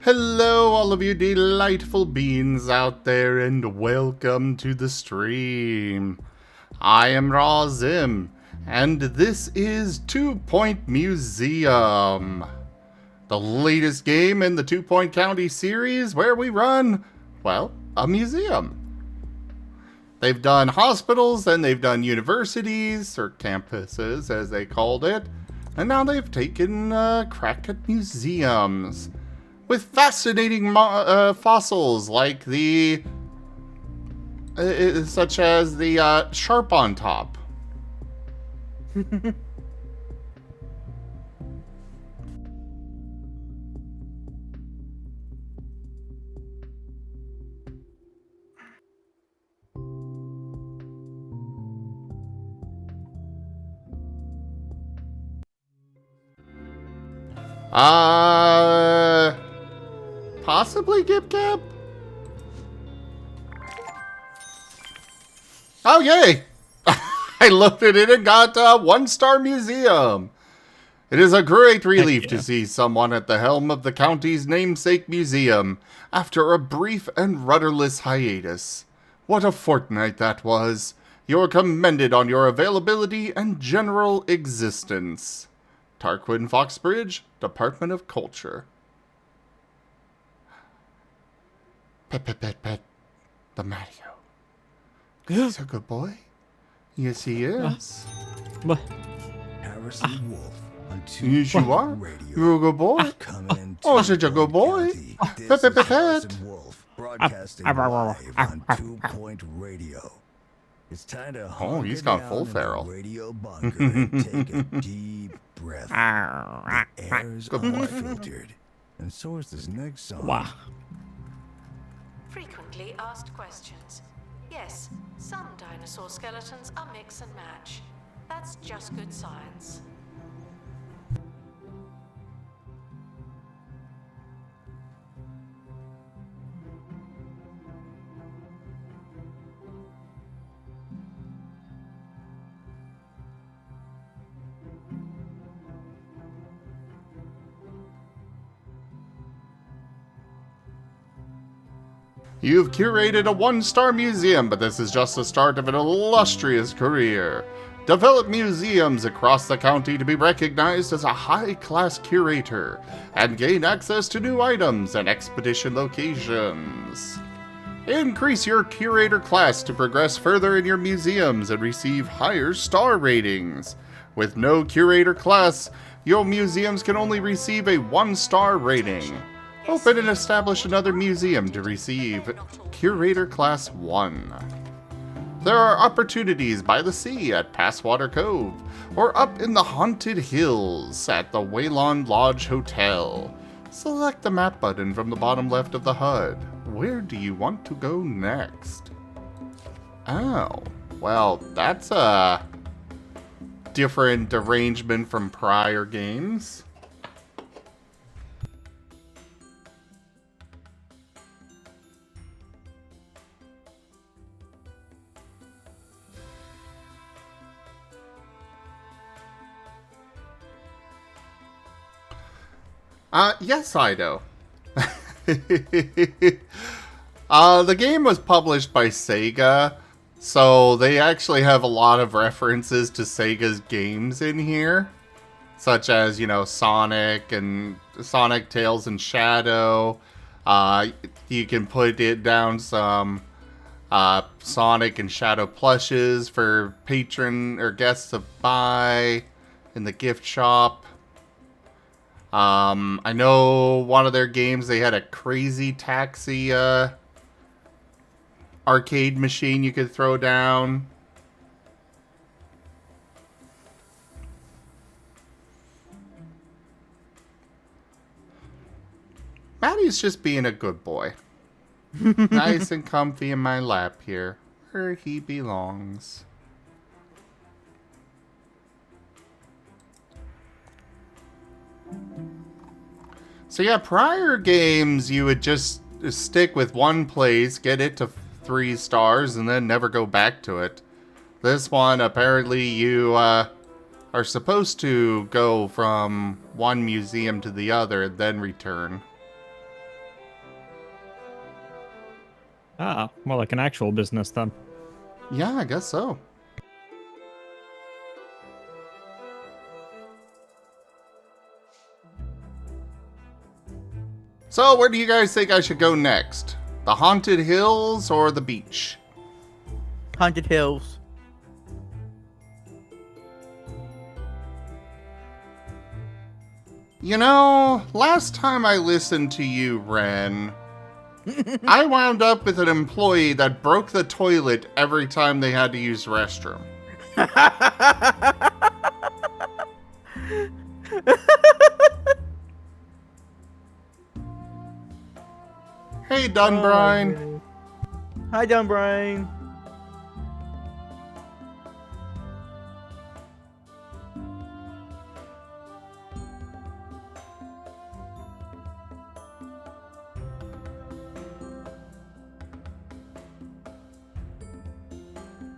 Hello, all of you delightful beings out there, and welcome to the stream. I am Raw Zim, and this is 2 Point Museum, the latest game in the 2 Point County series where we run, well, a museum. They've done hospitals, and they've done universities, or campuses as they called it, and now they've taken a crack at museums. With fascinating fossils like the, such as the sharp on top. Possibly Gip Gap? Oh, yay! I loaded it and got a 1-star museum. It is a great relief to see someone at the helm of the county's namesake museum after a brief and rudderless hiatus. What a fortnight that was. You're commended on your availability and general existence. Tarquin Foxbridge, Department of Culture. Pet. The Mario. He's a good boy. Yes, he is. What? Harrison Wolf on Yes, you are. Radio. You're a good boy. Coming Oh, to such a good boy. This is Pet. Harrison Wolf broadcasting live on 2 Point Radio. It's time to he's hunker gone down full in the feral. radio bunker and take a deep breath. The air's Good boy. unfiltered, and so is this next song. Wow. Frequently asked questions. Yes, some dinosaur skeletons are mix and match. That's just good science. You've curated a 1-star museum, but this is just the start of an illustrious career. Develop museums across the county to be recognized as a high-class curator, and gain access to new items and expedition locations. Increase your curator class to progress further in your museums and receive higher star ratings. With no curator class, your museums can only receive a 1-star rating. Open and establish another museum to receive Curator Class 1. There are opportunities by the sea at Passwater Cove, or up in the Haunted Hills at the Waylon Lodge Hotel. Select the map button from the bottom left of the HUD. Where do you want to go next? Oh, well, that's a different arrangement from prior games. Yes, I do. The game was published by Sega, so they actually have a lot of references to Sega's games in here, such as, Sonic and Sonic Tales and Shadow. You can put it down some Sonic and Shadow plushes for patron or guests to buy in the gift shop. I know one of their games, they had a Crazy Taxi arcade machine you could throw down. Maddie's just being a good boy. Nice and comfy in my lap here, where he belongs. So yeah, prior games, you would just stick with one place, get it to 3 stars, and then never go back to it. This one, apparently you are supposed to go from one museum to the other and then return. Ah, more like an actual business then. Yeah, I guess so. So, where do you guys think I should go next? The Haunted Hills or the beach? Haunted Hills. You know, last time I listened to you, Ren, I wound up with an employee that broke the toilet every time they had to use the restroom. Hey, Dunbrine. Hi, Dunbrine.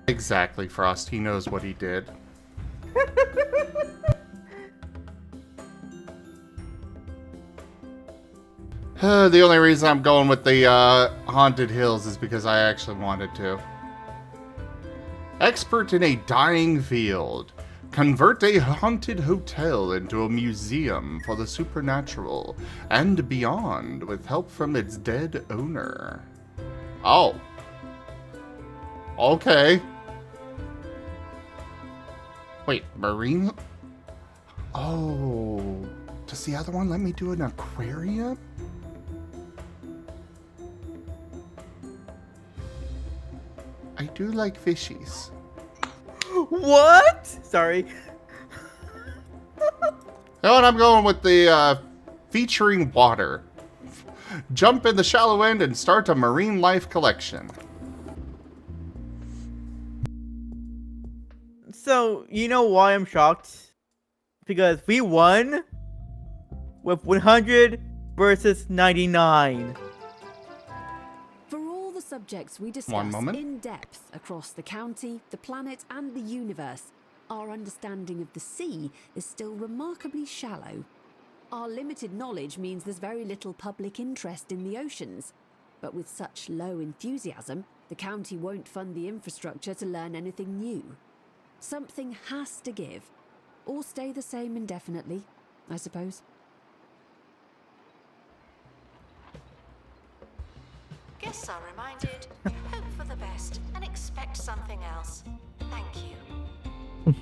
Exactly, Frost. He knows what he did. The only reason I'm going with the Haunted Hills is because I actually wanted to. Expert in a dying field. Convert a haunted hotel into a museum for the supernatural and beyond with help from its dead owner. Oh. Okay. Wait, marine? Oh. Does the other one let me do an aquarium? I do like fishies. What? Sorry. Now I'm going with the featuring water. Jump in the shallow end and start a marine life collection. So, you know why I'm shocked? Because we won with 100 versus 99. For all the subjects we discuss One moment. in depth across the county, the planet, and the universe, our understanding of the sea is still remarkably shallow. Our limited knowledge means there's very little public interest in the oceans. But with such low enthusiasm, the county won't fund the infrastructure to learn anything new. Something has to give, or stay the same indefinitely, I suppose. Guests are reminded, hope for the best and expect something else. Thank you.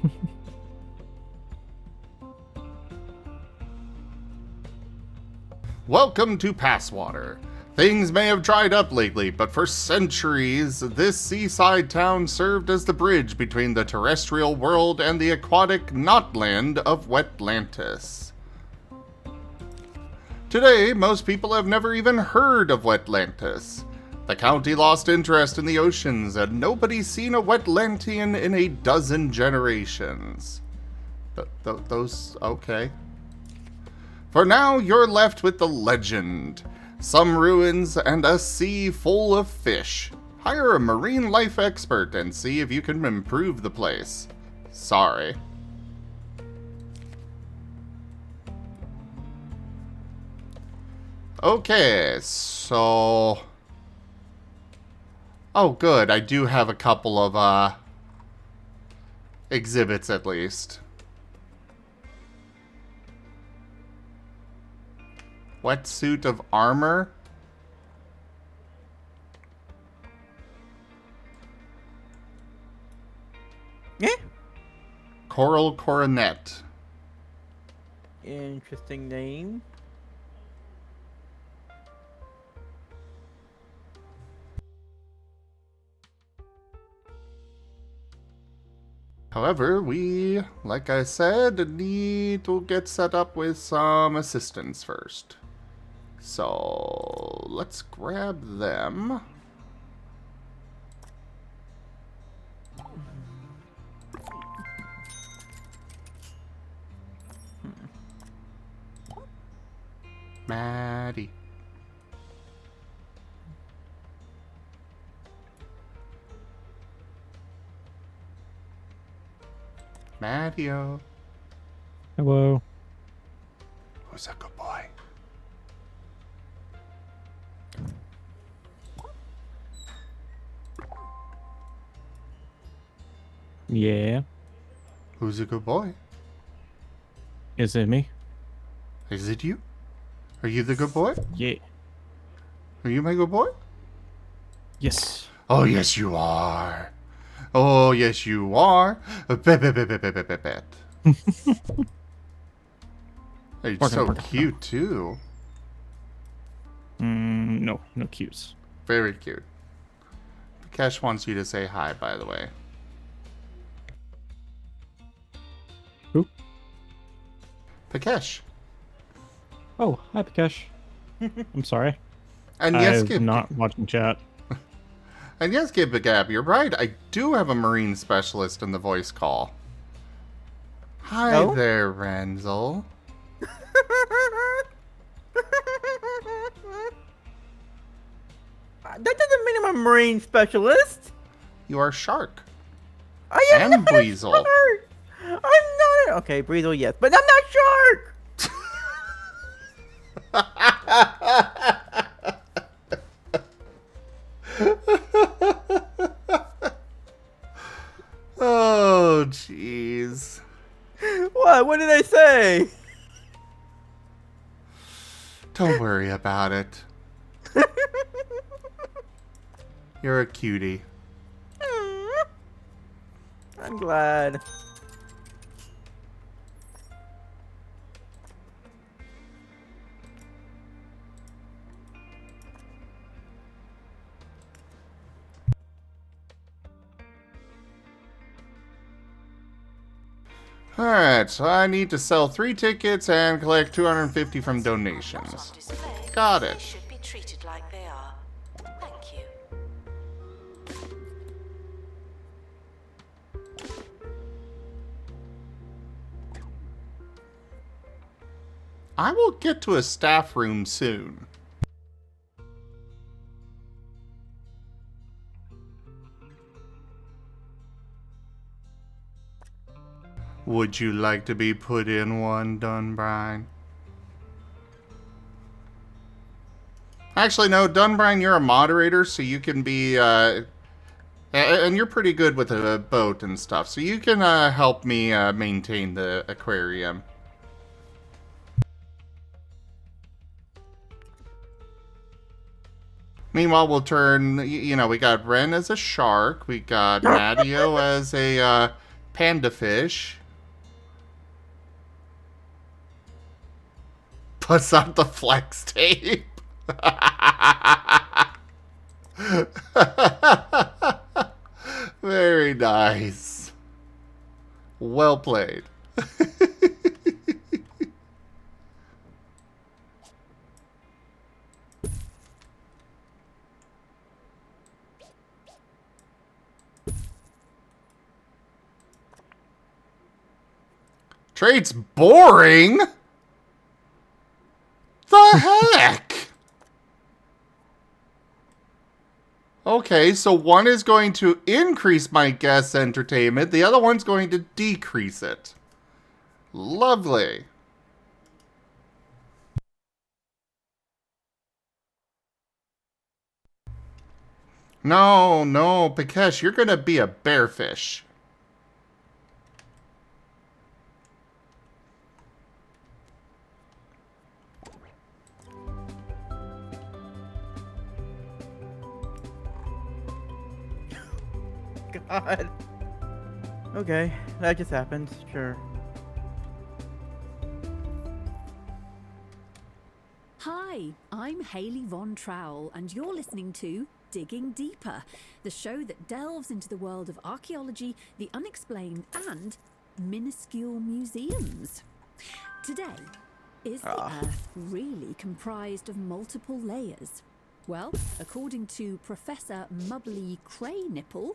Welcome to Passwater. Things may have dried up lately, but for centuries, this seaside town served as the bridge between the terrestrial world and the aquatic knotland of Wetlantis. Today, most people have never even heard of Wetlantis. The county lost interest in the oceans, and nobody's seen a Wetlantian in a dozen generations. Those, okay. For now, you're left with the legend. Some ruins and a sea full of fish. Hire a marine life expert and see if you can improve the place. Sorry. Okay, so... Oh, good. I do have a couple of, exhibits at least. Wetsuit of armor. Yeah. Coral coronet. Interesting name. However, we, like I said, need to get set up with some assistants first. So, let's grab them. Maddie. Mattio. Hello. Who's a good boy? Yeah. Who's a good boy? Is it me? Is it you? Are you the good boy? Yeah. Are you my good boy? Yes. Oh, yes, you are. Oh, yes, you are. Bet, bet, bet, bet, bet, bet, bet, bet. You're so cute, too. No cues. Very cute. Cash wants you to say hi, by the way. Who? Pakesh. Oh, hi, Pikash. I'm sorry. And yes, I'm not watching chat. And yes, Gab, you're right. I do have a marine specialist in the voice call. Hi Oh? there, Renzel. That doesn't mean I'm a marine specialist. You are Shark. I am And not Weasel. a shark. I'm not. Okay, Breezel, yes, but I'm not shark. Oh, jeez. What? What did I say? Don't worry about it. You're a cutie. I'm glad. Alright, so I need to sell 3 tickets and collect 250 from Not donations. on display. Got They it. should be treated like they are. Thank you. I will get to a staff room soon. Would you like to be put in one, Dunbrine? Actually, no, Dunbrine, you're a moderator, so you can be, and you're pretty good with a boat and stuff, so you can help me maintain the aquarium. Meanwhile, we'll turn, you know, we got Ren as a shark, we got Matteo as a panda fish. Puts out the flex tape. Very nice. Well played. Trade's boring? The heck? Okay, so one is going to increase my guest entertainment, the other one's going to decrease it. Lovely. No, no, Pikesh, you're gonna be a bearfish. God. Okay, that just happened. Sure. Hi, I'm Hayley Von Trowell, and you're listening to Digging Deeper, the show that delves into the world of archaeology, the unexplained, and minuscule museums. Today, is the Earth really comprised of multiple layers? Well, according to Professor Mubbly Craynipple,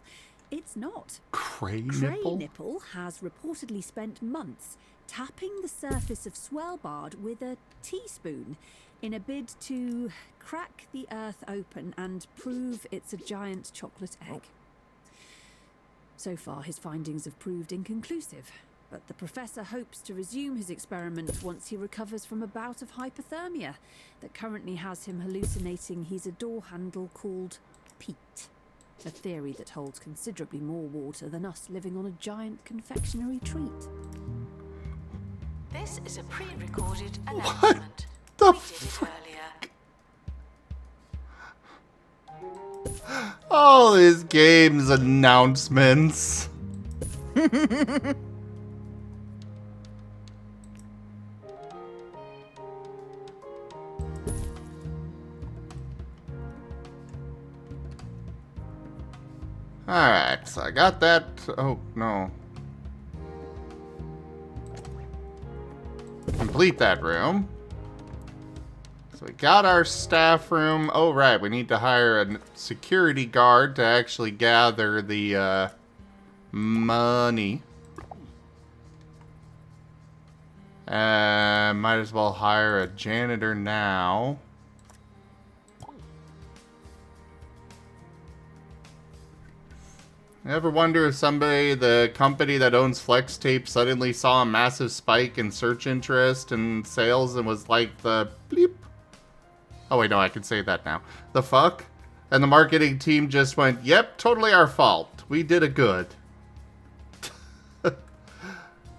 it's not. Craynipple? Craynipple has reportedly spent months tapping the surface of Swellbard with a teaspoon in a bid to crack the Earth open and prove it's a giant chocolate egg. So far, his findings have proved inconclusive, but the professor hopes to resume his experiment once he recovers from a bout of hypothermia that currently has him hallucinating he's a door handle called Pete. A theory that holds considerably more water than us living on a giant confectionery treat. This is a pre-recorded announcement. the We did it earlier. All his games announcements. Alright, so I got that. Oh, no. Complete that room. So we got our staff room. Oh, right, we need to hire a security guard to actually gather the money. Might as well hire a janitor now. Ever wonder if somebody, the company that owns Flex Tape, suddenly saw a massive spike in search interest and sales and was like the bleep? Oh wait, no, I can say that now. The fuck? And the marketing team just went, yep, totally our fault. We did it good.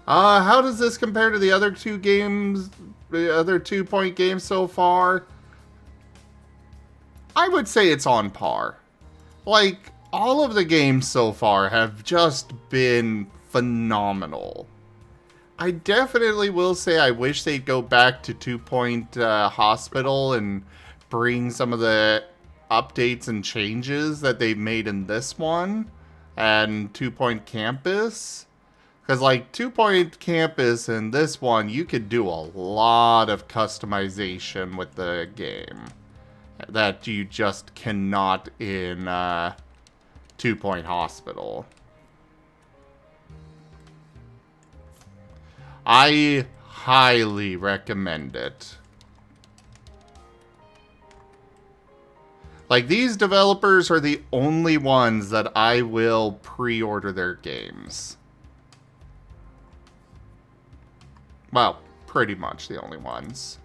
How does this compare to the other two games, the other 2-point games so far? I would say it's on par. Like, all of the games so far have just been phenomenal. I definitely will say I wish they'd go back to 2-point Hospital and bring some of the updates and changes that they've made in this one and 2-point Campus. Because like 2-point Campus and this one, you could do a lot of customization with the game that you just cannot in 2-point Hospital. I highly recommend it. Like, these developers are the only ones that I will pre-order their games. Well, pretty much the only ones.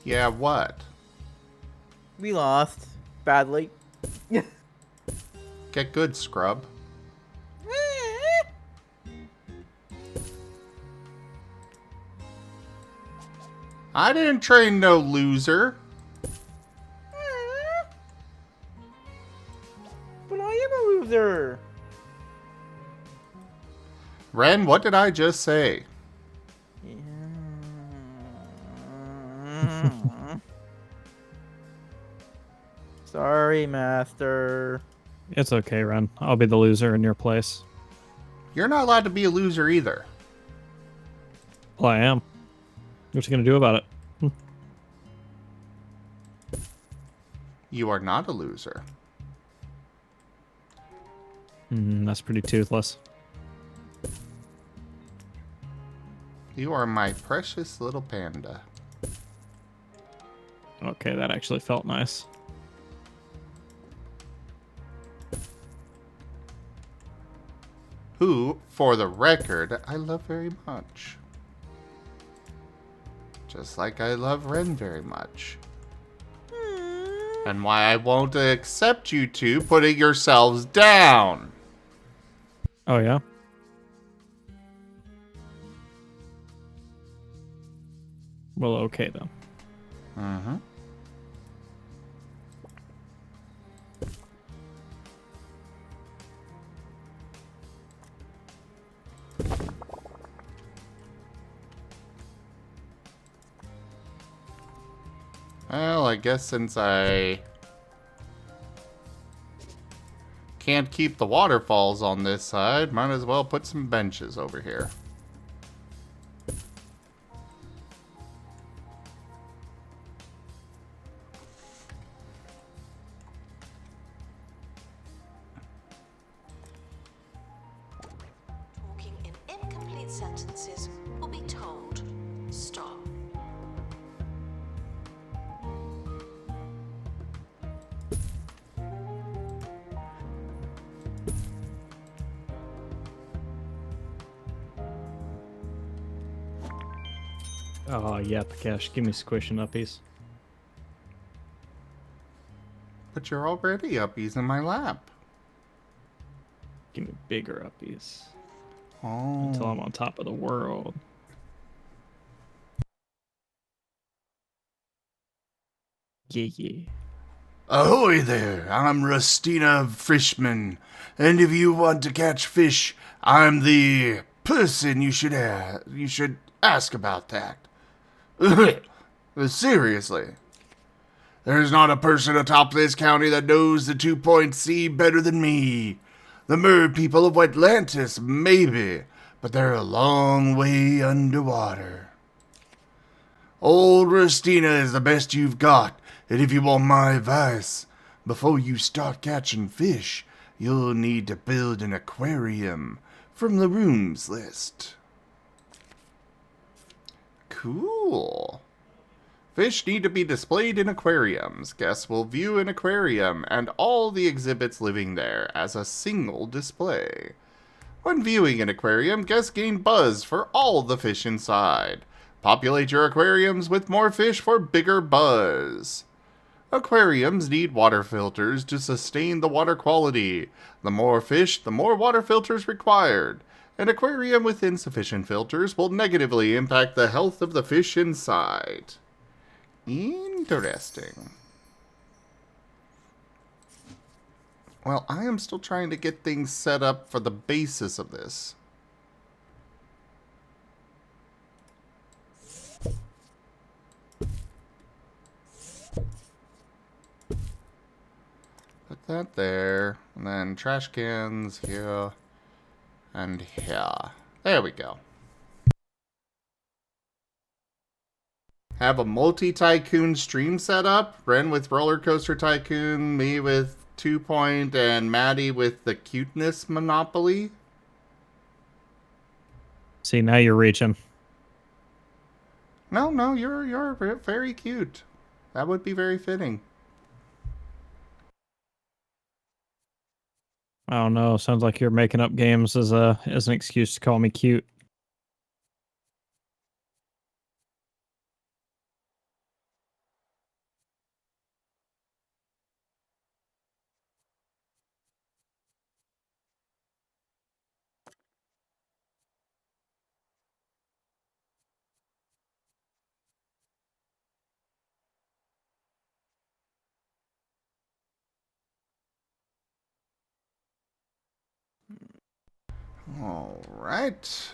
Yeah, what? We lost. Badly. Get good, scrub. I didn't train no loser. But I am a loser. Ren, what did I just say? Sorry, Master. It's okay, Ren. I'll be the loser in your place. You're not allowed to be a loser either. Well, I am. What you gonna do about it? You are not a loser. That's pretty toothless. You are my precious little panda. Okay, that actually felt nice. Who, for the record, I love very much. Just like I love Ren very much. And why I won't accept you two putting yourselves down. Oh, yeah? Well, okay, then. Mm-hmm. Well, I guess since I can't keep the waterfalls on this side, might as well put some benches over here. Talking in incomplete sentences will be told Oh, yeah, Pakesh, give me squishing uppies. But you're already uppies in my lap. Give me bigger uppies. Oh. Until I'm on top of the world. Yeah. Ahoy there, I'm Rustina Fishman, and if you want to catch fish, I'm the person you should ask about that. Seriously. There's not a person atop this county that knows the 2-point sea better than me. The mer people of Atlantis, maybe, but they're a long way underwater. Old Rustina is the best you've got, and if you want my advice, before you start catching fish, you'll need to build an aquarium from the rooms list. Cool. Fish need to be displayed in aquariums. Guests will view an aquarium and all the exhibits living there as a single display. When viewing an aquarium, guests gain buzz for all the fish inside. Populate your aquariums with more fish for bigger buzz. Aquariums need water filters to sustain the water quality. The more fish, the more water filters required. An aquarium with insufficient filters will negatively impact the health of the fish inside. Interesting. Well, I am still trying to get things set up for the basis of this. Put that there, and then trash cans here and here. There we go. Have a multi-tycoon stream set up. Ren with Roller Coaster Tycoon, me with 2-point, and Maddie with the cuteness monopoly. See, now you're reaching. No, you're very cute. That would be very fitting. I don't know. Sounds like you're making up games as an excuse to call me cute. All right.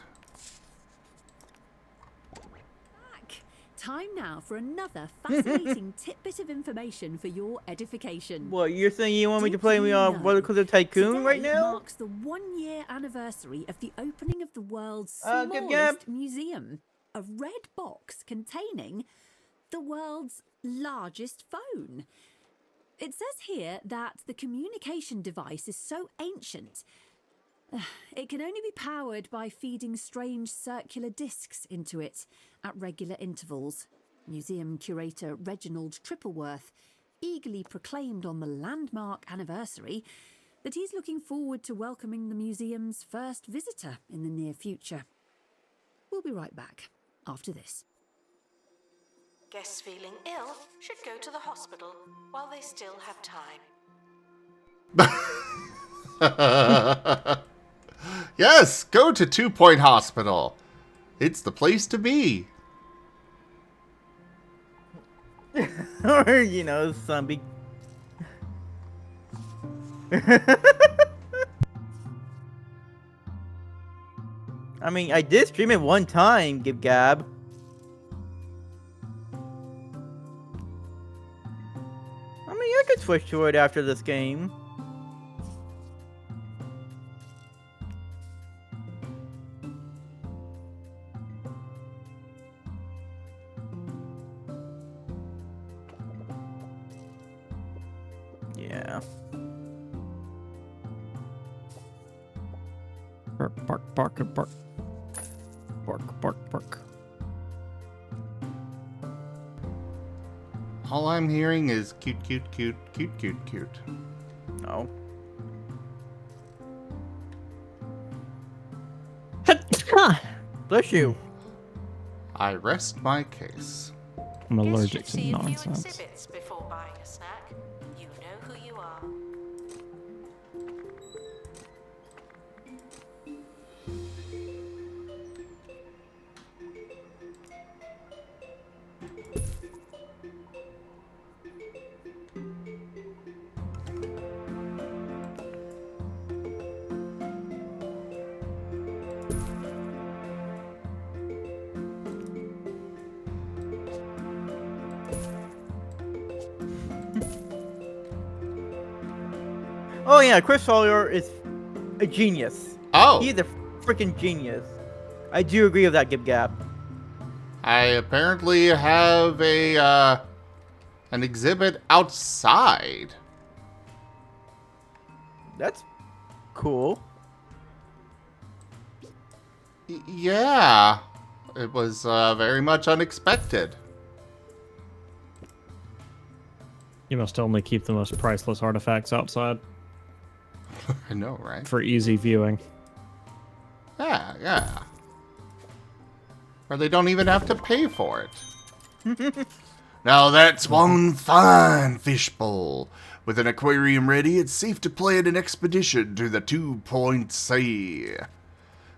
Time now for another fascinating tidbit of information for your edification. What, you're saying you want me to play me Did you on know Roller Coaster Tycoon today right now? marks the 1-year anniversary of the opening of the world's Gab smallest Gab. museum, a red box containing the world's largest phone. It says here that the communication device is so ancient, it can only be powered by feeding strange circular discs into it at regular intervals. Museum curator Reginald Trippleworth eagerly proclaimed on the landmark anniversary that he's looking forward to welcoming the museum's first visitor in the near future. We'll be right back after this. Guests feeling ill should go to the hospital while they still have time. Yes, go to 2-point Hospital. It's the place to be. Or, you know, zombie. I mean, I did stream it one time, Gab. I mean, I could switch to it after this game. Yeah. Bark, bark, bark, and bark. Bark, bark, bark. All I'm hearing is cute, cute, cute, cute, cute, cute. Oh. Bless you. I rest my case. I'm Guess you allergic should to see a few nonsense. exhibits before buying a snack. You know who you are. Oh yeah, Chris Sawyer is a genius. Oh! He's a freaking genius. I do agree with that, Gib Gab. I apparently have a, an exhibit outside. That's cool. Yeah. It was, very much unexpected. You must only keep the most priceless artifacts outside I know, right? for easy viewing. Yeah, yeah. Or they don't even have to pay for it. Now that's one fine fishbowl. With an aquarium ready, it's safe to plan an expedition to the 2-Point Sea.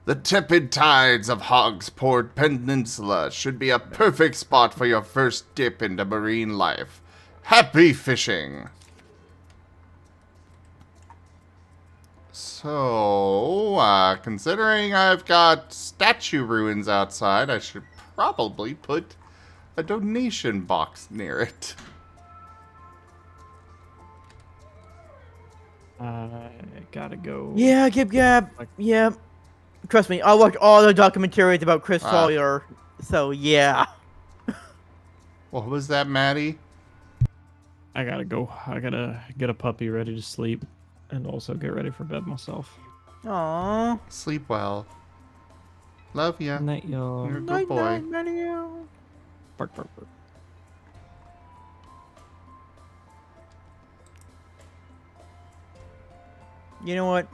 The tepid tides of Hogsport Peninsula should be a perfect spot for your first dip into marine life. Happy fishing! So, considering I've got statue ruins outside, I should probably put a donation box near it. I gotta go. Yeah, Gib Gab. Yeah. Trust me, I watched all the documentaries about Chris Ah. Sawyer. So yeah. What was that, Maddie? I gotta go. I gotta get a puppy ready to sleep and also get ready for bed myself. Aww. Sleep well. Love ya. Night, y'all. You're a good boy. Bark, bark, bark. You know what?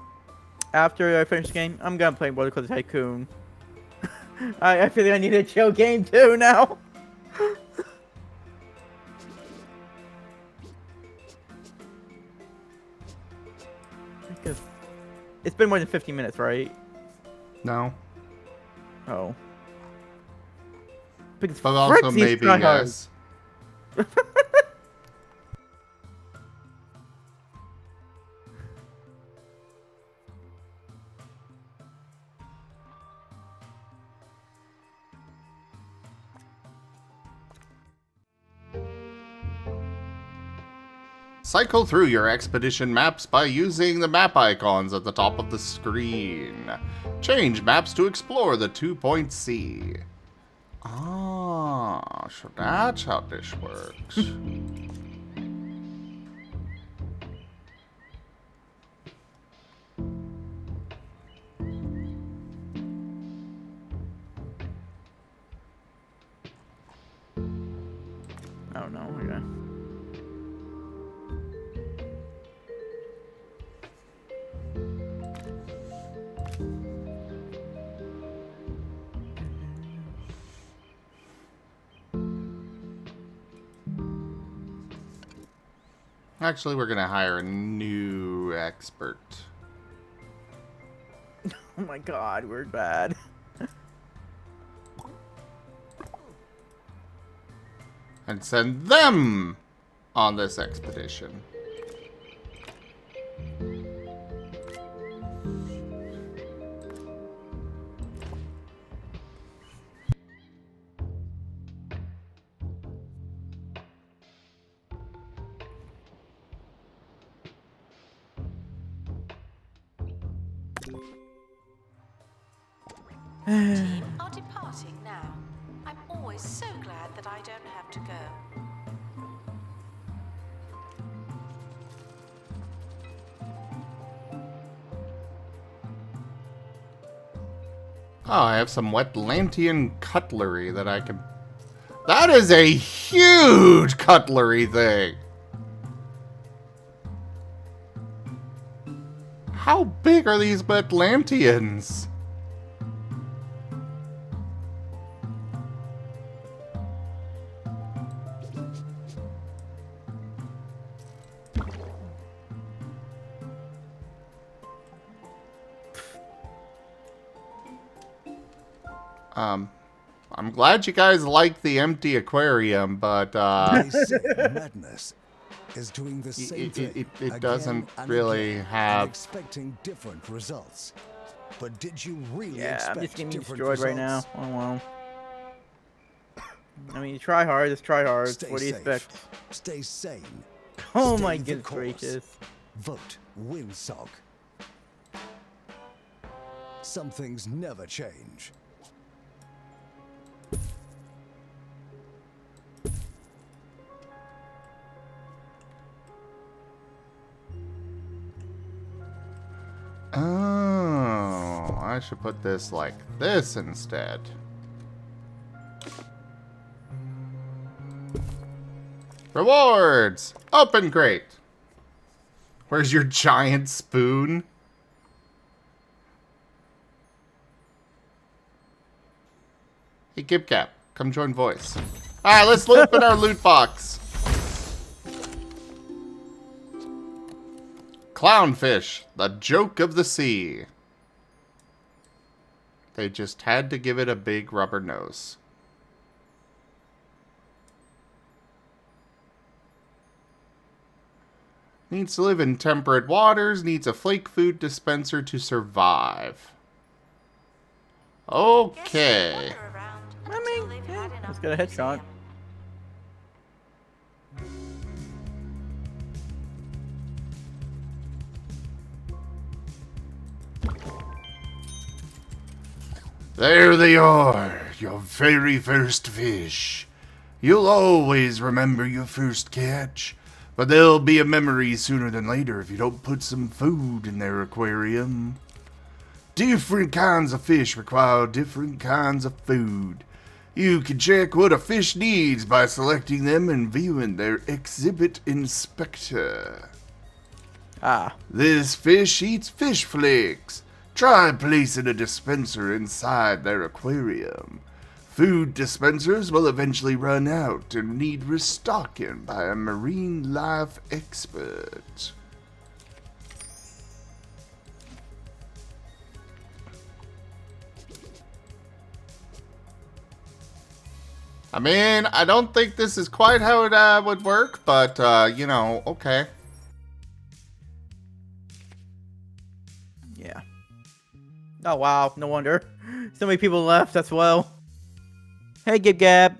After I finish the game, I'm gonna play Roller Coaster Tycoon. I feel like I need a chill game too now. Because it's been more than 50 minutes, right? No. Oh. Because But also frick, these maybe tryhards. yes. Cycle through your expedition maps by using the map icons at the top of the screen. Change maps to explore the 2-Point Sea. Ah, so that's how this works. Oh no, okay. Actually, we're gonna hire a new expert. Oh my god, we're bad. And send them on this expedition. Team are departing now. I'm always so glad that I don't have to go. Oh, I have some Wetlantian cutlery that I can... That is a huge cutlery thing! How big are these Wetlantians? I'm glad you guys like the empty aquarium, but They say madness is doing the same thing it doesn't again and really again have. and expecting different results. But did you really Yeah, expect I'm just getting different destroyed right now. results? Oh well. I mean, try hard, just try hard. Stay What do you safe. expect? Stay sane. Oh Stay my the goodness course. gracious. Vote Windsock. Some things never change. Oh, I should put this like this instead. Rewards! Open crate! Where's your giant spoon? Hey, Gib Cap, come join voice. Alright, let's open our loot box. Clownfish, the joke of the sea. They just had to give it a big rubber nose. Needs to live in temperate waters, needs a flake food dispenser to survive. Okay. I mean, yeah, let's get a headshot. There they are, your very first fish. You'll always remember your first catch, but they'll be a memory sooner than later if you don't put some food in their aquarium. Different kinds of fish require different kinds of food. You can check what a fish needs by selecting them and viewing their exhibit inspector. Ah. This fish eats fish flakes. Try placing a dispenser inside their aquarium. Food dispensers will eventually run out and need restocking by a marine life expert. I mean, I don't think this is quite how it would work, but, you know, okay. Yeah. Oh wow, no wonder. So many people left as well. Hey, Gib Gab.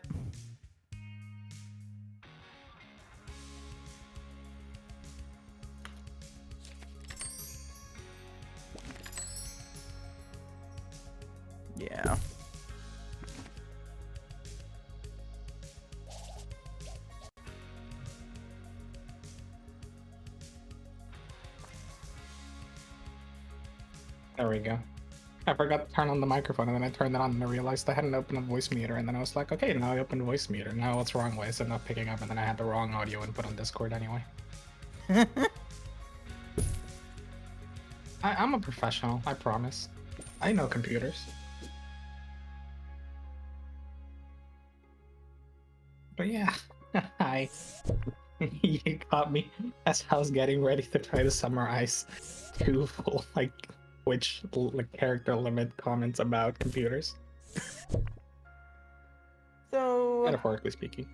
Yeah. There we go. I forgot to turn on the microphone, and then I turned it on, and I realized I hadn't opened a voice meter, and then I was like, okay, now I opened a voice meter. Now what's wrong? Why is it not picking up? And then I had the wrong audio input on Discord anyway. I'm a professional, I promise. I know computers. But yeah, hi. You caught me as I was getting ready to try to summarize two full, like, which character limit comments about computers. So, Metaphorically speaking.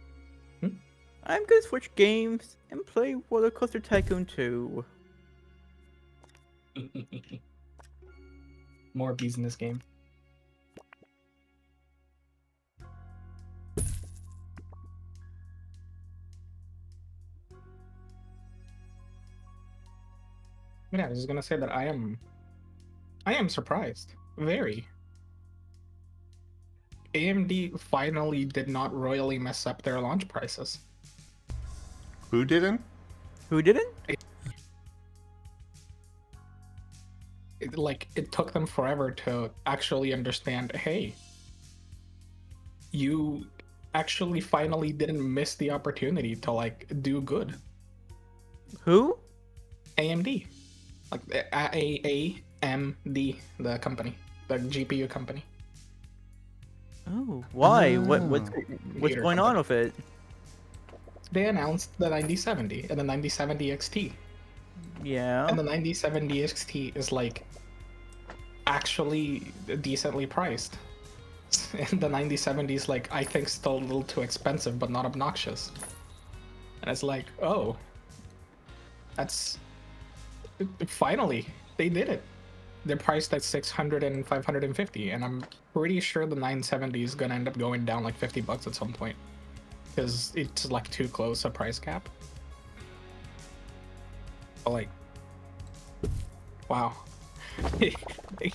I'm gonna switch games and play Roller Coaster Tycoon 2. More bees in this game. Yeah, I was just gonna say that I am surprised. Very. AMD finally did not royally mess up their launch prices. Who didn't? Who didn't? It took them forever to actually understand, hey, you actually finally didn't miss the opportunity to, like, do good. Who? AMD. Like, AMD, the company. The GPU company. Oh, why? What's Computer going on company. with it? They announced the 9070 and the 9070 XT. Yeah. And the 9070 XT is, like, actually decently priced. And the 9070 is like, I think still a little too expensive, but not obnoxious. And it's like, oh, that's finally they did it. They're priced at 600 and 550, and I'm pretty sure the 970 is gonna end up going down like $50 at some point, because it's like too close a price gap. But like, wow.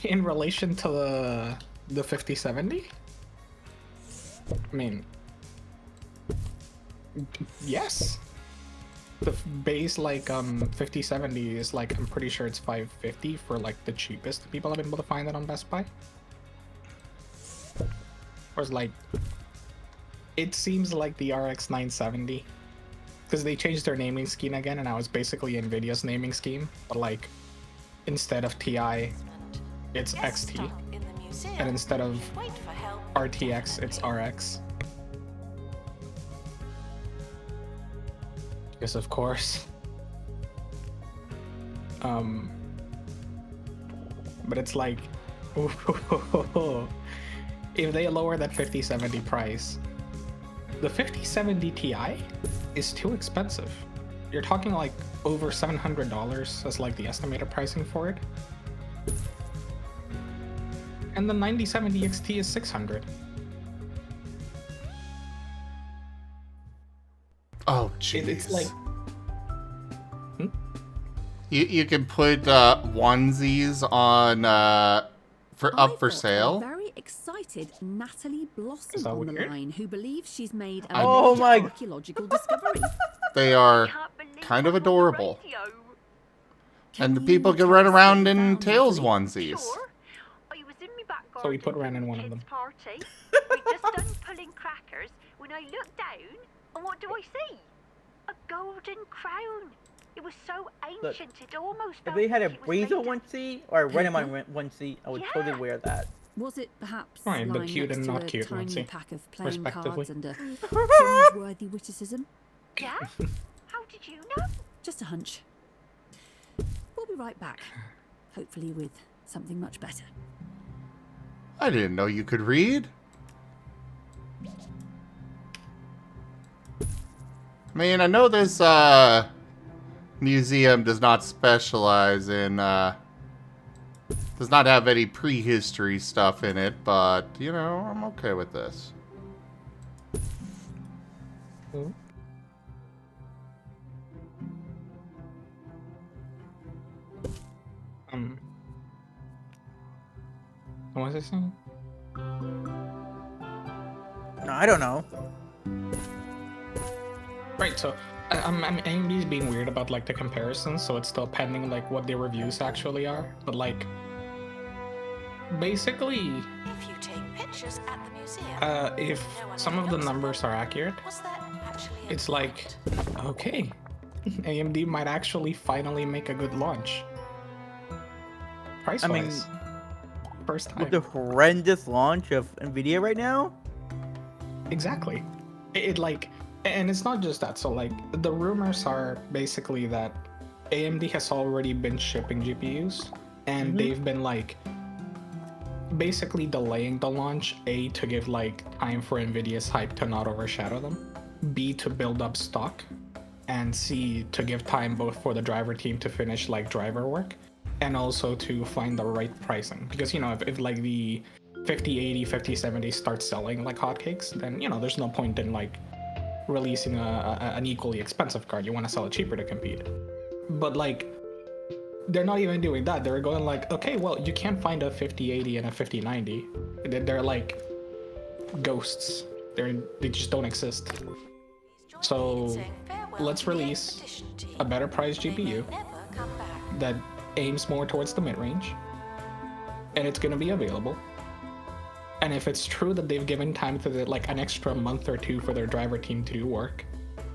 In relation to the 5070, I mean, yes. The base like 5070 is like, I'm pretty sure it's 550 for like the cheapest people have been able to find it on Best Buy. Whereas like, it seems like the RX 970, because they changed their naming scheme again, and now it's basically Nvidia's naming scheme, but like instead of TI, it's XT, and instead of RTX, it's RX. Yes, of course. But it's like, if they lower that 5070 price, the 5070 Ti is too expensive. You're talking like over $700 as like the estimated pricing for it. And the 9070 XT is $600. Oh, jeez. It's like... You can put onesies on for sale. Very excited Natalie Blossom Is that on the weird? line, who believes she's made a Oh major my- archaeological discovery. They are kind of adorable. And the people can run around in Tails onesies. So we put Ren in one of them. Party. We just done pulling crackers when I looked down, and what do I see? A golden crown. It was so ancient, it almost If felt they had a like it was made Breezer of- onesie or a Renamon onesie, I would totally Yeah. wear that. Was it perhaps Fine, but lying cute next and to not a cute, tiny Nancy, pack of playing respectively. cards and a cringe-worthy witticism? Yeah? How did you know? Just a hunch. We'll be right back, hopefully with something much better. I didn't know you could read. I mean, I know this museum does not specialize in does not have any prehistory stuff in it, but you know, I'm okay with this. What was I saying? No, I don't know. Right, so AMD's being weird about like the comparisons, so it's still pending like what their reviews actually are. But like, basically, If you take pictures at the museum, if no one some of the looks at numbers them. are accurate, Was that actually a it's like, point? okay, AMD might actually finally make a good launch. Price-wise, I mean, first time. with the horrendous launch of Nvidia right now, Exactly. It like, and it's not just that. So like, the rumors are basically that AMD has already been shipping GPUs, and they've been like, basically delaying the launch. A, to give like time for Nvidia's hype to not overshadow them. B, to build up stock, and C, to give time both for the driver team to finish like driver work, and also to find the right pricing. Because you know, if like the 5080, 5070 start selling like hotcakes, then you know there's no point in like releasing an equally expensive card. You want to sell it cheaper to compete. But like, they're not even doing that. They're going like, okay, well, you can't find a 5080 and a 5090. They're like ghosts. They just don't exist. So let's release a better priced GPU that aims more towards the mid-range, and it's going to be available. And if it's true that they've given time to like an extra month or two for their driver team to do work,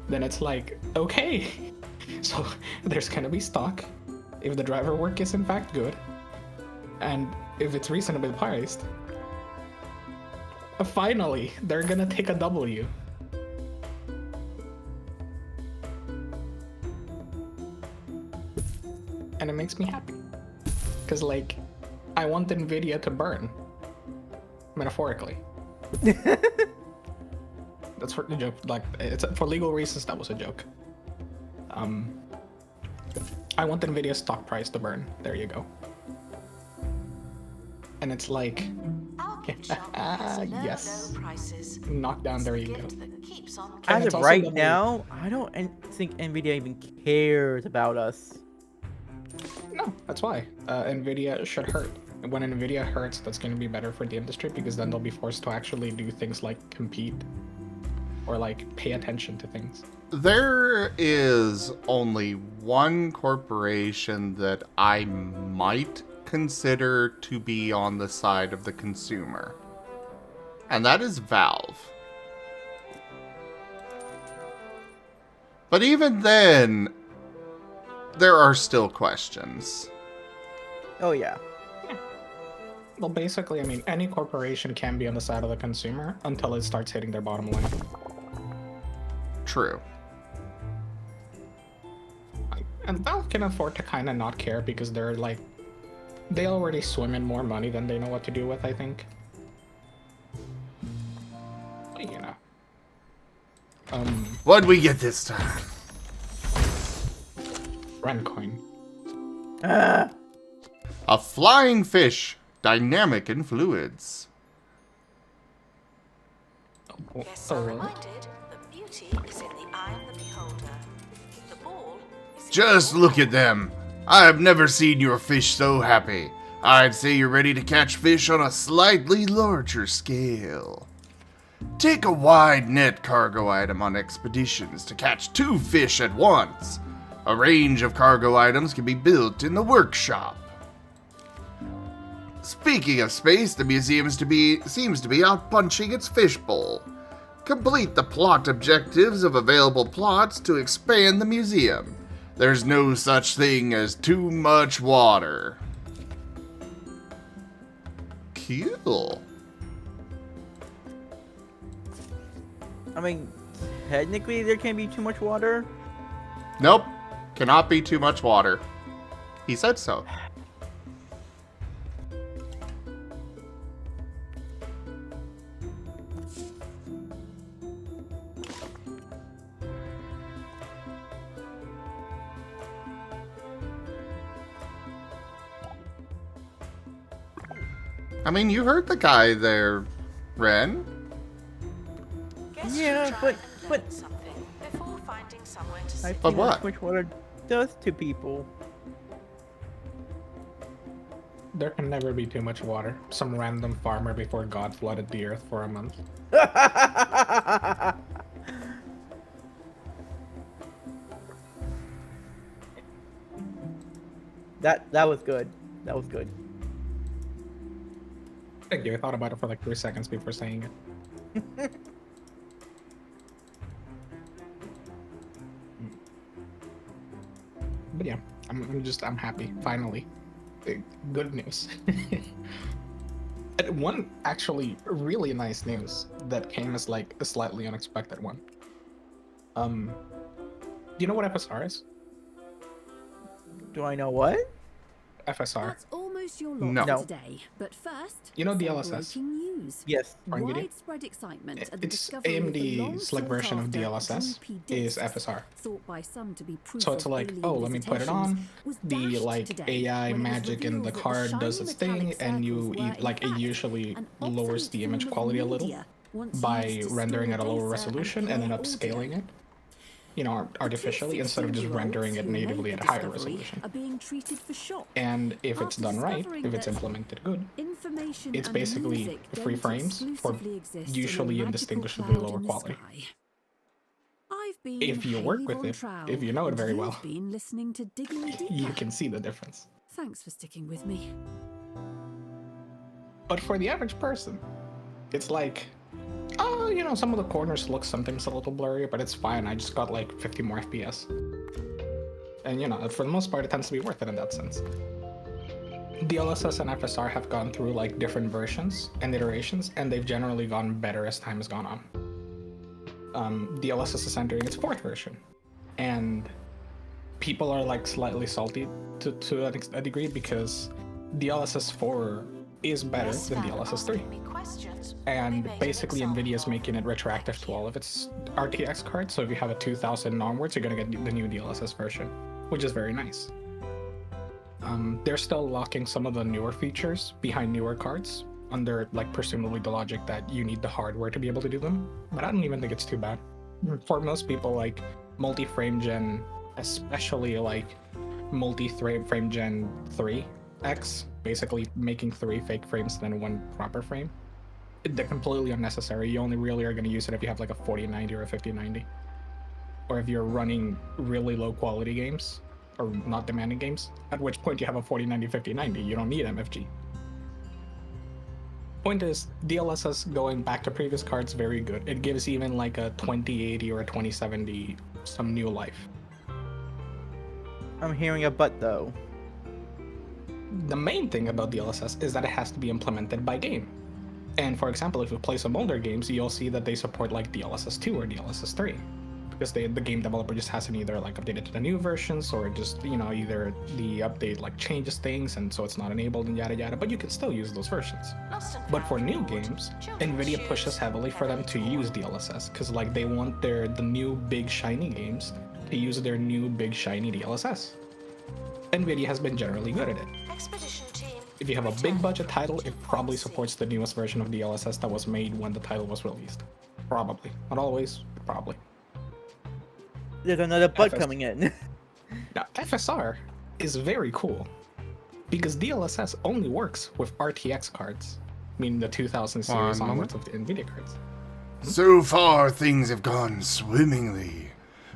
then it's like, okay, so there's going to be stock if the driver work is in fact good, and if it's reasonably priced. Finally, they're going to take a W. And it makes me happy. Because, like, I want NVIDIA to burn. Metaphorically. That's for the joke. Like, it's for legal reasons. That was a joke. I want NVIDIA stock price to burn. There you go. And it's like, yes, knockdown. There you go. As of right now, I don't think NVIDIA even cares about us. No, that's why NVIDIA should hurt. When NVIDIA hurts, that's going to be better for the industry because then they'll be forced to actually do things like compete or like pay attention to things. There is only one corporation that I might consider to be on the side of the consumer, and that is Valve. But even then, there are still questions. Oh yeah. Well, basically, I mean, any corporation can be on the side of the consumer until it starts hitting their bottom line. True. And Valve can afford to kind of not care because they're like, they already swim in more money than they know what to do with, I think. But, you know. What'd we get this time? Rencoin. A flying fish, dynamic in fluids. Guests are reminded that beauty is in the eye of the beholder. The ball is in Just look at them. I have never seen your fish so happy. I'd say you're ready to catch fish on a slightly larger scale. Take a wide net cargo item on expeditions to catch 2 fish at once. A range of cargo items can be built in the workshop. Speaking of space, the museum seems to be out punching its fishbowl. Complete the plot objectives of available plots to expand the museum. There's no such thing as too much water. Cool. I mean, technically there can't be too much water. Nope. Cannot be too much water. He said so. I mean, you heard the guy there, Ren. Guests Yeah, should try but- and learn something before finding somewhere to I've sit. But seen what? how much water does to people. There can never be too much water. Some random farmer before God flooded the earth for a month. That was good. That was good. Thank you. I thought about it for like 3 seconds before saying it. But yeah, I'm happy. Finally, good news. And one actually really nice news that came as like a slightly unexpected one. Do you know what FSR is? Do I know what? FSR. That's almost your No. lot for today. But first, You know some DLSS? breaking news. Yes. Fine video? Widespread excitement at the It's discovery of the AMD's like version of long-sought-after DLSS droopy is discs, FSR. thought by some to be proof So it's of like, alien oh, let me put it on. visitations, was The dashed like today AI when it was magic in revealed the that card shiny does its thing, metallic and you circles were, in like it fact, usually an lowers obsolete the image form of quality a little media once by used to rendering store at a lower data resolution and then play audio. upscaling it, you know, artificially instead of just 16-year-olds rendering it who made natively the at a higher discovery resolution. are being treated for shock. And if it's After done right, discovering if it's that implemented good, information it's and basically music free don't frames for exclusively exist usually in a magical indistinguishably cloud lower in the quality. sky. I've been If you work Hayley with Von it, Trowell, if you know it and very you've well, been listening to Digging Deeper. you can see the difference. Thanks for sticking with me. But for the average person, it's like, oh, you know, some of the corners look something's a little blurry, but it's fine. I just got like 50 more FPS. And you know, for the most part, it tends to be worth it in that sense. DLSS and FSR have gone through like different versions and iterations, and they've generally gone better as time has gone on. DLSS is entering its 4th version, and people are like slightly salty to a degree because DLSS 4 is better than DLSS 3. And basically NVIDIA's making it retroactive to all of its RTX cards, so if you have a 2000 onwards, you're gonna get the new DLSS version, which is very nice. They're still locking some of the newer features behind newer cards, under like presumably the logic that you need the hardware to be able to do them, but I don't even think it's too bad. For most people, like multi-frame gen, especially like multi-frame gen 3X, basically making 3 fake frames than 1 proper frame, they're completely unnecessary. You only really are going to use it if you have like a 4090 or a 5090, or if you're running really low quality games or not demanding games, at which point you have a 4090 5090. You don't need MFG. Point is, DLSS, going back to previous cards, very good. It gives even like a 2080 or a 2070 some new life. I'm hearing a but though. The main thing about DLSS is that it has to be implemented by game. And for example, if you play some older games, you'll see that they support like DLSS 2 or DLSS 3. Because the game developer just hasn't either like updated to the new versions, or just, you know, either the update like changes things and so it's not enabled and yada yada, but you can still use those versions. But for new games, NVIDIA pushes heavily for them to use DLSS, because like they want the new big shiny games to use their new big shiny DLSS. NVIDIA has been generally good at it. If you have a big budget title, it probably supports the newest version of DLSS that was made when the title was released. Probably. Not always, but probably. There's another bug coming in. Now, FSR is very cool, because DLSS only works with RTX cards, meaning the 2000 series onwards of the NVIDIA cards. So far, things have gone swimmingly.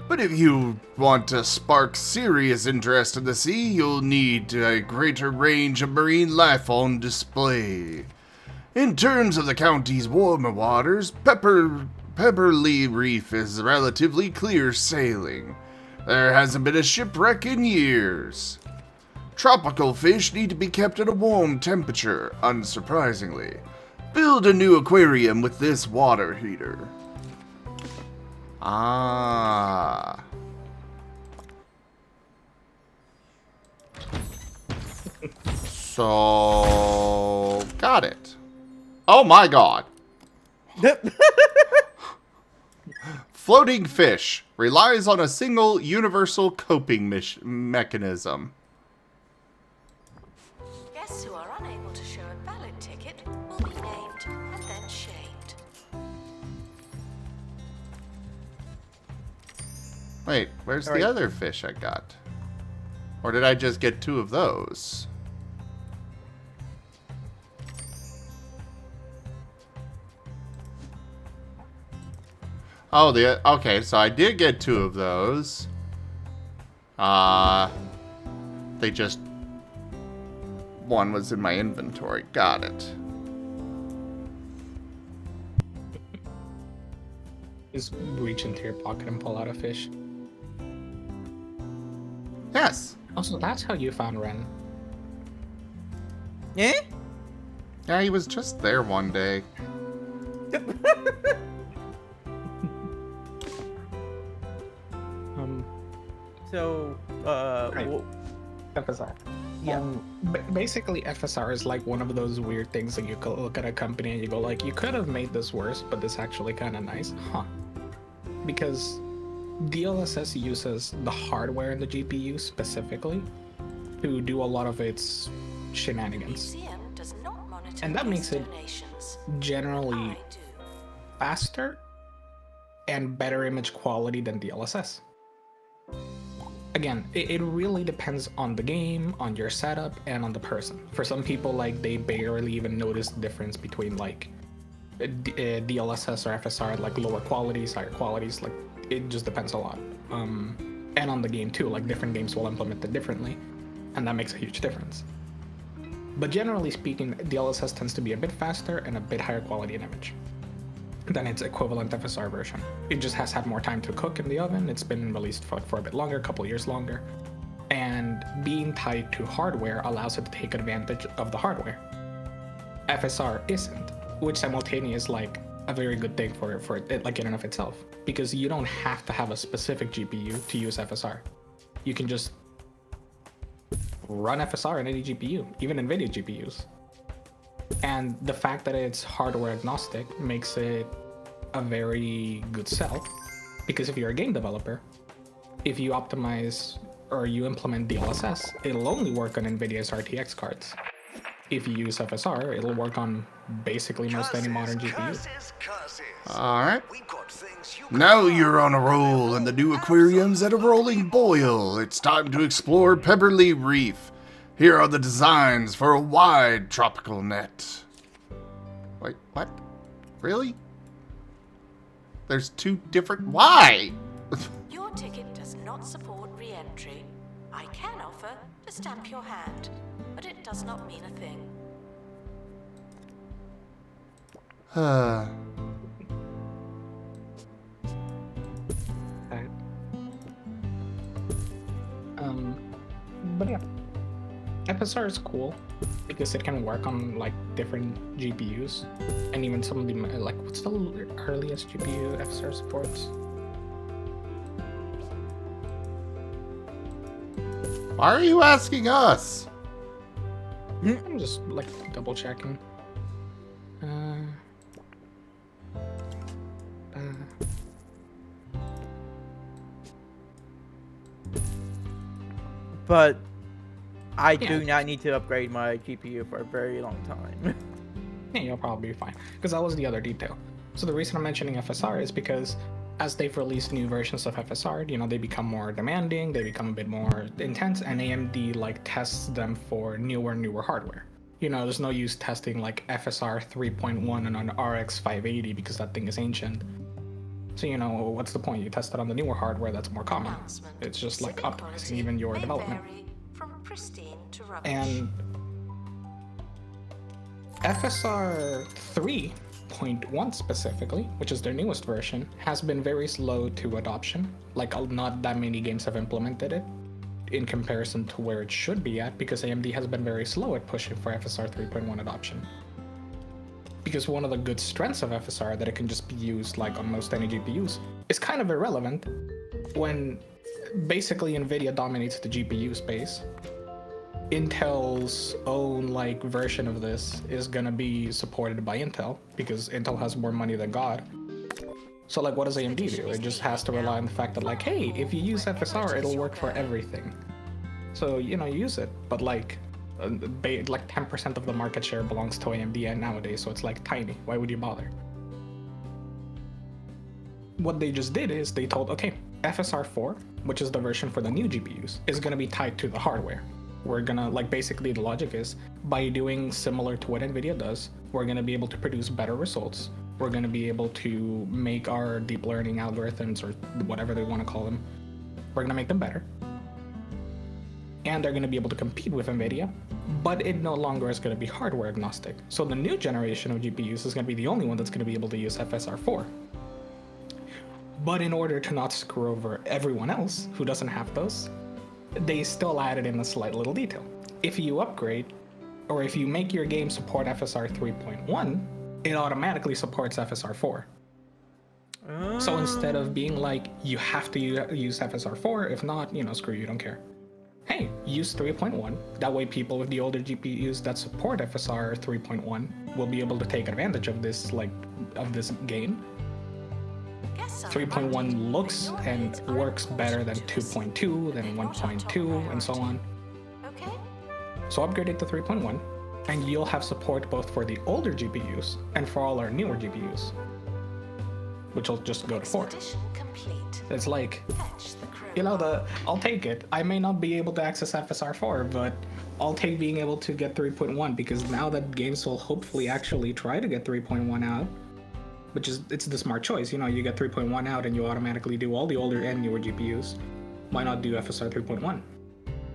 But if you want to spark serious interest in the sea, you'll need a greater range of marine life on display. In terms of the county's warmer waters, Pepperlee Reef is relatively clear sailing. There hasn't been a shipwreck in years. Tropical fish need to be kept at a warm temperature, unsurprisingly. Build a new aquarium with this water heater. Ah. So, got it. Oh my god. Floating fish relies on a single universal coping mechanism. Guests who are unable to show a valid ticket will be named and then shamed. Wait, where's the other fish I got? Or did I just get 2 of those? Oh, okay, so I did get 2 of those. They just... one was in my inventory. Got it. Just reach into your pocket and pull out a fish. Yes. Also, that's how you found Ren. Yeah? Yeah, he was just there one day. So, right. FSR. Yeah. Basically, FSR is like one of those weird things that you could look at a company and you go like, you could have made this worse, but this actually kind of nice, huh? Because DLSS uses the hardware in the GPU specifically to do a lot of its shenanigans. And that makes it generally faster and better image quality than DLSS. Again, it really depends on the game, on your setup, and on the person. For some people, like, they barely even notice the difference between, like, DLSS or FSR, like, lower qualities, higher qualities, like, it just depends a lot. And on the game, too, like, different games will implement it differently, and that makes a huge difference. But generally speaking, DLSS tends to be a bit faster and a bit higher quality in image than its equivalent FSR version. It just has had more time to cook in the oven. It's been released for a bit longer, a couple years longer. And being tied to hardware allows it to take advantage of the hardware. FSR isn't, which simultaneously is like a very good thing for it, like in and of itself, because you don't have to have a specific GPU to use FSR. You can just run FSR in any GPU, even NVIDIA GPUs. And the fact that it's hardware agnostic makes it a very good sell, because if you're a game developer, if you optimize or you implement DLSS, it'll only work on NVIDIA's RTX cards. If you use FSR, it'll work on basically most any modern GPU. Alright. Now you're on a roll, and the new aquarium's at a rolling boil. It's time to explore Pepperley Reef. Here are the designs for a wide tropical net. Wait, what? Really? There's 2 different... Why? Your ticket does not support re-entry. I can offer to stamp your hand, but it does not mean a thing. But yeah, FSR is cool because it can work on like different GPUs, and even some of the like, what's the earliest GPU FSR supports? Why are you asking us? I'm just like double checking. But I do not need to upgrade my GPU for a very long time. Yeah, you'll probably be fine. Because that was the other detail. So the reason I'm mentioning FSR is because as they've released new versions of FSR, you know, they become more demanding, they become a bit more intense, and AMD like tests them for newer hardware. You know, there's no use testing like FSR 3.1 on an RX 580 because that thing is ancient. So, you know, what's the point? You test it on the newer hardware that's more common. It's just like optimizing even your development. And FSR 3.1 specifically, which is their newest version, has been very slow to adoption. Like, not that many games have implemented it in comparison to where it should be at, because AMD has been very slow at pushing for FSR 3.1 adoption. Because one of the good strengths of FSR, that it can just be used like on most any GPUs, is kind of irrelevant when basically NVIDIA dominates the GPU space. Intel's own like version of this is gonna be supported by Intel because Intel has more money than God. So like, what does AMD do? It just has to rely on the fact that like, hey, if you use FSR, it'll work for everything. So, you know, use it, but like 10% of the market share belongs to AMD nowadays, so it's like tiny. Why would you bother? What they just did is they told, okay, FSR 4, which is the version for the new GPUs, is gonna be tied to the hardware. We're gonna, like, basically the logic is, by doing similar to what NVIDIA does, we're gonna be able to produce better results. We're gonna be able to make our deep learning algorithms, or whatever they wanna call them, we're gonna make them better. And they're gonna be able to compete with NVIDIA, but it no longer is gonna be hardware agnostic. So the new generation of GPUs is gonna be the only one that's gonna be able to use FSR 4. But in order to not screw over everyone else who doesn't have those, they still added in a slight little detail. If you upgrade, or if you make your game support FSR 3.1, it automatically supports FSR 4. So instead of being like, you have to use FSR 4, if not, you know, screw you, don't care. Hey, use 3.1. That way people with the older GPUs that support FSR 3.1 will be able to take advantage of this, like, of this game. 3.1 looks and works better than 2.2, than 1.2, and so on. So upgrade it to 3.1, and you'll have support both for the older GPUs and for all our newer GPUs, which will just go to 4. It's like, you know, I'll take it. I may not be able to access FSR 4, but I'll take being able to get 3.1, because now that games will hopefully actually try to get 3.1 out, which is, it's the smart choice. You know, you get 3.1 out and you automatically do all the older and newer GPUs. Why not do FSR 3.1?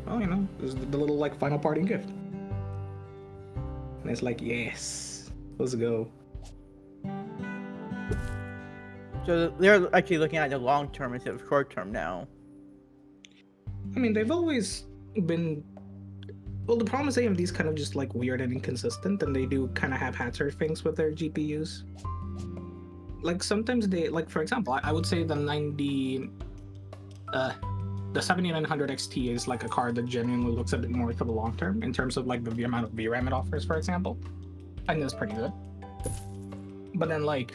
Well, you know, this is the little, like, final parting gift. And it's like, yes, let's go. So they're actually looking at the long term instead of short term now. I mean, they've always been... Well, the problem is AMD's kind of just, like, weird and inconsistent, and they do kind of haphazard things with their GPUs. Like, sometimes they, like, for example, I would say the 7900 XT is like a card that genuinely looks a bit more for the long term in terms of like the amount of VRAM it offers, for example. I think that's pretty good. But then like,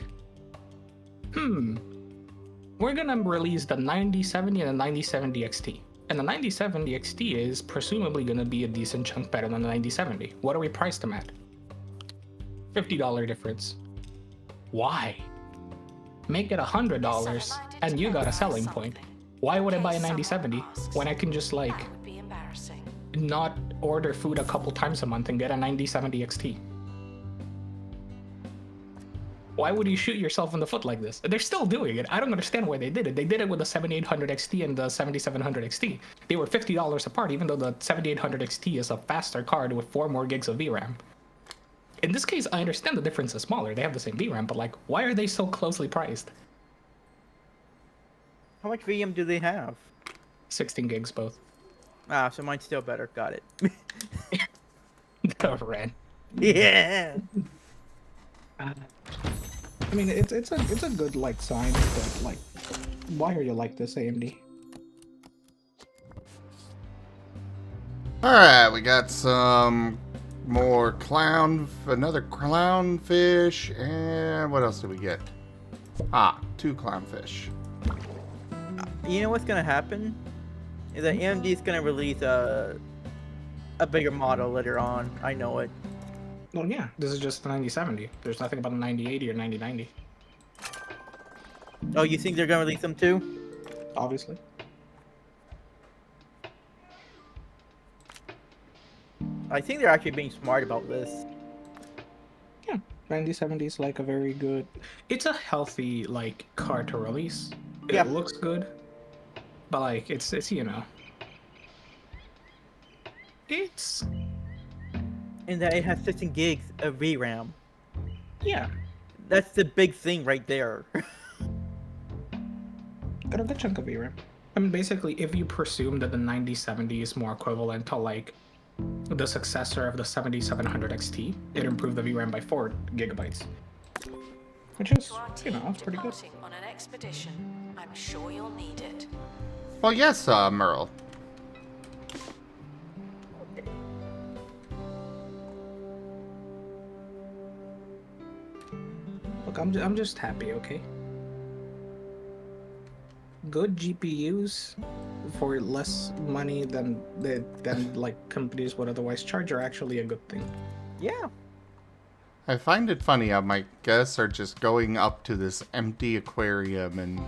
we're gonna release the 9070 and the 9070 XT. And the 9070 XT is presumably gonna be a decent chunk better than the 9070. What do we price them at? $50 difference. Why? Make it $100 and you got a selling point. Why would I buy a 9070 when I can just like That would be embarrassing. not order food a couple times a month and get a 9070 XT? Why would you shoot yourself in the foot like this? They're still doing it. I don't understand why they did it. They did it with the 7800 XT and the 7700 XT. They were $50 apart, even though the 7800 XT is a faster card with 4 more gigs of VRAM. In this case, I understand the difference is smaller. They have the same VRAM, but like, why are they so closely priced? How much VM do they have? 16 gigs both. Ah, so mine's still better. Got it. The red. Yeah. I mean, it's a good like sign, but like, why are you like this, AMD? Alright, we got some more another clownfish, and what else did we get? 2 clownfish. You know what's gonna happen? Is that AMD is gonna release a bigger model later on. I know it. Well, yeah, this is just the 9070. There's nothing about the 9080 or 9090. Oh, you think they're gonna release them too? Obviously. I think they're actually being smart about this. Yeah, 9070 is like a very good. It's a healthy like card to release. It Yeah. looks good, but like it's you know, it's And that it has 16 gigs of VRAM. yeah, That's the big thing right there. got a good chunk of VRAM. I mean, basically, if you presume that the 9070 is more equivalent to like the successor of the 7700 XT, it improved the VRAM by 4 gigabytes, which is, To our you know, team that's pretty good. departing on an expedition. I'm sure you'll need it. Well, yes, Merle. Look, I'm just happy, okay? Good GPUs for less money than like companies would otherwise charge are actually a good thing. Yeah. I find it funny how my guests are just going up to this empty aquarium and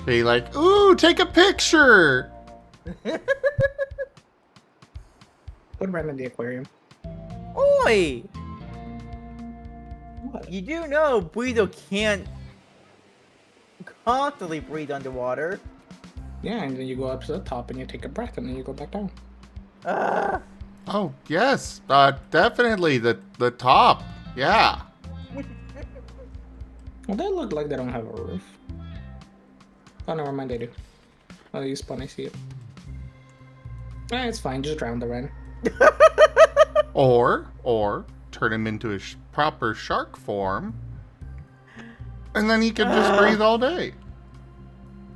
be like, "Ooh, take a picture!" Put Ren in the aquarium. Oi! What? You do know Burrito can't constantly breathe underwater. Yeah, and then you go up to the top and you take a breath and then you go back down. Oh, yes, definitely the top. Yeah. Well, they look like they don't have a roof. Oh, never mind, they do. Oh, you spun, I see it. It's fine, just drown the Ren. Or turn him into a proper shark form, and then he can just breathe all day.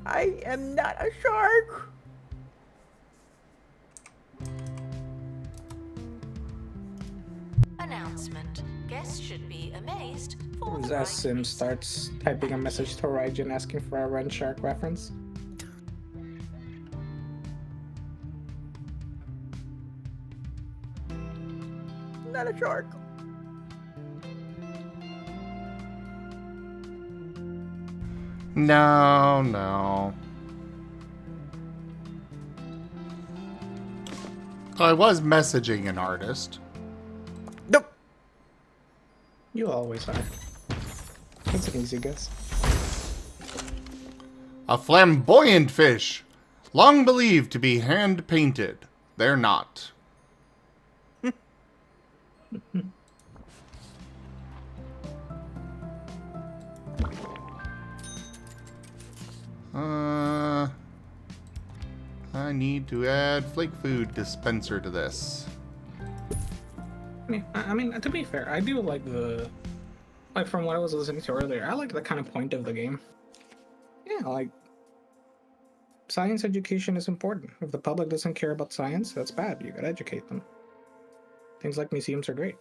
I am not a shark. Announcement. Guests should be amazed for the As right Sim reason. starts typing a message to Raijin asking for a Ren Shark reference. Not a shark. No. I was messaging an artist. Nope. You always are. That's an easy guess. A flamboyant fish, long believed to be hand-painted. They're not. I need to add flake food dispenser to this. I mean, to be fair, I do like the... Like, from what I was listening to earlier, I like the kind of point of the game. Yeah, like... Science education is important. If the public doesn't care about science, that's bad. You gotta educate them. Things like museums are great.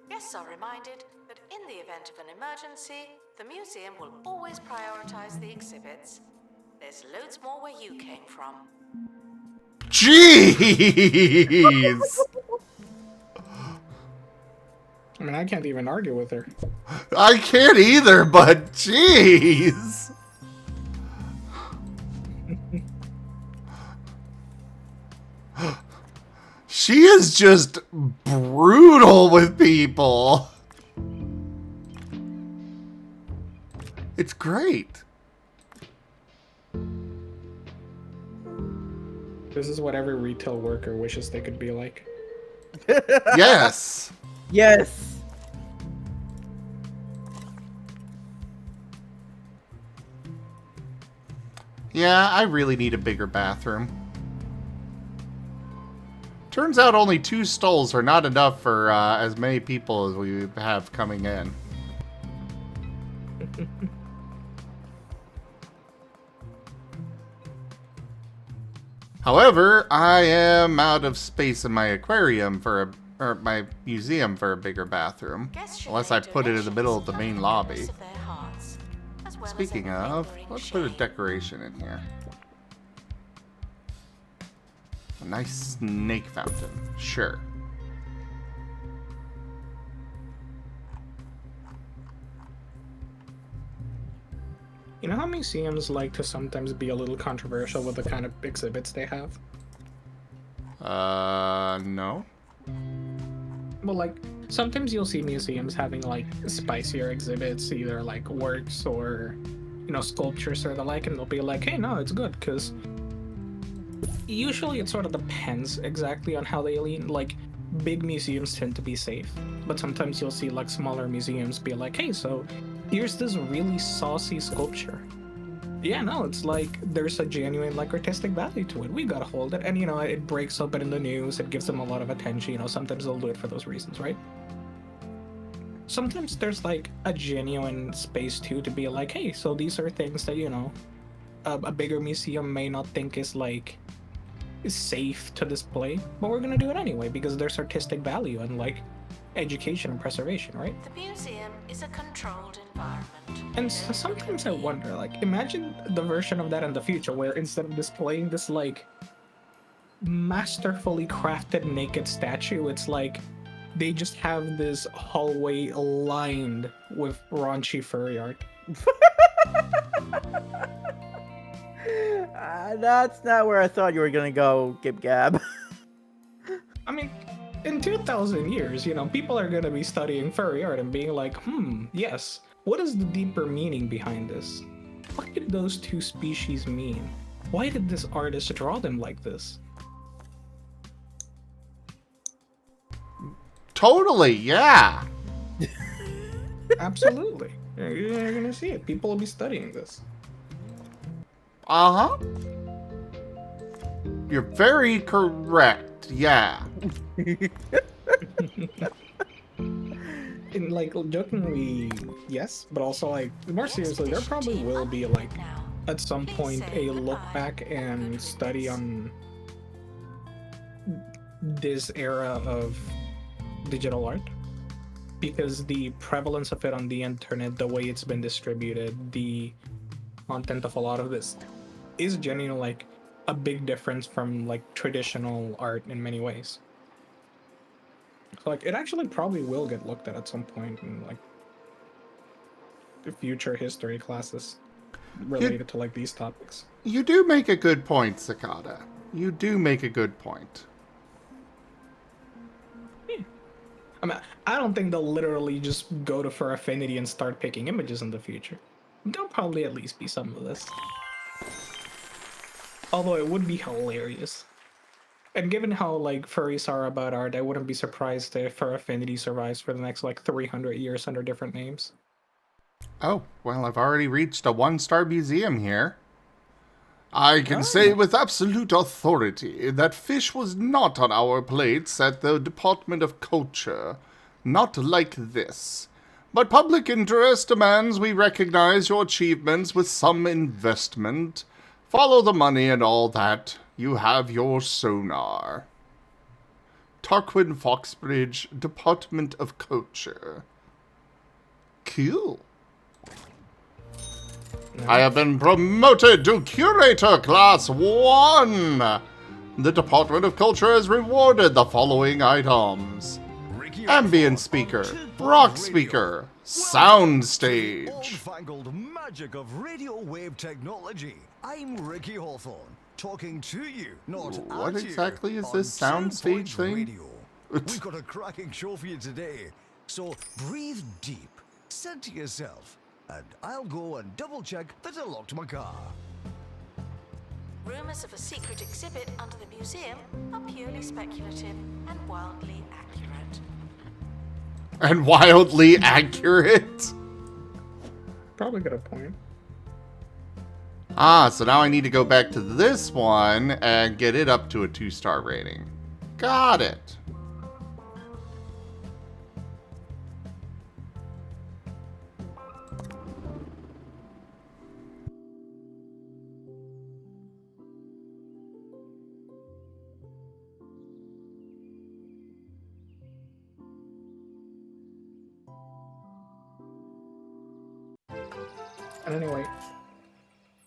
Guests are reminded that But in the event of an emergency, the museum will always prioritize the exhibits. There's loads more where you came from. Jeez! I mean, I can't even argue with her. I can't either, but jeez! She is just brutal with people. It's great. This is what every retail worker wishes they could be like. Yes. Yes. Yeah, I really need a bigger bathroom. Turns out only 2 stalls are not enough for as many people as we have coming in. However, I am out of space in my aquarium for my museum for a bigger bathroom. Unless I put it in the middle of the main lobby. Speaking of, let's put a decoration in here. A nice snake fountain. Sure. You know how museums like to sometimes be a little controversial with the kind of exhibits they have? No. Well, like, sometimes you'll see museums having, like, spicier exhibits, either, like, works or, you know, sculptures or the like, and they'll be like, hey, no, it's good, because usually it sort of depends exactly on how they lean. Like, big museums tend to be safe, but sometimes you'll see, like, smaller museums be like, hey, so here's this really saucy sculpture. Yeah, no, it's like there's a genuine like artistic value to it. We gotta hold it, and you know it breaks up in the news. It gives them a lot of attention. You know, sometimes they'll do it for those reasons, right? Sometimes there's like a genuine space too to be like, hey, so these are things that you know a bigger museum may not think is like safe to display, but we're gonna do it anyway because there's artistic value and like education and preservation, right? The museum is a controlled environment. And sometimes I wonder, like, imagine the version of that in the future where instead of displaying this, like, masterfully crafted naked statue, it's like they just have this hallway lined with raunchy furry art. That's not where I thought you were gonna go, Gib Gab. I mean, in 2,000 years, you know, people are gonna be studying furry art and being like, yes, what is the deeper meaning behind this? What did those two species mean? Why did this artist draw them like this? Totally, yeah. Absolutely. You're gonna see it. People will be studying this. Uh-huh. You're very correct, yeah. And like jokingly, yes, but also like more seriously, there probably will be like at some point a look back and study on this era of digital art, because the prevalence of it on the internet, the way it's been distributed, the content of a lot of this is genuinely like a big difference from like traditional art in many ways. So like it actually probably will get looked at some point in like the future history classes related to like these topics. You do make a good point, Cicada. You do make a good point. Yeah. I mean, I don't think they'll literally just go to Fur Affinity and start picking images in the future. There'll probably at least be some of this. Although it would be hilarious. And given how like furries are about art, I wouldn't be surprised if Fur Affinity survives for the next like 300 years under different names. Oh, well, I've already reached a 1-star museum here. I can say with absolute authority that fish was not on our plates at the Department of Culture. Not like this. But public interest demands we recognize your achievements with some investment. Follow the money and all that. You have your sonar. Tarquin Foxbridge, Department of Culture. Cool. I have been promoted to Curator Class 1! The Department of Culture has rewarded the following items. Ambient speaker, rock speaker, sound stage. All-fangled magic of radio wave technology. I'm Ricky Hawthorne, talking to you, not What at you, exactly is on this 2 soundstage Point thing? Radio. We've got a cracking show for you today, so breathe deep, center yourself, and I'll go and double-check that I locked my car. Rumors of a secret exhibit under the museum are purely speculative and wildly accurate. And wildly accurate? Probably got a point. Ah, so now I need to go back to this one and get it up to a 2-star rating. Got it. And anyway,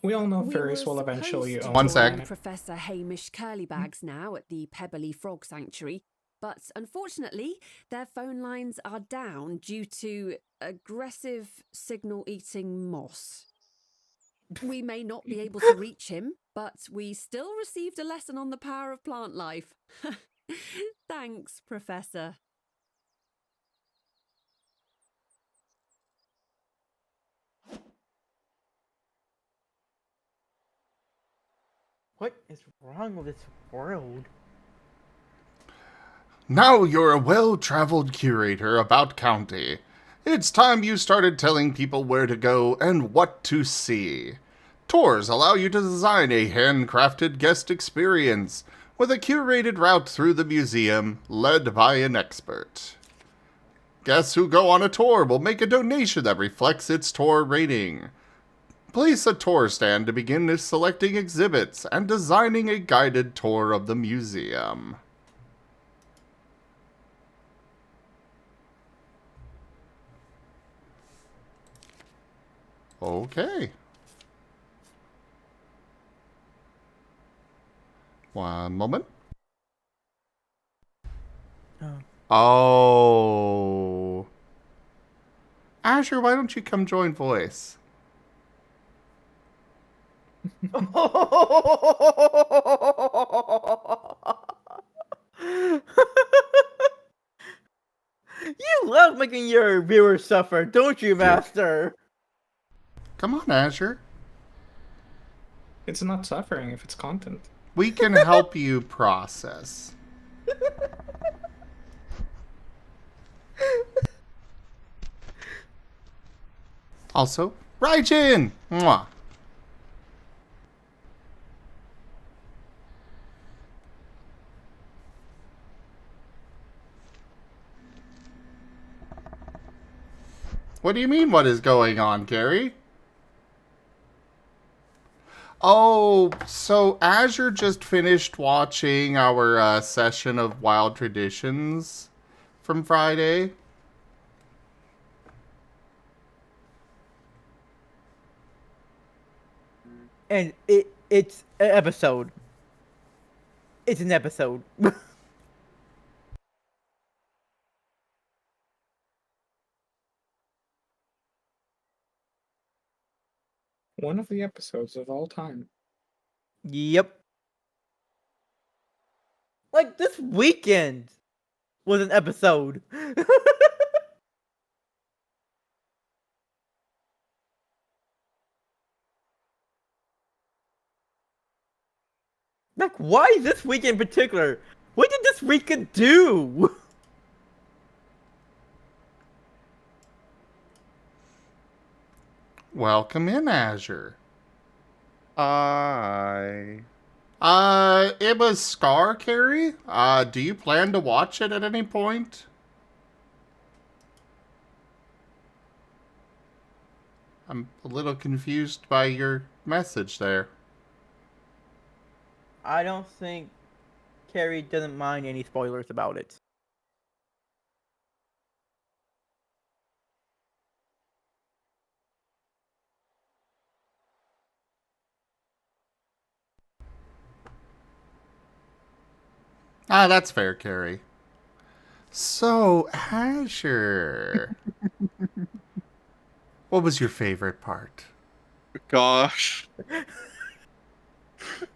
we all know We furries were will eventually supposed to own One the sec. planet. Professor Hamish Curlybags now at the Pebbly Frog Sanctuary, but unfortunately, their phone lines are down due to aggressive signal-eating moss. We may not be able to reach him, but we still received a lesson on the power of plant life. Thanks, Professor. What is wrong with this world? Now you're a well-traveled curator about county. It's time you started telling people where to go and what to see. Tours allow you to design a handcrafted guest experience with a curated route through the museum led by an expert. Guests who go on a tour will make a donation that reflects its tour rating. Place a tour stand to begin selecting exhibits and designing a guided tour of the museum. Okay. One moment. Oh. Azure, why don't you come join voice? You love making your viewers suffer, don't you, Master? Come on, Azure. It's not suffering if it's content. We can help you process. Also, Raijin! Mwah. What do you mean, what is going on, Gary? Oh, so Azure just finished watching our session of Wild Traditions from Friday. And it's an episode. It's an episode. One of the episodes of all time. Yep. Like this weekend was an episode. Like, why this week in particular? What did this weekend do? Welcome in, Azure. Hi. It was Scar, Carrie. Do you plan to watch it at any point? I'm a little confused by your message there. I don't think Carrie doesn't mind any spoilers about it. Ah, that's fair, Carrie. So, Asher, what was your favorite part? Gosh,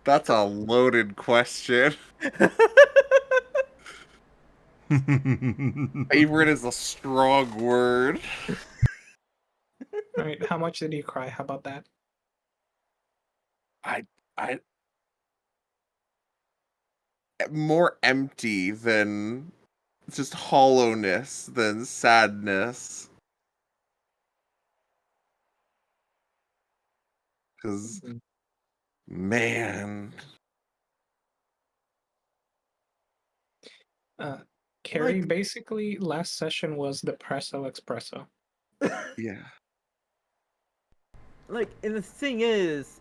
that's a loaded question. Favorite is a strong word. All right, how much did you cry? How about that? I more empty than just hollowness than sadness. Because, man, Carrie, Like- basically, last session was Depresso Espresso. yeah. Like, and the thing is,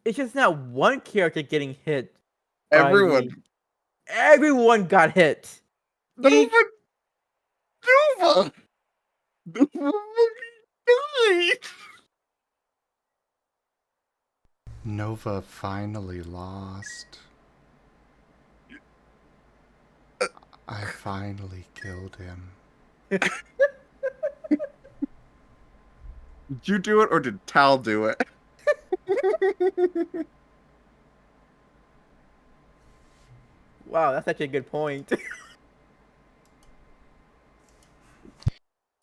it's just not one character getting hit. by Everyone. the- Everyone got hit. Nova! Nova! Nova died! Nova finally lost. I finally killed him. Did you do it or did Tal do it? Wow, that's actually a good point.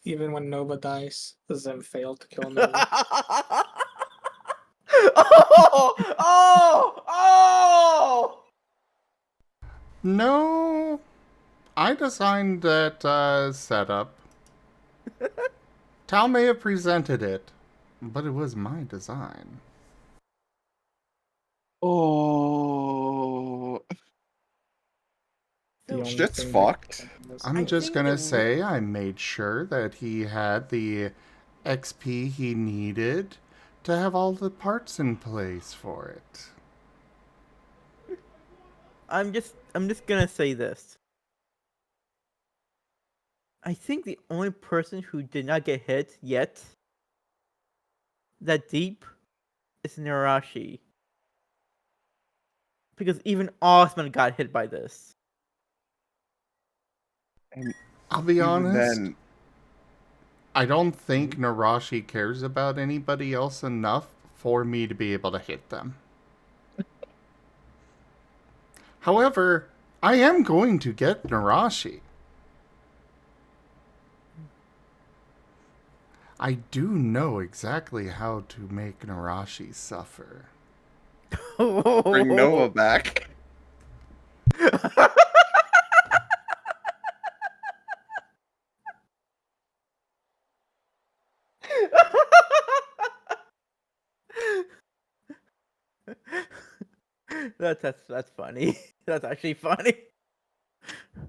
Even when Nova dies, Zim failed to kill Nova. oh! Oh! Oh! No, I designed that setup. Tal may have presented it, but it was my design. Oh. The only Shit's thing fucked. I'm I just think gonna the say I made sure that he had the XP he needed to have all the parts in place for it. I'm just gonna say this. I think the only person who did not get hit yet that deep is Narashi. Because even Osman got hit by this. And I'll be even honest, then, I don't think Narashi cares about anybody else enough for me to be able to hit them. However, I am going to get Narashi. I do know exactly how to make Narashi suffer. bring Nova back. That's funny. That's actually funny. I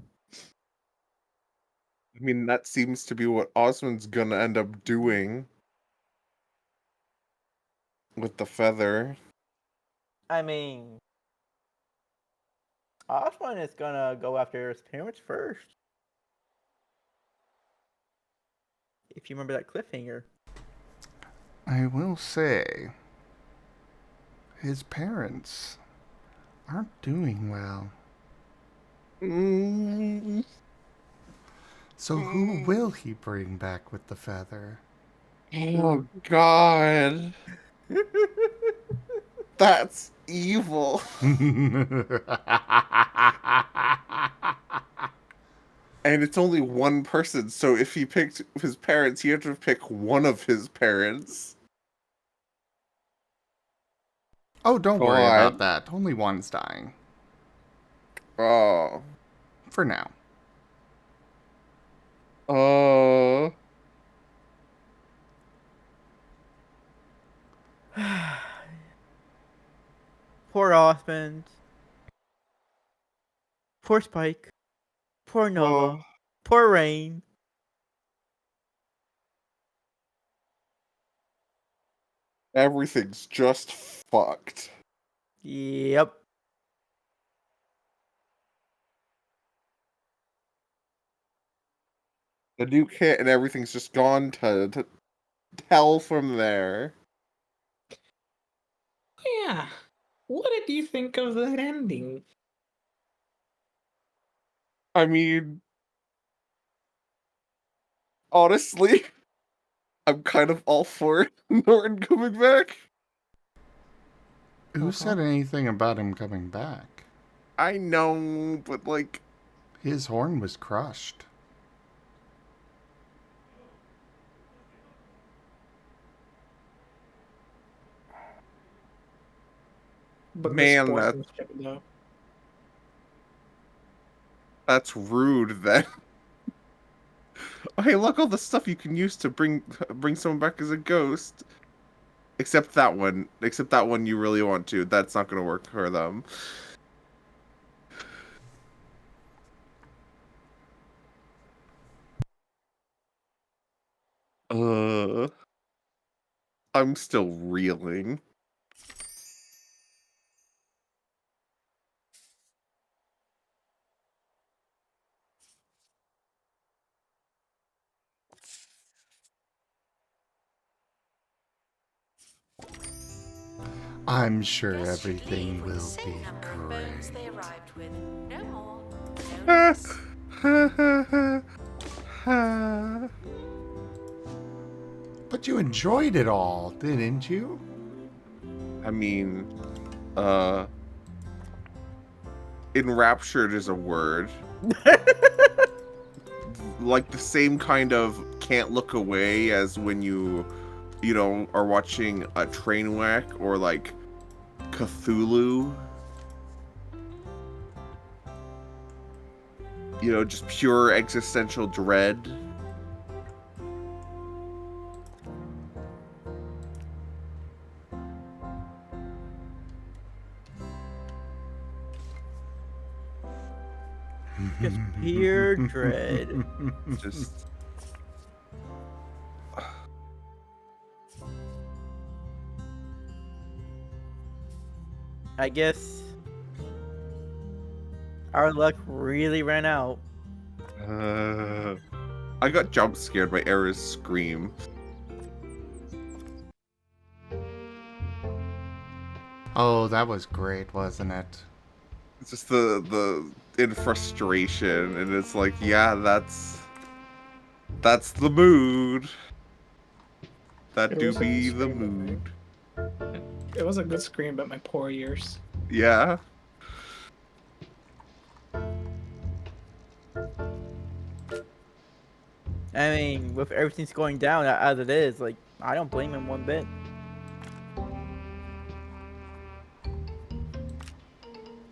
mean, that seems to be what Osman's gonna end up doing with the feather. I mean, Osman is gonna go after his parents first. If you remember that cliffhanger. I will say, his parents aren't doing well. Mm, So who will he bring back with the feather? oh God, that's evil. And it's only one person, so if he picked his parents, he had to pick one of his parents. Oh, don't worry God. about that. Only one's dying. Oh. For now. Oh. Poor Osmond. Poor Spike. Poor Nova. Oh. Poor Rain. Everything's just fucked. Yep. The nuke hit and everything's just gone to hell from there. Yeah. What did you think of that ending? I mean, honestly, I'm kind of all for Norton coming back. Who said anything about him coming back? I know, but like, His horn was crushed. But man, the sport was checked out. that's rude. Then, oh, hey, look, all the stuff you can use to bring someone back as a ghost. Except that one. Except that one you really want to. That's not gonna work for them. I'm still reeling. I'm sure Yesterday everything with the will same be number of bones they great. arrived with. No more, no less. But you enjoyed it all, didn't you? I mean, enraptured is a word. Like the same kind of can't look away as when you know, are watching a train wreck or like Cthulhu. You know, just pure existential dread. Just pure dread. Just I guess our luck really ran out. I got jump scared by Era's scream. Oh, that was great, wasn't it? It's just the in frustration, and it's like, yeah, that's the mood. That It do was a be good the scream, mood. It was a good scream, but my poor ears. Yeah. I mean, with everything's going down as it is, like, I don't blame him one bit.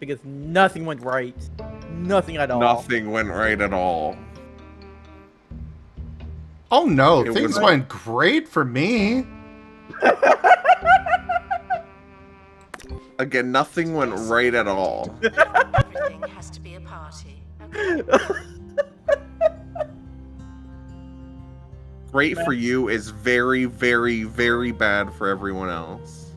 Because nothing went right. Nothing at all. Nothing went right at all. Oh no, It things was- went great for me. Again, nothing went right at all. Everything has to be a party. Okay? Great for you is very, very, very bad for everyone else.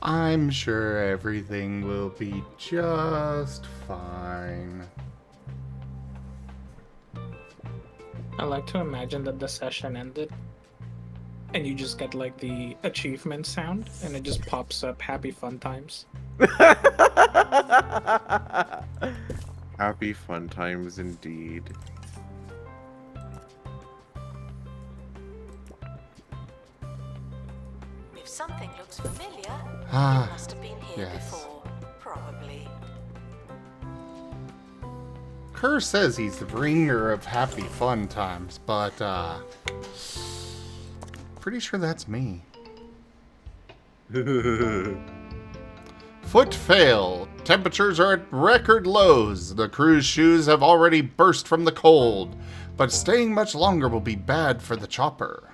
I'm sure everything will be just fine. I like to imagine that the session ended and you just get like the achievement sound and it just pops up happy fun times. Happy fun times indeed. If something looks familiar, it Ah, must have been here yes. before. Probably. Kerr says he's the bringer of happy fun times, but pretty sure that's me. Foot fail. Temperatures are at record lows. The crew's shoes have already burst from the cold, but staying much longer will be bad for the chopper.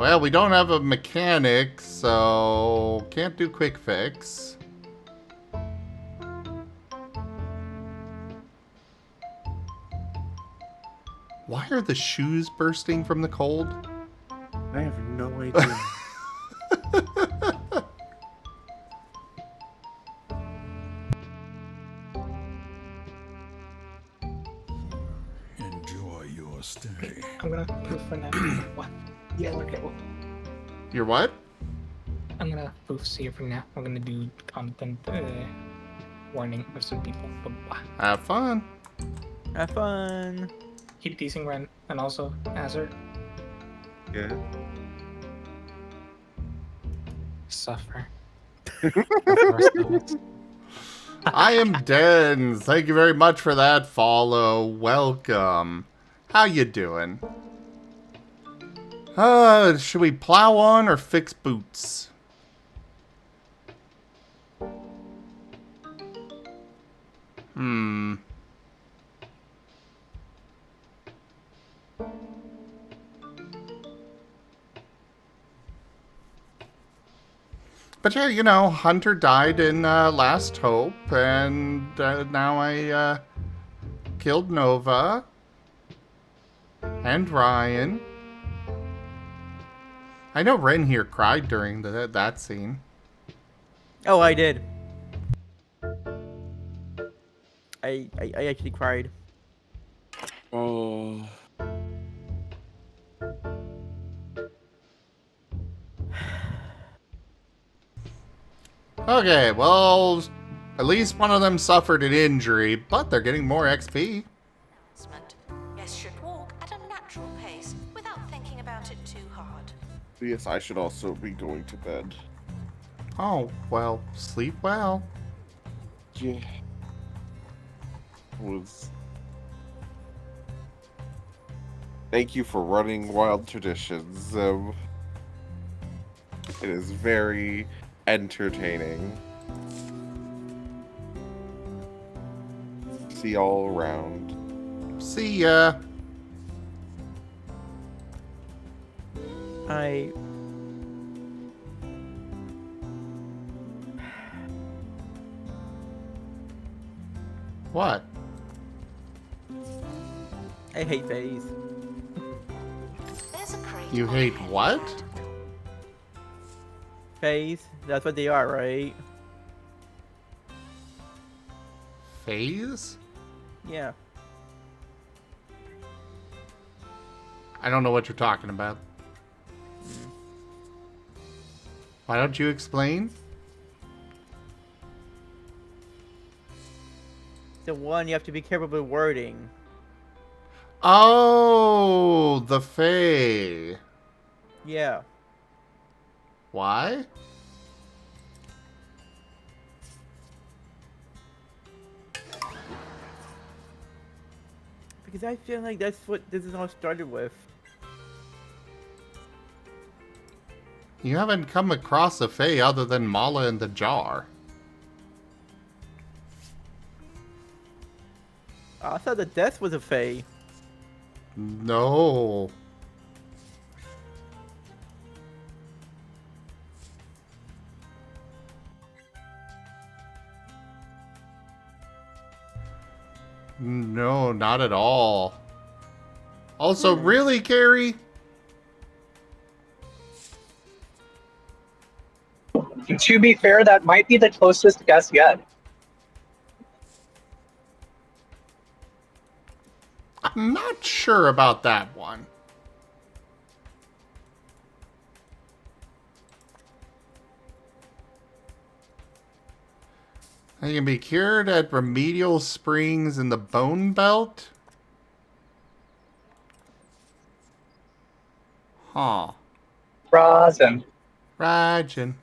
Well, we don't have a mechanic, so can't do quick fix. Why are the shoes bursting from the cold? I have no idea. Enjoy your stay. I'm gonna poof for now. What? Yeah, okay. Well, You're what? I'm gonna poof see you for now. I'm gonna do content warning of some people. Bye. Have fun. Have fun. Keep teasing Ren and also Azure. Yeah. Suffer. I am Dens. Thank you very much for that follow. Welcome. How you doing? Should we plow on or fix boots? But yeah, you know, Hunter died in Last Hope, and now I killed Nova and Ryan. I know Ren here cried during that scene. Oh, I did. I actually cried. Oh. Okay, well, at least one of them suffered an injury, but they're getting more XP. Yes, should walk at a natural pace without thinking about it too hard. Yes, I should also be going to bed. Oh, well, sleep well. Yeah. Thank you for running Wild Traditions. It is very entertaining. See y'all around. See ya. What? I hate Fays. There's a crate. You on hate the what? headboard. Fays? That's what they are, right? Phase? Yeah. I don't know what you're talking about. Why don't you explain? The one you have to be careful with wording. Oh, the Fae. Yeah. Why? Because I feel like that's what this is all started with. You haven't come across a Fae other than Mala in the jar. I thought the death was a Fae. No. No, not at all. Also, really, Carrie? To be fair, that might be the closest guess yet. I'm not sure about that one. They can be cured at Remedial Springs in the Bone Belt? Huh. Rosin. Rajin.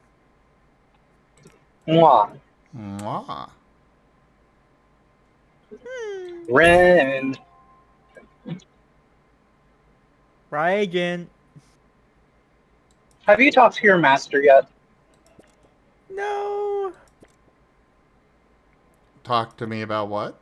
Mwah. Mwah. Ren. Ryan. Have you talked to your master yet? No. Talk to me about what?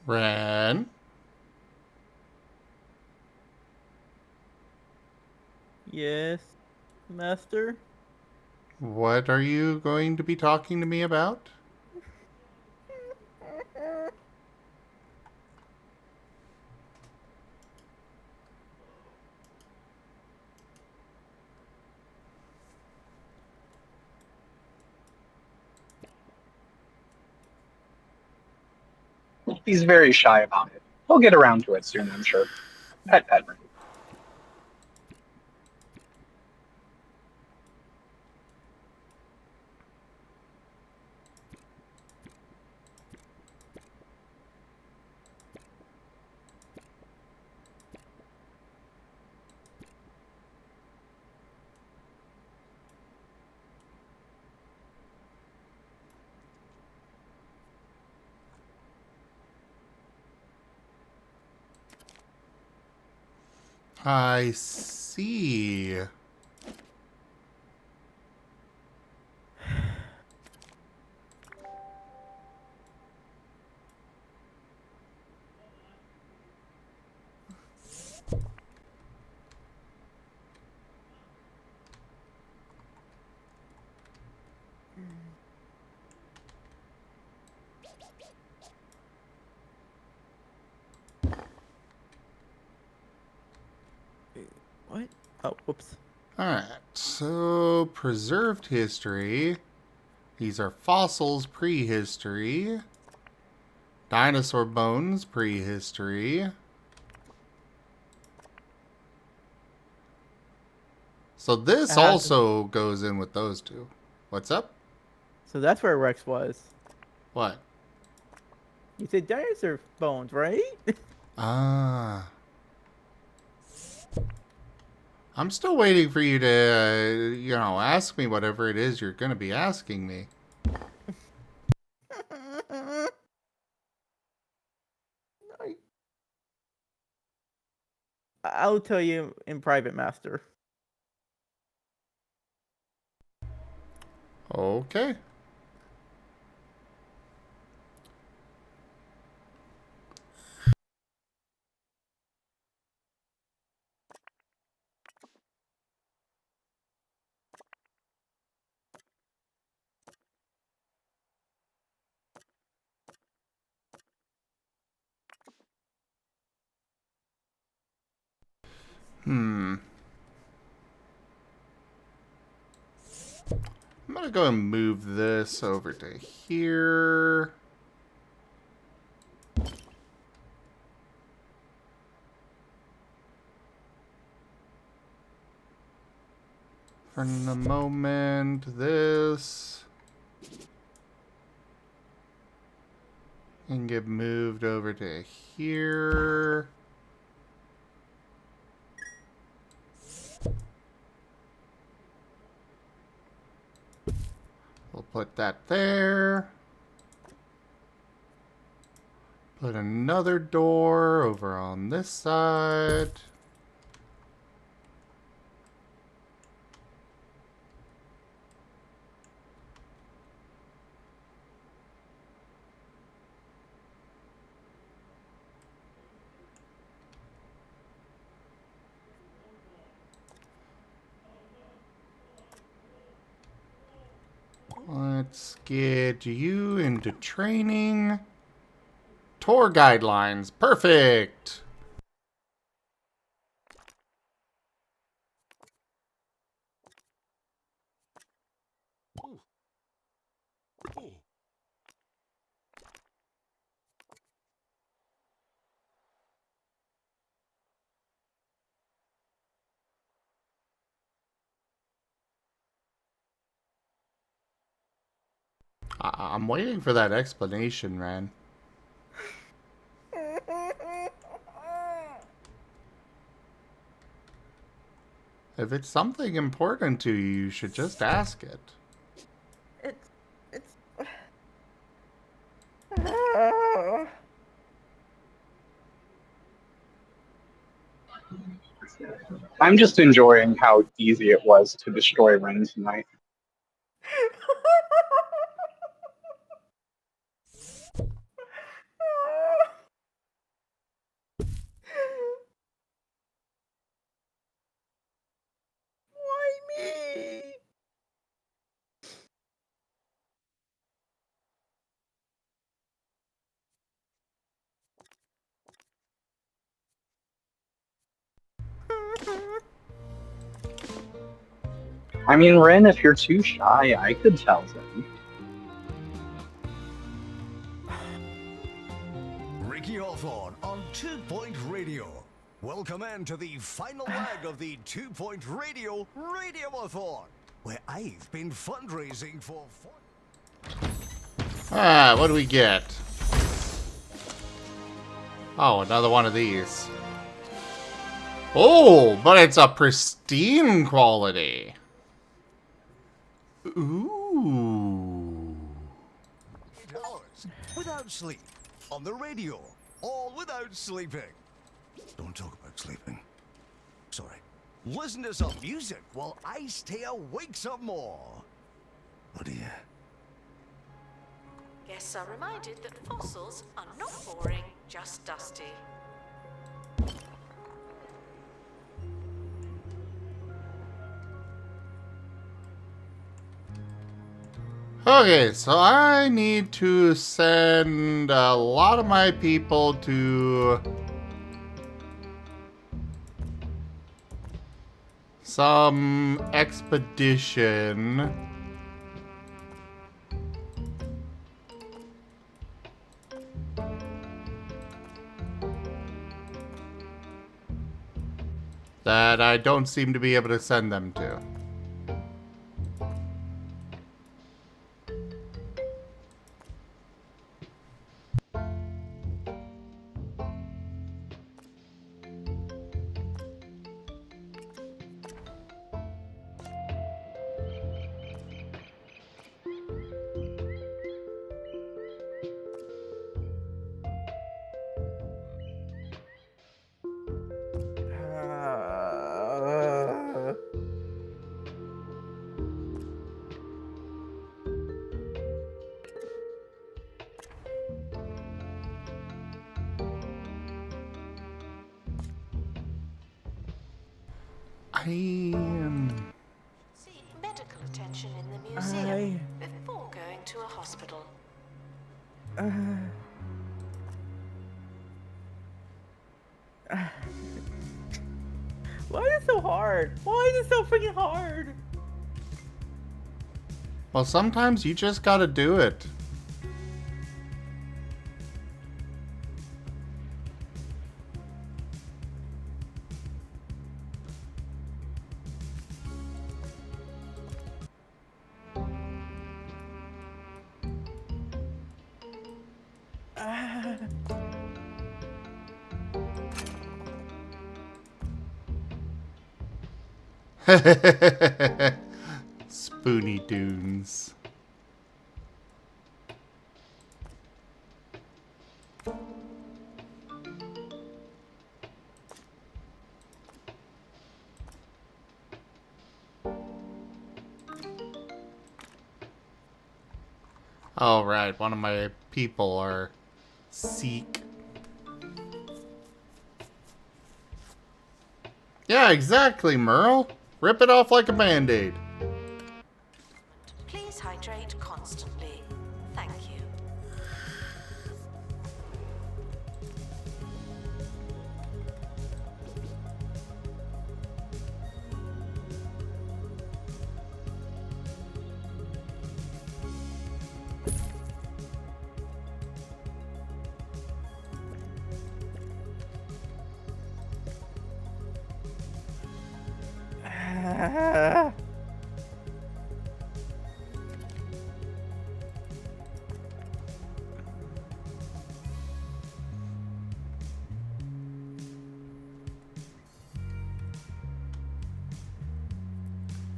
Ren? Yes, Master? What are you going to be talking to me about? He's very shy about it. He'll get around to it soon, I'm sure. Pet pet. I see. What? Oh, whoops. Alright, so preserved history. These are fossils prehistory. Dinosaur bones prehistory. So this also goes in with those two. What's up? So that's where Rex was. What? You said dinosaur bones, right? Ah. I'm still waiting for you to, ask me whatever it is you're going to be asking me. I'll tell you in private, Master. Okay. I'm gonna go and move this over to here. For the moment, this can get moved over to here. We'll put that there. Put another door over on this side. Let's get you into training. Tour guidelines. Perfect. I'm waiting for that explanation, man. If it's something important to you, you should just ask it. I'm just enjoying how easy it was to destroy Ren tonight. I mean, Ren, if you're too shy, I could tell them. Ricky Hawthorne on 2 Point Radio. Welcome in to the final leg of the 2 Point Radio Radioathon, where I've been fundraising for. Ah, what do we get? Oh, another one of these. Oh, but it's a pristine quality. Ooh. 8 hours without sleep on the radio, all without sleeping. Don't talk about sleeping. Sorry. Listen to some music while I stay awake some more. Oh dear. Guests are reminded that fossils are not boring, just dusty. Okay, so I need to send a lot of my people to some expedition. That I don't seem to be able to send them to. Seek medical attention in the museum before going to a hospital. Why is it so hard? Why is it so freaking hard? Well, sometimes you just gotta do it. Spoony Dunes. All right, one of my people are Seek. Yeah, exactly, Merle. Rip it off like a band-aid. Please hydrate constantly. Thank you.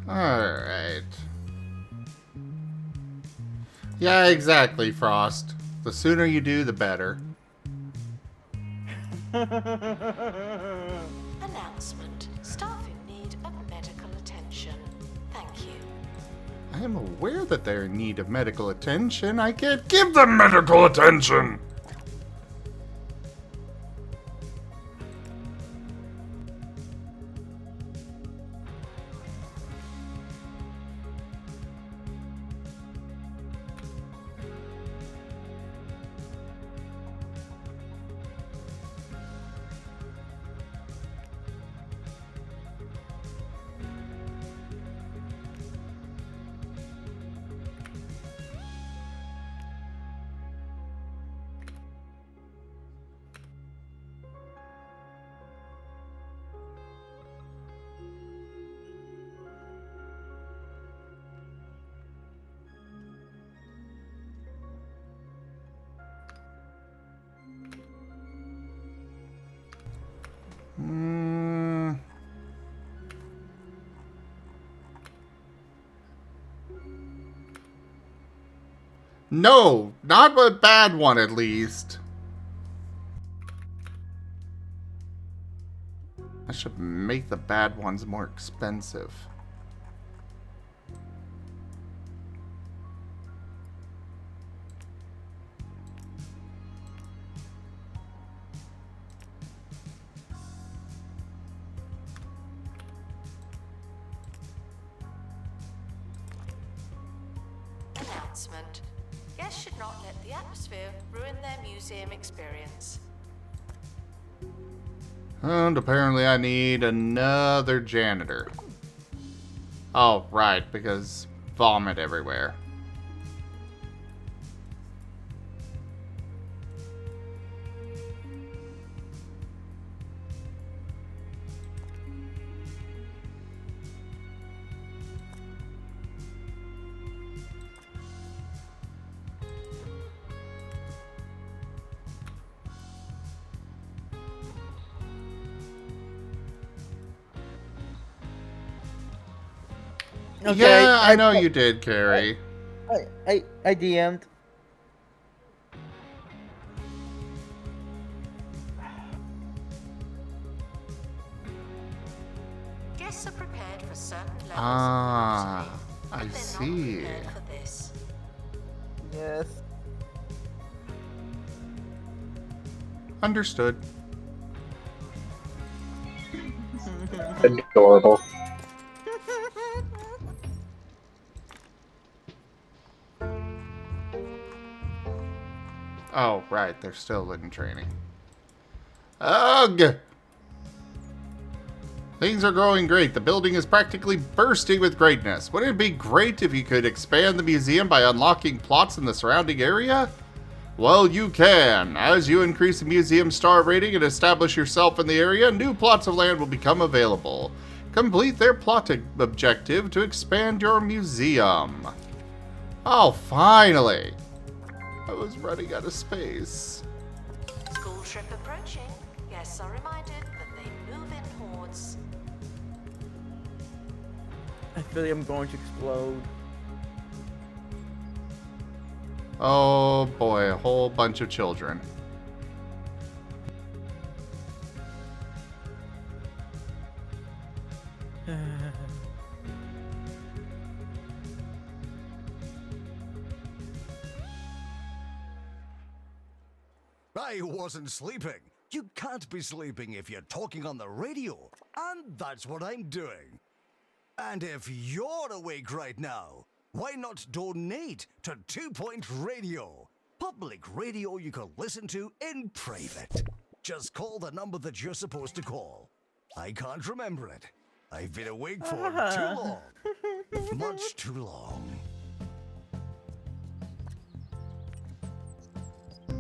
Alright. Yeah, exactly, Frost. The sooner you do, the better. Announcement. Staff in need of medical attention. Thank you. I am aware that they're in need of medical attention. I can't give them medical attention! No, not a bad one at least. I should make the bad ones more expensive. Announcement. Guests should not let the atmosphere ruin their museum experience. And apparently I need another janitor. Oh, right, because vomit everywhere. Okay, Yeah, I know you did, Carrie. I DM'd. Guests are prepared for certain levels Ah, of I complexity, but see. they're not prepared for this. Yes. Understood. Adorable. Oh, right, they're still in training. Ugh! Things are growing great. The building is practically bursting with greatness. Wouldn't it be great if you could expand the museum by unlocking plots in the surrounding area? Well, you can. As you increase the museum star rating and establish yourself in the area, new plots of land will become available. Complete their plot objective to expand your museum. Oh, finally! I was running out of space. School trip approaching. Guests are reminded that they move in hordes. I feel like I'm going to explode. Oh boy, a whole bunch of children. I wasn't sleeping. You can't be sleeping if you're talking on the radio. And that's what I'm doing. And if you're awake right now, why not donate to 2 Point Radio? Public radio you can listen to in private. Just call the number that you're supposed to call. I can't remember it. I've been awake for too long. Much too long.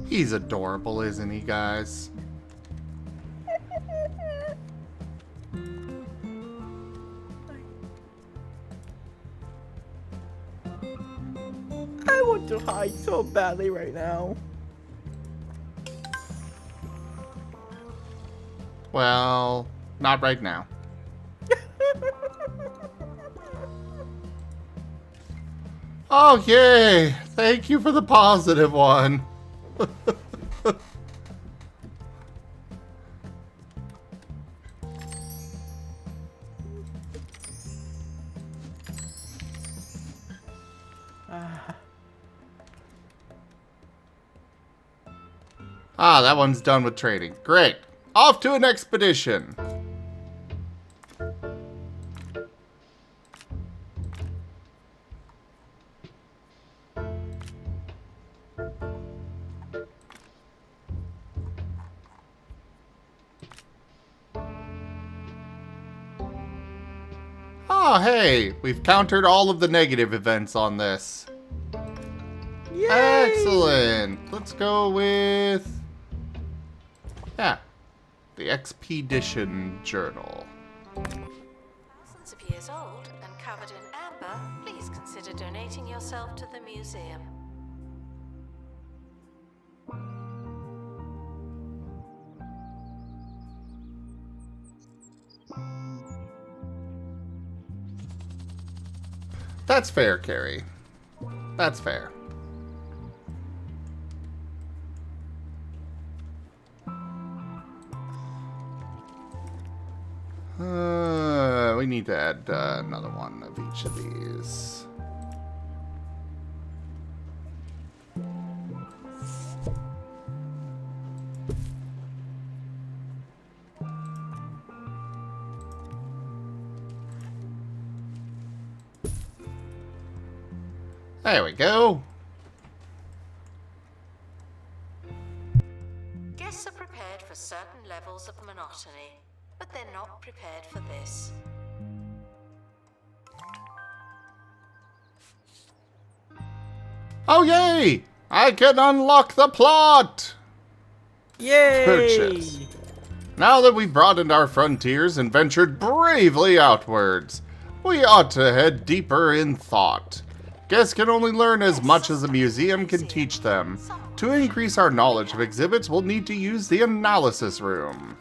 He's adorable, isn't he, guys? I want to hide so badly right now. Well, not right now. Oh, yay! Thank you for the positive one. Ah, that one's done with trading. Great. Off to an expedition. Oh, hey, we've countered all of the negative events on this. Yay! Excellent. Let's go with... yeah, the Expedition Journal. Thousands of years old and covered in amber, please consider donating yourself to the museum. That's fair, Carrie. That's fair. we need to add another one of each of these. There we go. Guests are prepared for certain levels of monotony, but they're not prepared for this. Oh, yay! I can unlock the plot! Yay! Purchase. Now that we've broadened our frontiers and ventured bravely outwards, we ought to head deeper in thought. Guests can only learn as much as a museum can teach them. To increase our knowledge of exhibits, we'll need to use the analysis room.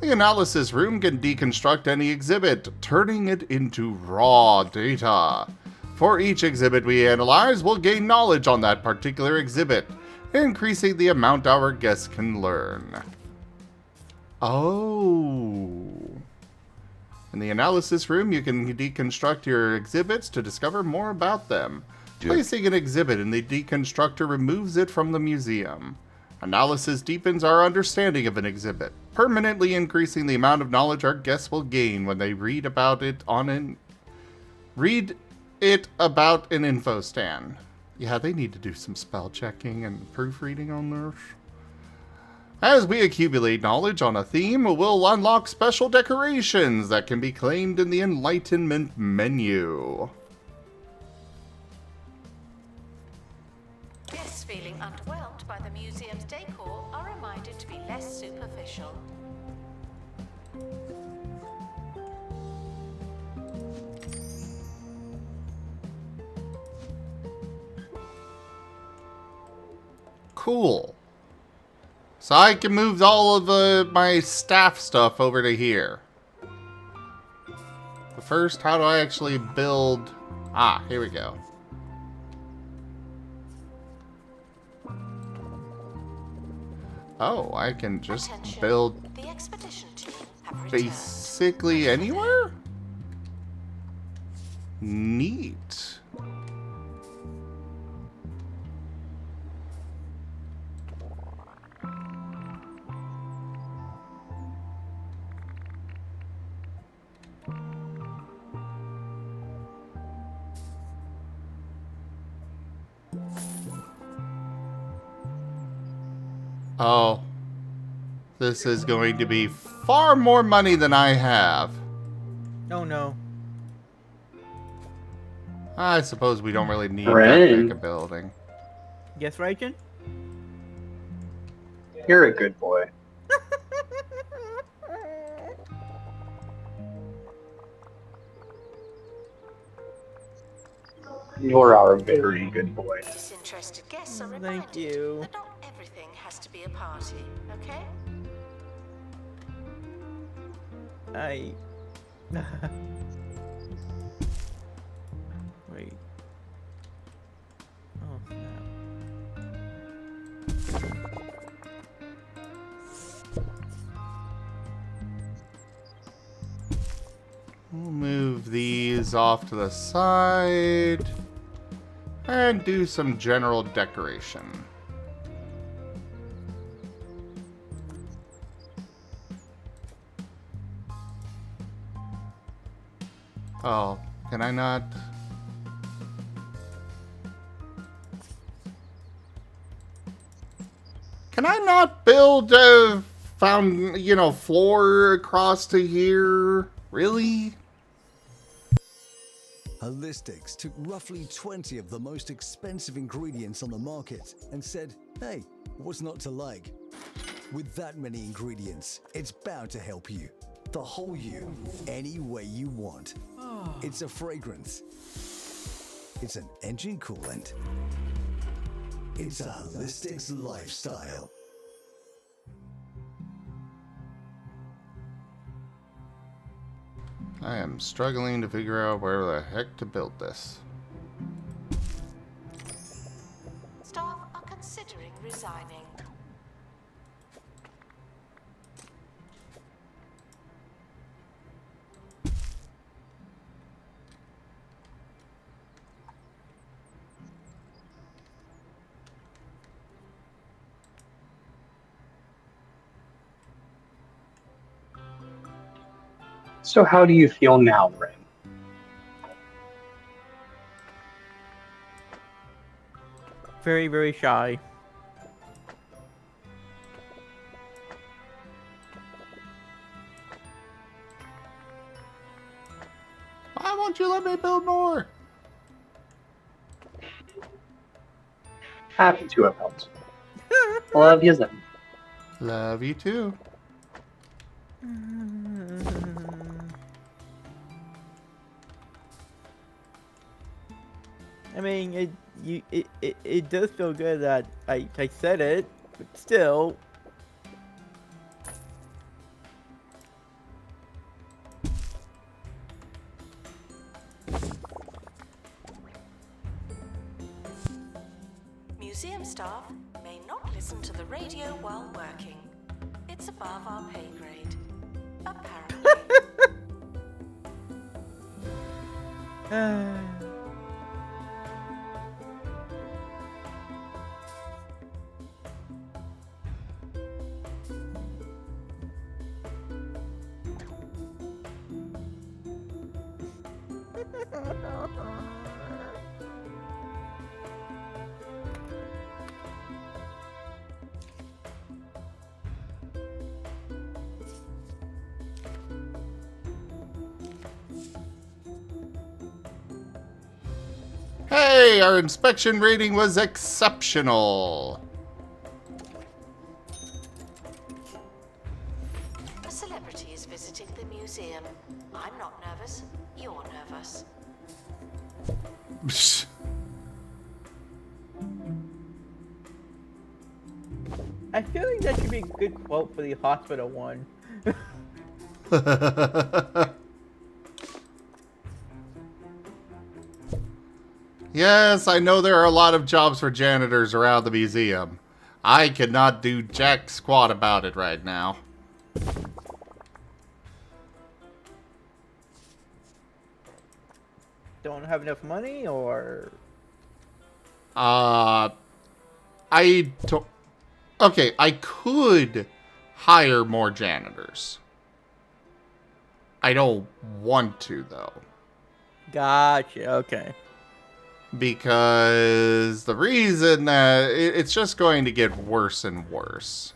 The analysis room can deconstruct any exhibit, turning it into raw data. For each exhibit we analyze, we'll gain knowledge on that particular exhibit, increasing the amount our guests can learn. Oh. In the analysis room, you can deconstruct your exhibits to discover more about them. Placing an exhibit in the deconstructor removes it from the museum. Analysis deepens our understanding of an exhibit, permanently increasing the amount of knowledge our guests will gain when they read about it about an info stand. Yeah, they need to do some spell checking and proofreading on this. As we accumulate knowledge on a theme, we'll unlock special decorations that can be claimed in the Enlightenment menu. Guests feeling underwhelmed by the museum's decor are reminded to be less superficial. Cool. So I can move all of my staff stuff over to here. But first, how do I actually build... Ah, here we go. Oh, I can just build The expedition team have returned. basically anywhere? Neat. Oh, this is going to be far more money than I have. Oh no. I suppose we don't really need that Ren. big a building. Yes, Raichen? You're a good boy. You're our very good boy. Disinterested guests are Thank reminded you. that not everything has to be a party, okay? Wait. Oh, snap. We'll move these off to the side and do some general decoration. Oh, can I not? Can I not build a floor across to here? Really? Holistics took roughly 20 of the most expensive ingredients on the market and said, hey, what's not to like? With that many ingredients, it's bound to help you. The whole you, any way you want. It's a fragrance. It's an engine coolant. It's a holistics lifestyle. I am struggling to figure out where the heck to build this. Staff are considering resigning. So how do you feel now, Rin? Very, very shy. Why won't you let me build more? Happy to have helped. Love you, Zen. Love you too. I mean, it does feel good that I said it, but still. Museum staff may not listen to the radio while working. It's above our pay grade. Apparently. Hey, our inspection rating was exceptional. A celebrity is visiting the museum. I'm not nervous. You're nervous. I feel like that should be a good quote for the hospital one. Yes, I know there are a lot of jobs for janitors around the museum. I cannot do jack squat about it right now. Don't have enough money, or I don't... Okay, I could hire more janitors. I don't want to, though. Gotcha. Okay. Because the reason that it's just going to get worse and worse.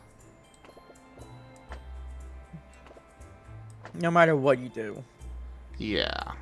No matter what you do. Yeah.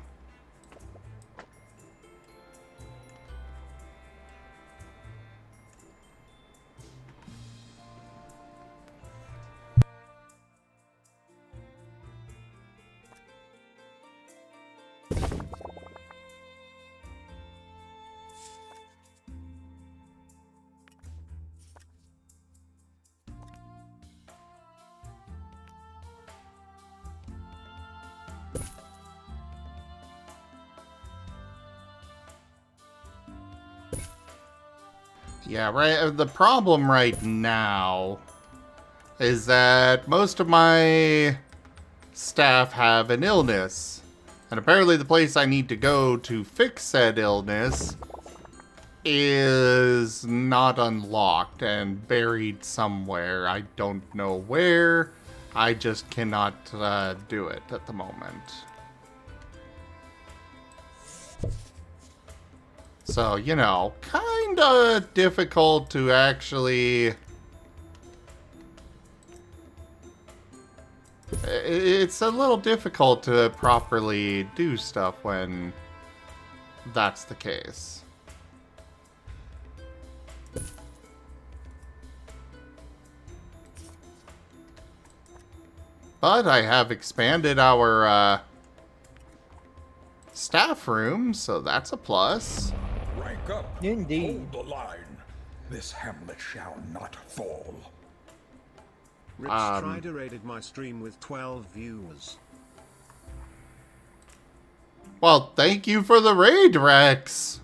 Yeah, right. The problem right now is that most of my staff have an illness. And apparently the place I need to go to fix said illness is not unlocked and buried somewhere. I don't know where. I just cannot do it at the moment. So, you know, kinda difficult to actually... It's a little difficult to properly do stuff when that's the case. But I have expanded our staff room, so that's a plus. Rank up. Indeed. Hold the line. This hamlet shall not fall. Rich Strider rated my stream with 12 viewers. Well, thank you for the raid, Rex.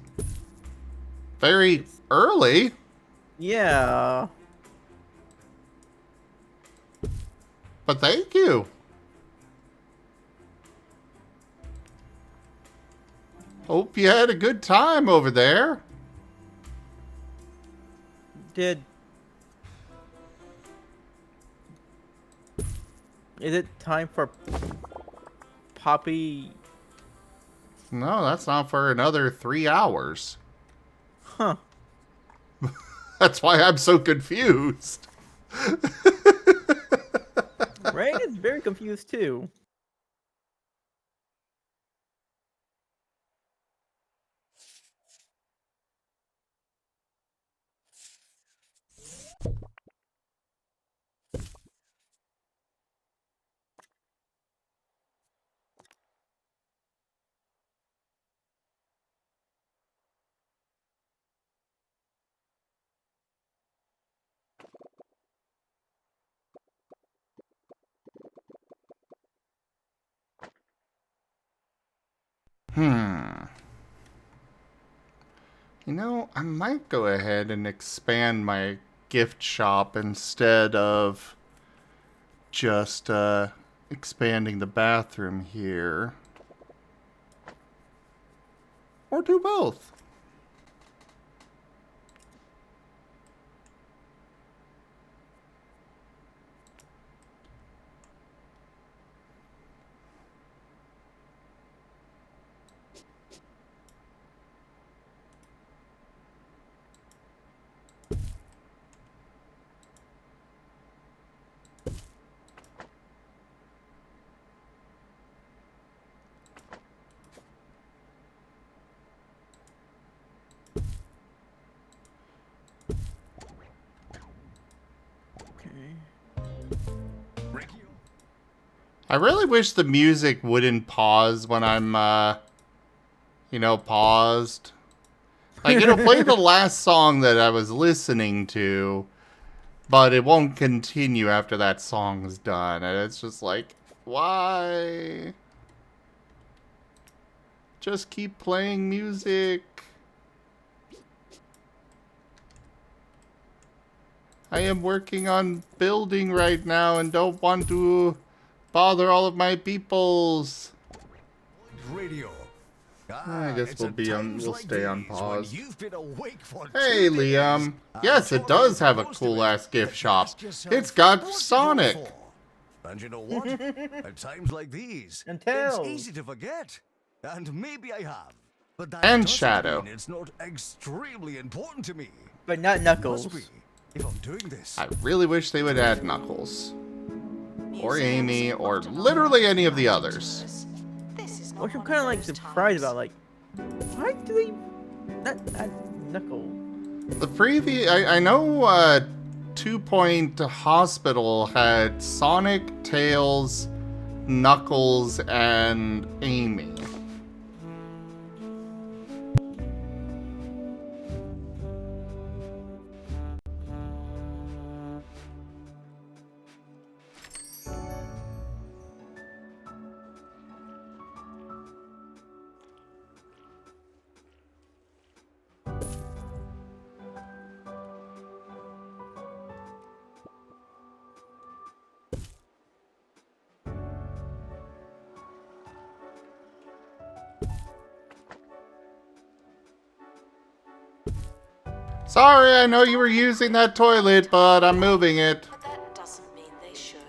Very early. Yeah. But thank you. Hope you had a good time over there. Is it time for Poppy. No, that's not for another 3 hours. Huh. That's why I'm so confused. Rain is very confused too. You know, I might go ahead and expand my gift shop instead of just expanding the bathroom here. Or do both. I really wish the music wouldn't pause when I'm, you know, paused. Like, it'll play the last song that I was listening to, but it won't continue after that song's done. And it's just like, why? Just keep playing music. I am working on building right now and don't want to bother all of my peoples. Radio. I guess we'll stay on pause. Hey, Liam. Yes, it does have a cool ass gift shop. It's got Sonic. And you know what? At times like these, And it's Tails. easy to forget. And maybe I have. But that And doesn't Shadow. mean it's not extremely important to me. But not Knuckles. Must be, if I'm doing this. I really wish they would add Knuckles. Or Amy, or literally any of the others. Which I'm kind of like surprised about. Like, why do they not add Knuckles? The previous... I know 2 Point Hospital had Sonic, Tails, Knuckles, and Amy. Sorry, I know you were using that toilet, but I'm moving it. But that doesn't mean they should.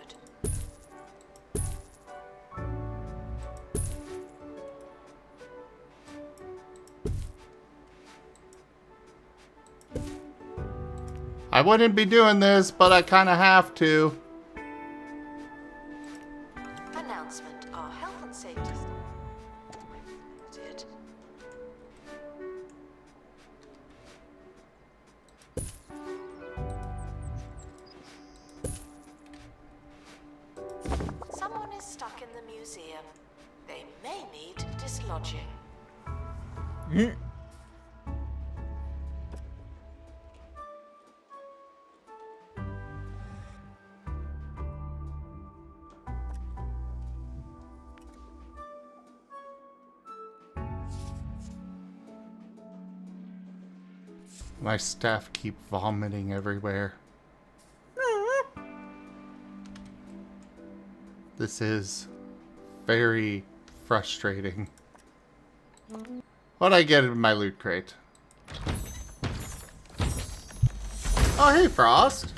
I wouldn't be doing this, but I kind of have to. Announcement. Our health and safety. Did. Someone is stuck in the museum. They may need dislodging. My staff keep vomiting everywhere. This is very frustrating. What'd I get in my loot crate? Oh, hey, Frost.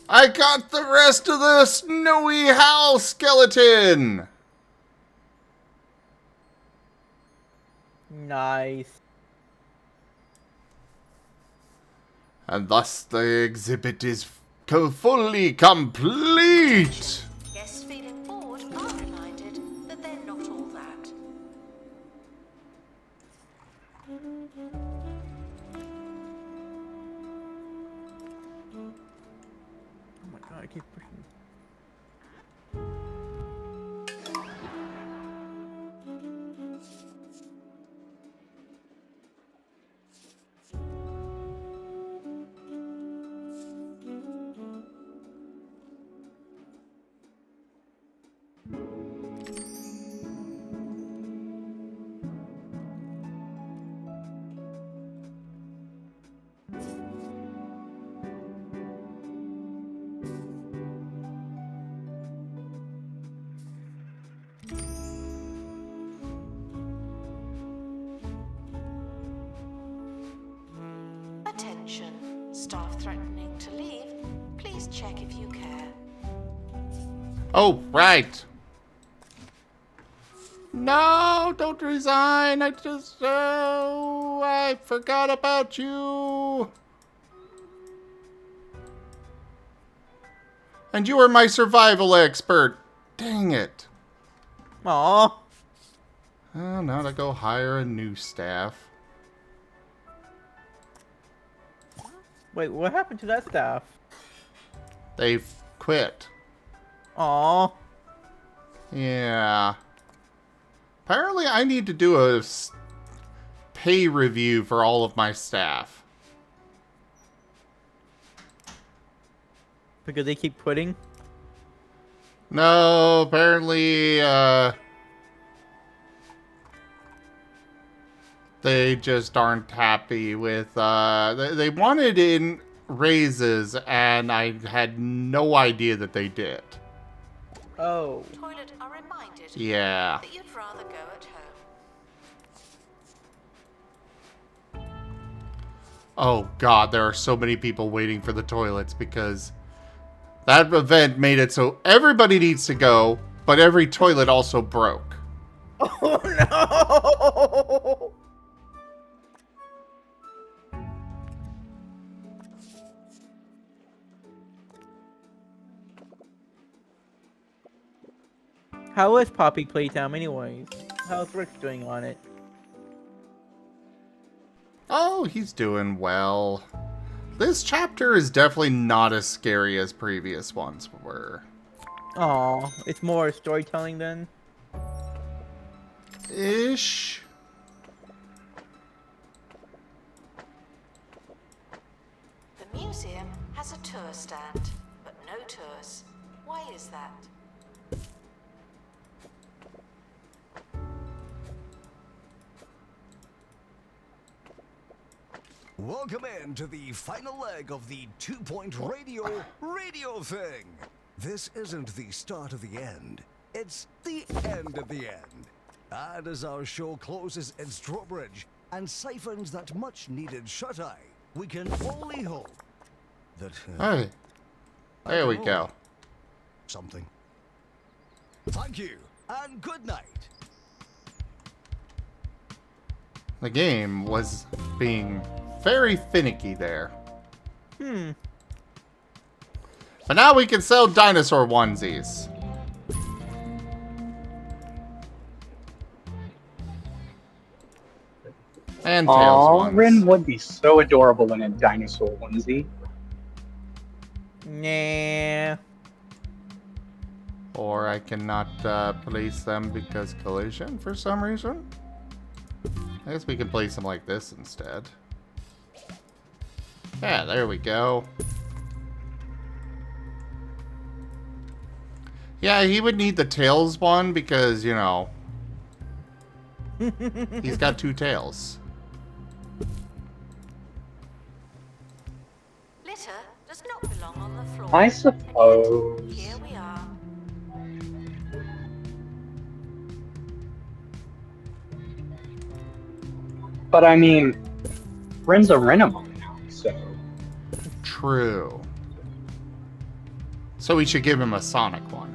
I got the rest of the snowy howl skeleton! Nice. And thus the exhibit is fully complete! Guests feeling bored are reminded that they're not all that. Oh my god, I keep pushing. Attention. Staff threatening to leave. Please check if you care. Oh, right. No, don't resign. I forgot about you. And you are my survival expert. Dang it. Aww. Oh, now to go hire a new staff. Wait, what happened to that staff? They've quit. Aww. Yeah. Apparently I need to do a pay review for all of my staff. Because they keep quitting? No, apparently, they just aren't happy with, they wanted in raises, and I had no idea that they did. Oh. Toilet are reminded Yeah. that you'd rather go at home. Oh god, there are so many people waiting for the toilets because that event made it so everybody needs to go, but every toilet also broke. Oh no! How is Poppy Playtime anyways? How's Rick doing on it? Oh, he's doing well. This chapter is definitely not as scary as previous ones were. Aw, it's more storytelling then? Ish. The museum has a tour stand, but no tours. Why is that? Welcome in to the final leg of the 2-point radio thing. This isn't the start of the end. It's the end of the end. And as our show closes its drawbridge and siphons that much-needed shut-eye, we can only hope that... Hey, there we go. Something. Thank you, and good night. The game was being very finicky there. But now we can sell dinosaur onesies. And tails Aw, ones. Rin would be so adorable in a dinosaur onesie. Nah. Or I cannot place them because collision for some reason. I guess we can place them like this instead. Yeah, there we go. Yeah, he would need the tails one because, you know, he's got 2 tails. Litter does not belong on the floor. I suppose. Here we are. But I mean, Rin's a Renamon now, so... True. So we should give him a Sonic one.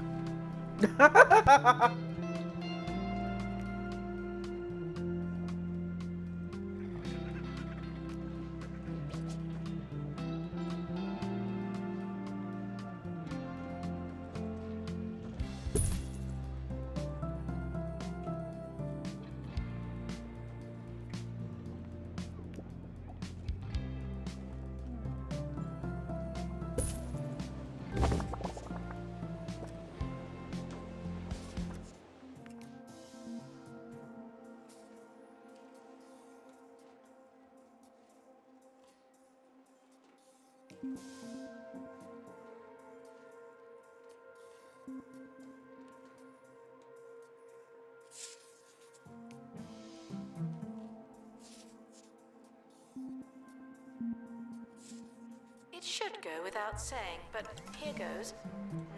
It should go without saying, but here goes.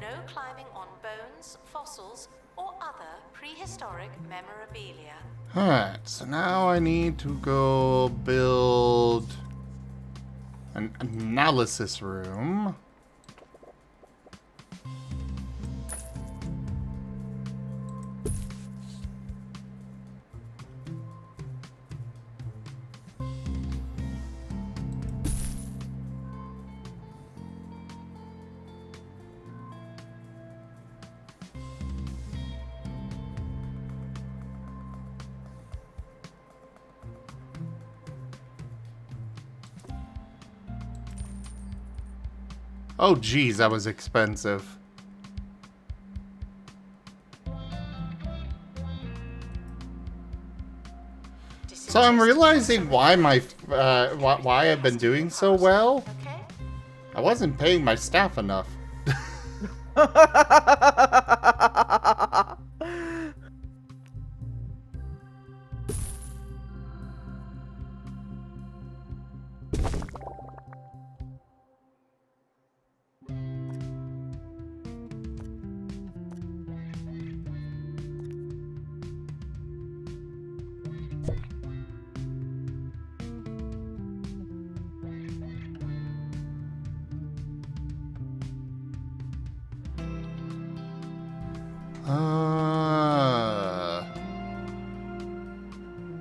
No climbing on bones, fossils, or other prehistoric memorabilia. Alright, so now I need to go build an analysis room. Oh geez, that was expensive. So I'm realizing why why I've been doing so well. I wasn't paying my staff enough.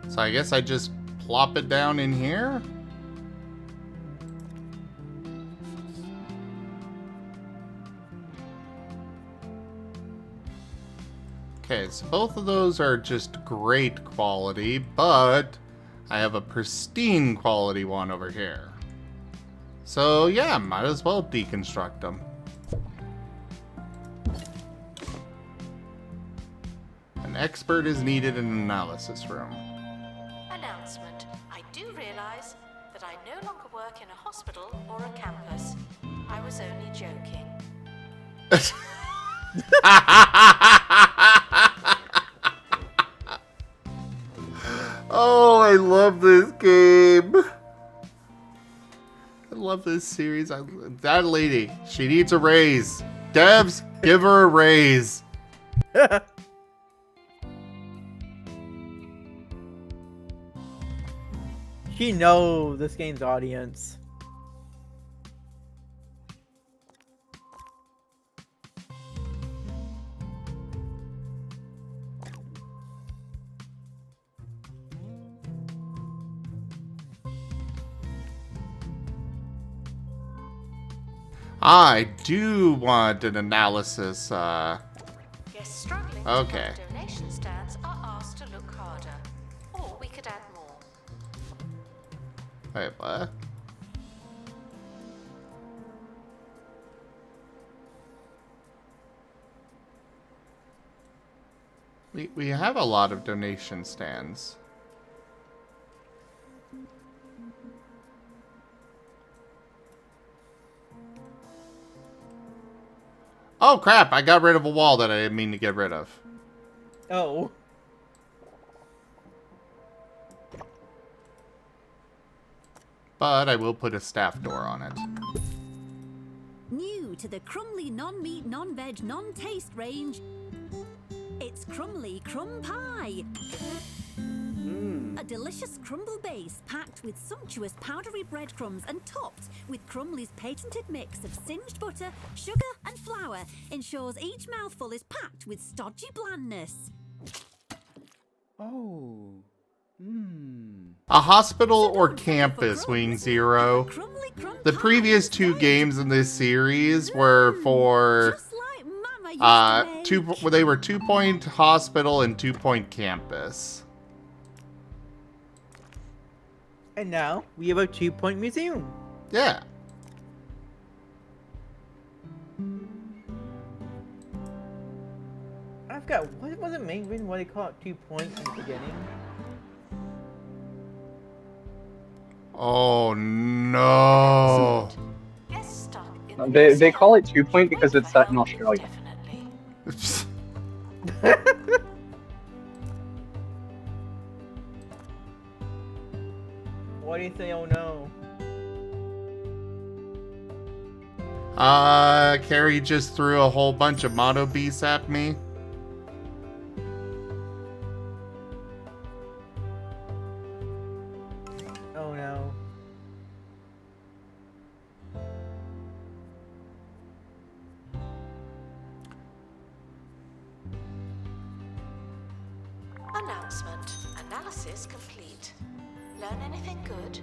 So I guess I just plop it down in here? Okay, so both of those are just great quality, but I have a pristine quality one over here. So yeah, might as well deconstruct them. An expert is needed in an analysis room. Announcement. I do realize that I no longer work in a hospital or a campus. I was only joking. Oh, I love this game. I love this series. That lady, she needs a raise. Devs, give her a raise. She knows this game's audience. I do want an analysis, Guests struggling okay. to find donation stands are asked to look harder. Or we could add more. Wait, what? We have a lot of donation stands. Oh crap, I got rid of a wall that I didn't mean to get rid of. Oh. But I will put a staff door on it. New to the Crumley non-meat, non-veg, non-taste range, it's Crumley Crumb Pie. A delicious crumble base packed with sumptuous powdery breadcrumbs and topped with Crumbley's patented mix of singed butter, sugar, and flour ensures each mouthful is packed with stodgy blandness. Oh. A hospital or campus, Wing Zero. The previous 2 games in this series were for they were 2-point hospital and 2-point campus. And now we have a 2-point museum. Yeah. I forgot, what was the main reason why they call it 2-point in the beginning? Oh no. They call it 2-point because it's set in Australia. Why do you say oh no? Carrie just threw a whole bunch of mono beasts at me. Oh no. Announcement. Analysis complete. Learn anything good?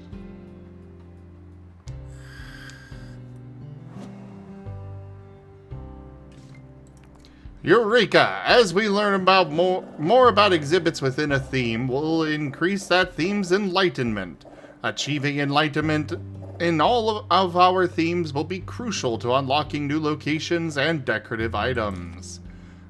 Eureka! As we learn about more about exhibits within a theme, we'll increase that theme's enlightenment. Achieving enlightenment in all of our themes will be crucial to unlocking new locations and decorative items.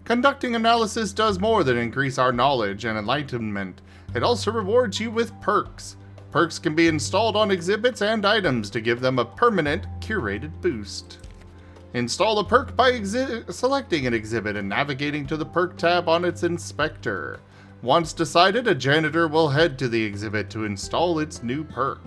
Conducting analysis does more than increase our knowledge and enlightenment. It also rewards you with perks. Perks can be installed on exhibits and items to give them a permanent, curated boost. Install a perk by selecting an exhibit and navigating to the perk tab on its inspector. Once decided, a janitor will head to the exhibit to install its new perk.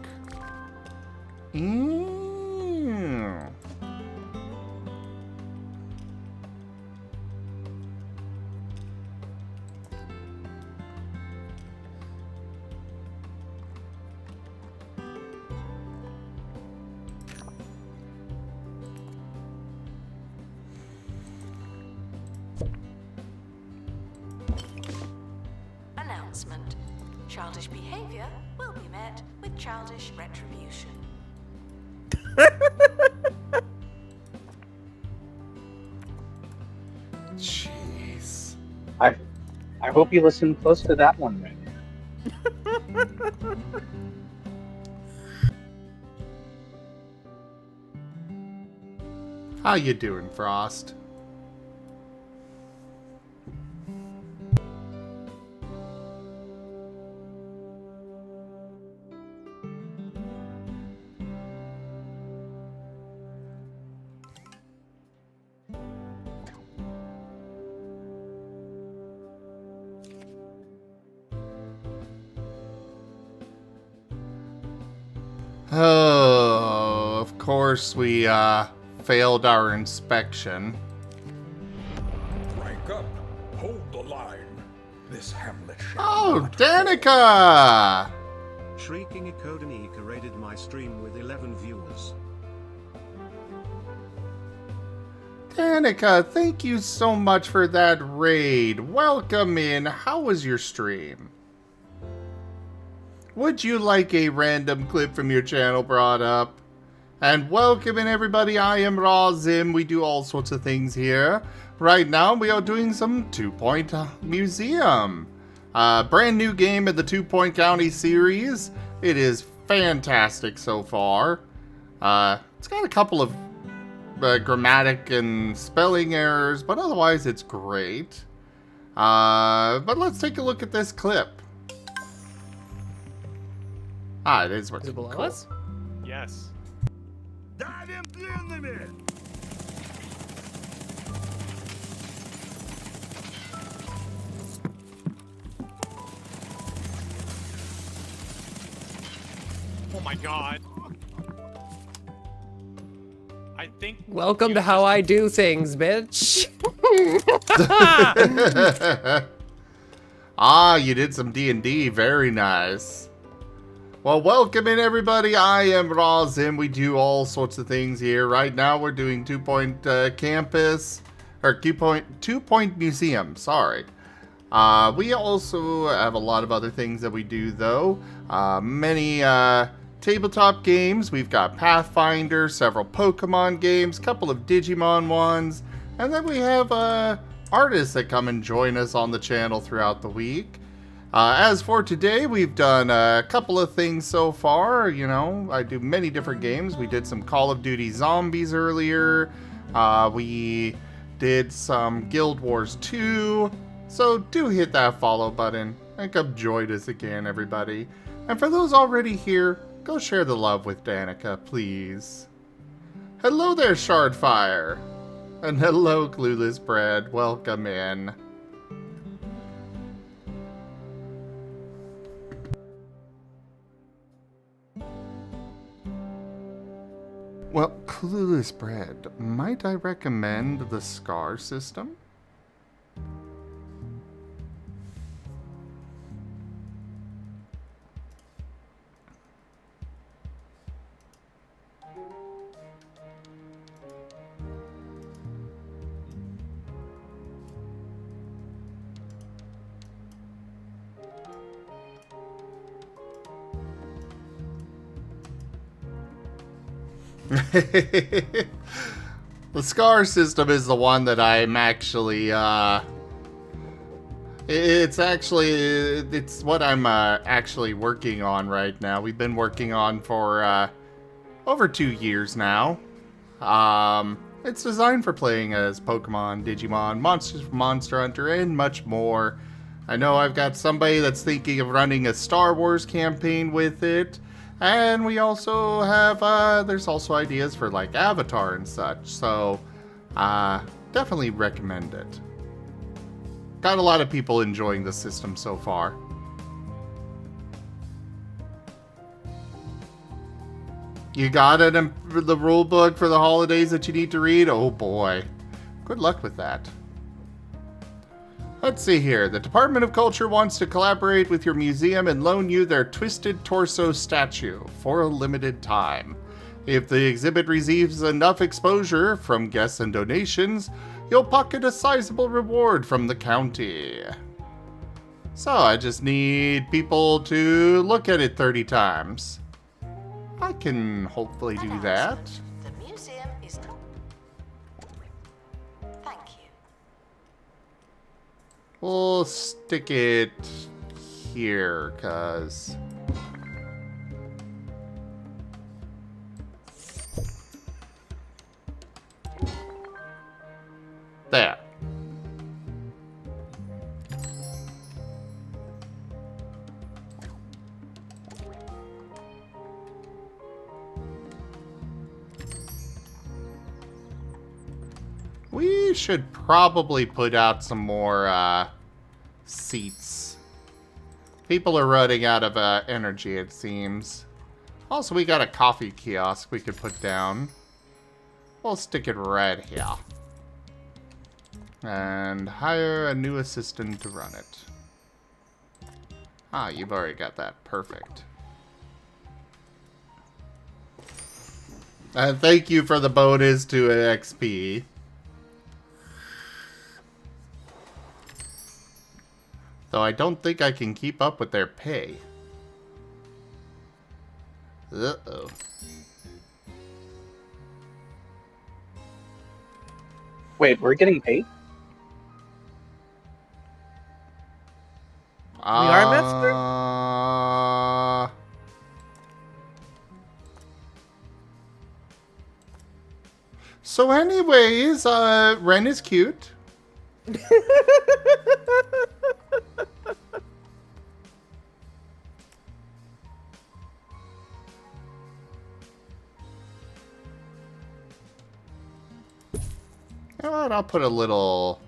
Announcement. Childish behavior will be met with childish retribution. Jeez. I hope you listen close to that one, man. How you doing, Frost? Oh, of course we failed our inspection. Rank up. Hold the line. This hamlet shall Oh, not Danica! Shrieking Ecodenica raided my stream with 11 viewers. Danica, thank you so much for that raid. Welcome in. How was your stream? Would you like a random clip from your channel brought up? And welcome in, everybody. I am Razim. We do all sorts of things here. Right now, we are doing some 2-Point Museum. Brand new game in the 2-Point County series. It is fantastic so far. It's got a couple of grammatic and spelling errors, but otherwise it's great. But let's take a look at this clip. It is working. Is it below cool. us? Yes. Oh my god. I think. Welcome to how I do things, bitch. Ah, you did some D&D. Very nice. Well, welcome in, everybody. I am Rosin. We do all sorts of things here. Right now, we're doing 2 Point Campus, or 2 Point Museum, sorry. We also have a lot of other things that we do, though. Many tabletop games. We've got Pathfinder, several Pokemon games, couple of Digimon ones, and then we have artists that come and join us on the channel throughout the week. As for today, we've done a couple of things so far. You know, I do many different games. We did some Call of Duty Zombies earlier. We did some Guild Wars 2. So do hit that follow button and come join us again, everybody. And for those already here, go share the love with Danica, please. Hello there, Shardfire. And hello, Clueless Bread. Welcome in. Well, Clueless Bread, might I recommend the SCAR system? The SCAR system is the one that I'm actually, it's what I'm actually working on right now. We've been working on for over 2 years now. It's designed for playing as Pokemon, Digimon, Monster Hunter, and much more. I know I've got somebody that's thinking of running a Star Wars campaign with it. And we also have, there's also ideas for like Avatar and such, so definitely recommend it. Got a lot of people enjoying the system so far. You got it in the rule book for the holidays that you need to read? Oh boy. Good luck with that. Let's see here. The Department of Culture wants to collaborate with your museum and loan you their Twisted Torso statue for a limited time. If the exhibit receives enough exposure from guests and donations, you'll pocket a sizable reward from the county. So I just need people to look at it 30 times. I can hopefully do that. The museum is... Thank you. We'll stick it here, cause... There. We should probably put out some more seats. People are running out of energy, it seems. Also, we got a coffee kiosk we could put down. We'll stick it right here. And hire a new assistant to run it. Ah, you've already got that. Perfect. And thank you for the bonus to XP. Though I don't think I can keep up with their pay. Uh-oh. Wait, we're getting paid? We are, Master? So anyways, Ren is cute. You know what? I'll put a little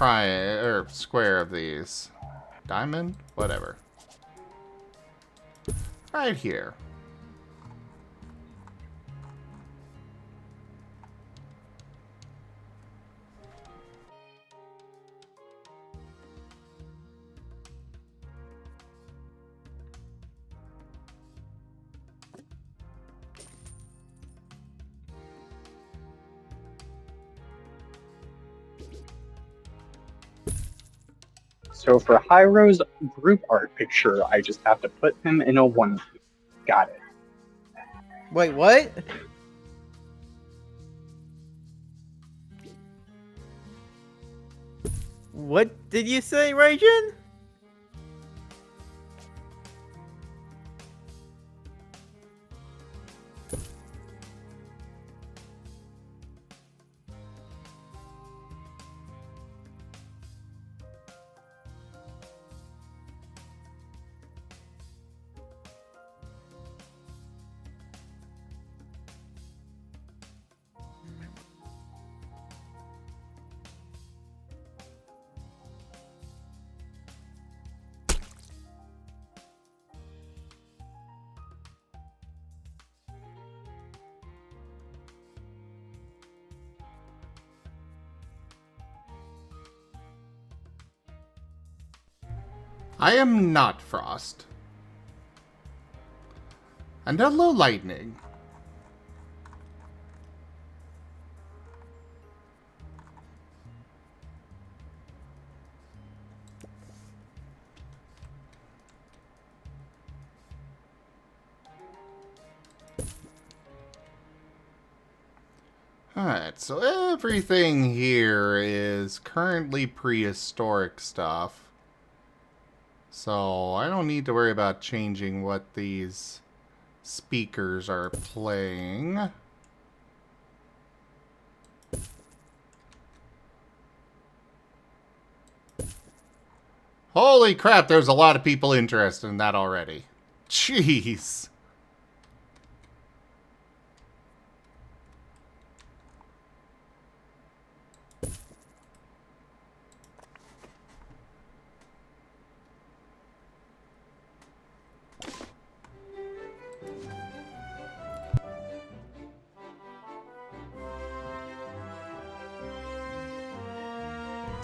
or square of these. Diamond? Whatever. Right here. So for Hyro's group art picture, I just have to put him in a one. Got it. Wait, what? What did you say, Rajan? I am not Frost. And hello, Lightning. Alright, so everything here is currently prehistoric stuff. So I don't need to worry about changing what these speakers are playing. Holy crap, there's a lot of people interested in that already. Jeez.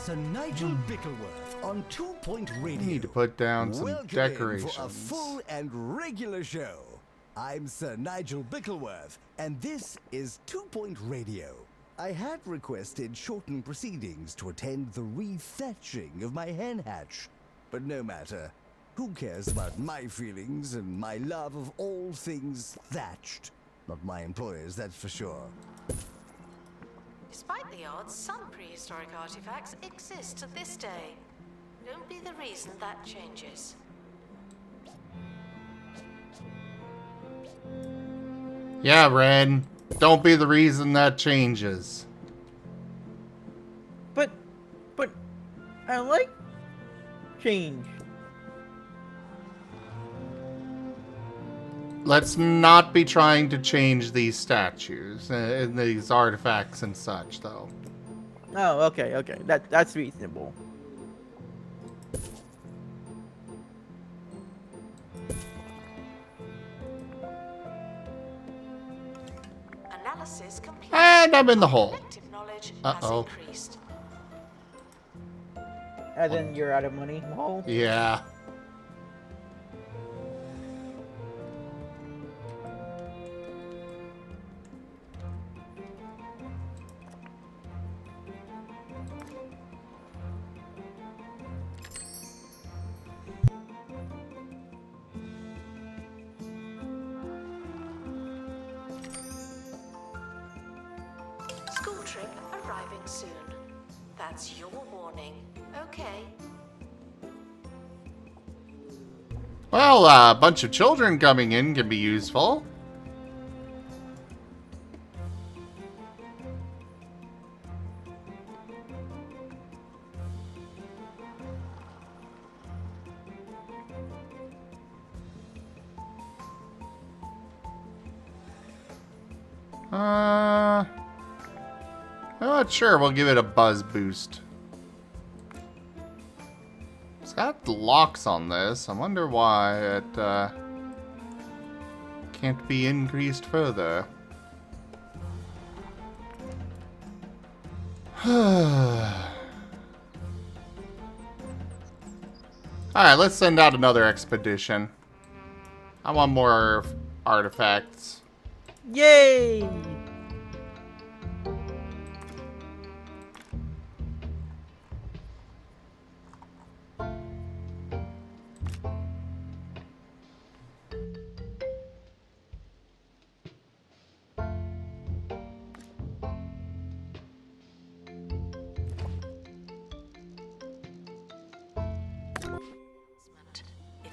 Sir Nigel Bickleworth on 2 Point Radio. Need to put down some Welcome decorations. for a full and regular show. I'm Sir Nigel Bickleworth, and this is 2 Point Radio. I had requested shortened proceedings to attend the re-thatching of my hen hatch. But no matter. Who cares about my feelings and my love of all things thatched? Not my employers, that's for sure. Despite the odds, some prehistoric artifacts exist to this day. Don't be the reason that changes. Yeah, Ren. Don't be the reason that changes. But I like change. Let's not be trying to change these statues and these artifacts and such, though. Oh, okay. That's reasonable. Analysis complete. And I'm in the hole. Collective knowledge Uh-oh. has increased. And then you're out of money. Oh. Yeah. School trip arriving soon. That's your warning. Okay. Well, a bunch of children coming in can be useful. I'm not sure. We'll give it a buzz boost. It's got locks on this. I wonder why it can't be increased further. Alright, let's send out another expedition. I want more artifacts. Yay!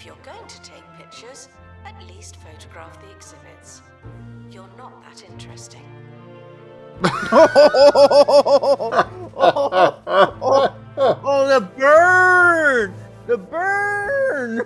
If you're going to take pictures, at least photograph the exhibits. You're not that interesting. Oh, the burn! The burn!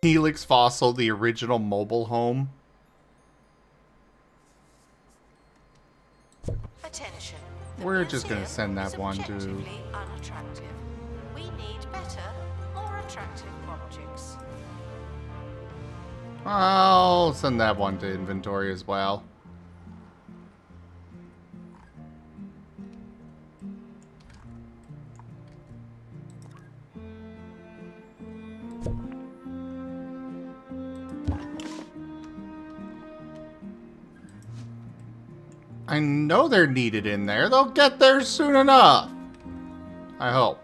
Helix Fossil, the original mobile home. Attention. We're just gonna send that one to... Objectively unattractive. We need better, more attractive objects. I'll send that one to inventory as well. I know they're needed in there. They'll get there soon enough. I hope.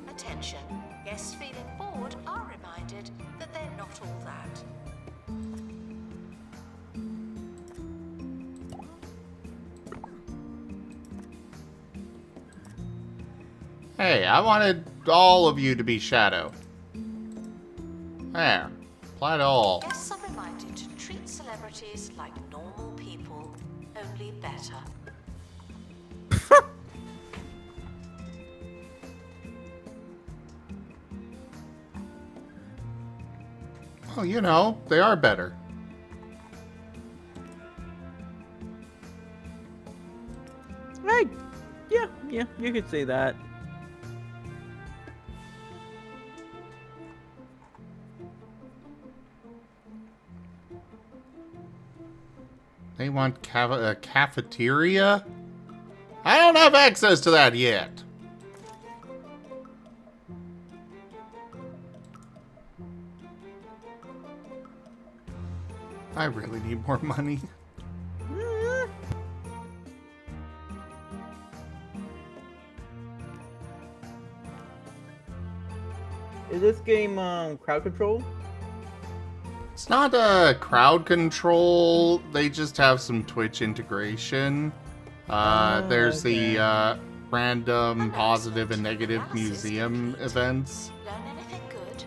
Attention. Guests feeling bored are reminded that they're not all that. Hey, I wanted all of you to be Shadow. There. Apply to all. Guests are reminded to treat celebrities like normal people, only better. Well, you know, they are better. Right. Yeah, you could say that. They want a cafeteria? I don't have access to that yet. I really need more money. Is this game crowd control? It's not a crowd control. They just have some Twitch integration. There's okay. the random positive and negative museum events. Learn anything good?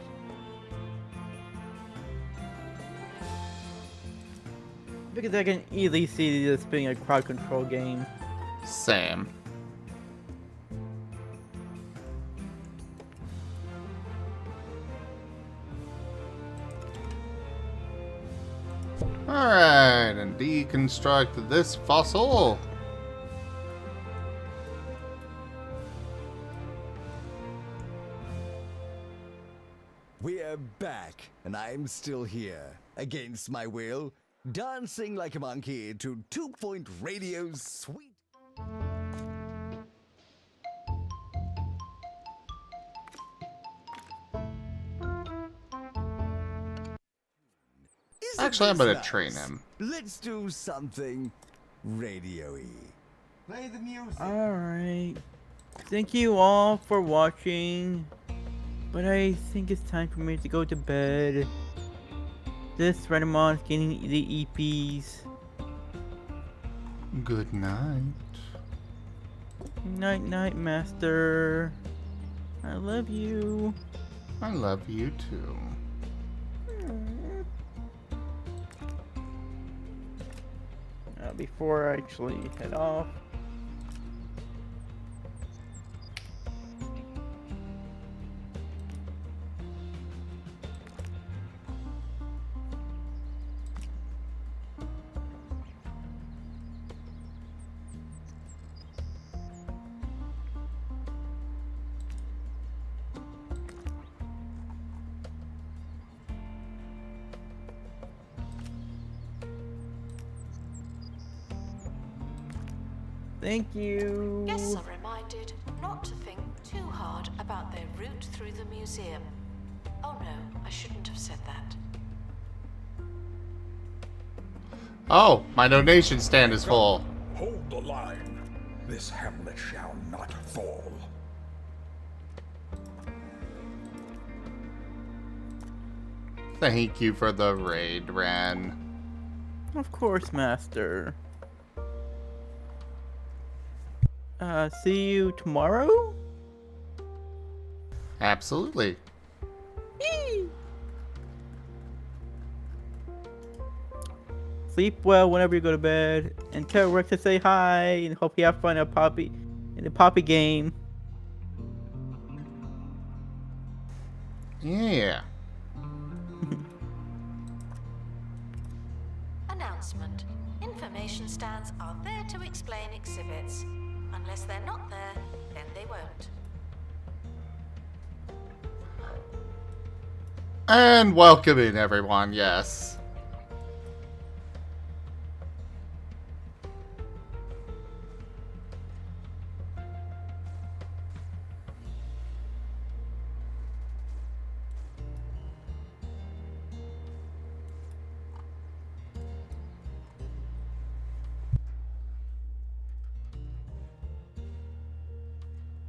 Because I can easily see this being a crowd control game. Same. Alright, and deconstruct this fossil. We're back, and I'm still here, against my will, dancing like a monkey to 2 Point Radio's sweet... Actually, I'm gonna train him. Let's do something radio-y. Play the music. Alright. Thank you all for watching. But I think it's time for me to go to bed. This Renamon is getting the EPs. Good night. Night night, master. I love you. I love you too. Before I actually head off. Thank you. Guests are reminded not to think too hard about their route through the museum. Oh no, I shouldn't have said that. Oh, my donation stand is full. Hold the line. This hamlet shall not fall. Thank you for the raid, Ren. Of course, Master. See you tomorrow? Absolutely. Yee! Sleep well whenever you go to bed. And tell Rex to say hi and hope you have fun at in the Poppy game. Yeah. Announcement. Information stands are there to explain exhibits. Unless they're not there, then they won't. And welcome in, everyone, yes.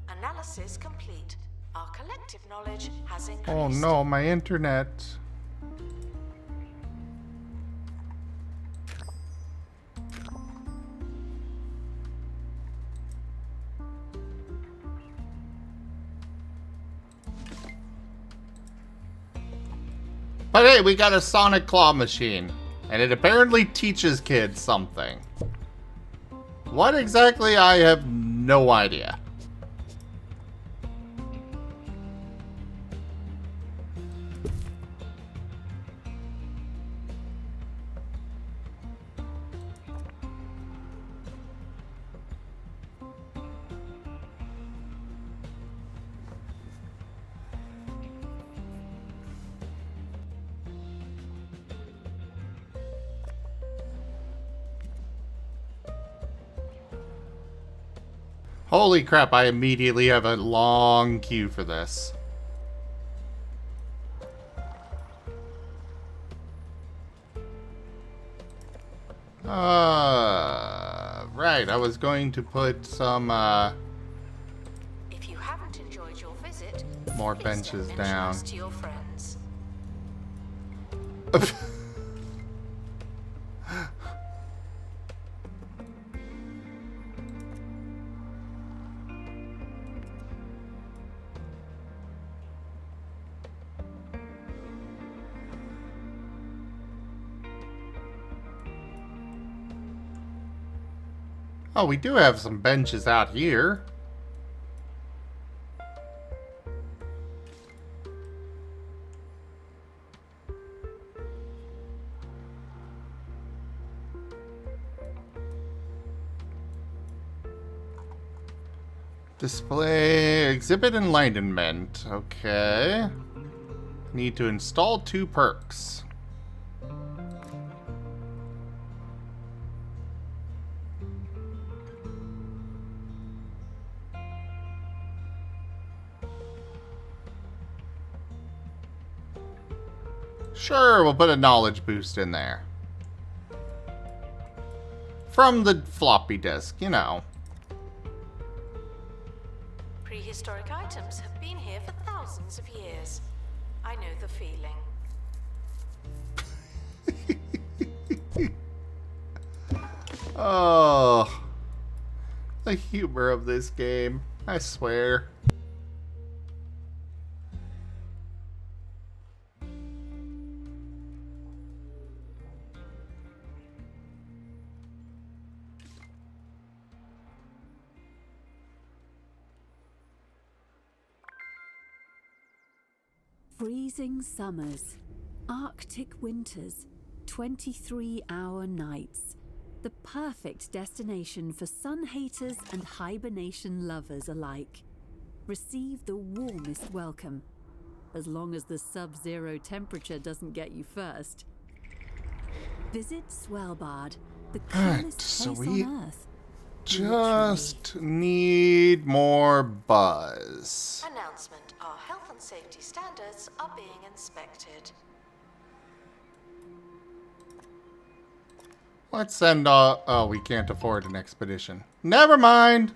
Analysis complete. Our collective knowledge has increased. Oh no, my internet. But hey, we got a sonic claw machine, and it apparently teaches kids something. What exactly, I have no idea. Holy crap, I immediately have a long queue for this. Right, I was going to put some, If you haven't enjoyed your visit, more please benches don't mention down. us to your friends. Oh, we do have some benches out here. Display exhibit enlightenment. Okay. Need to install 2 perks. Sure, we'll put a knowledge boost in there. From the floppy disk, you know. Prehistoric items have been here for thousands of years. I know the feeling. Oh, the humor of this game, I swear. Freezing summers, Arctic winters, 23-hour nights. The perfect destination for sun haters and hibernation lovers alike. Receive the warmest welcome, as long as the sub-zero temperature doesn't get you first. Visit Svalbard, the coolest place sweet. on Earth. just need more buzz. Announcement. Our health and safety standards are being inspected. Let's send oh, we can't afford an expedition. Never mind.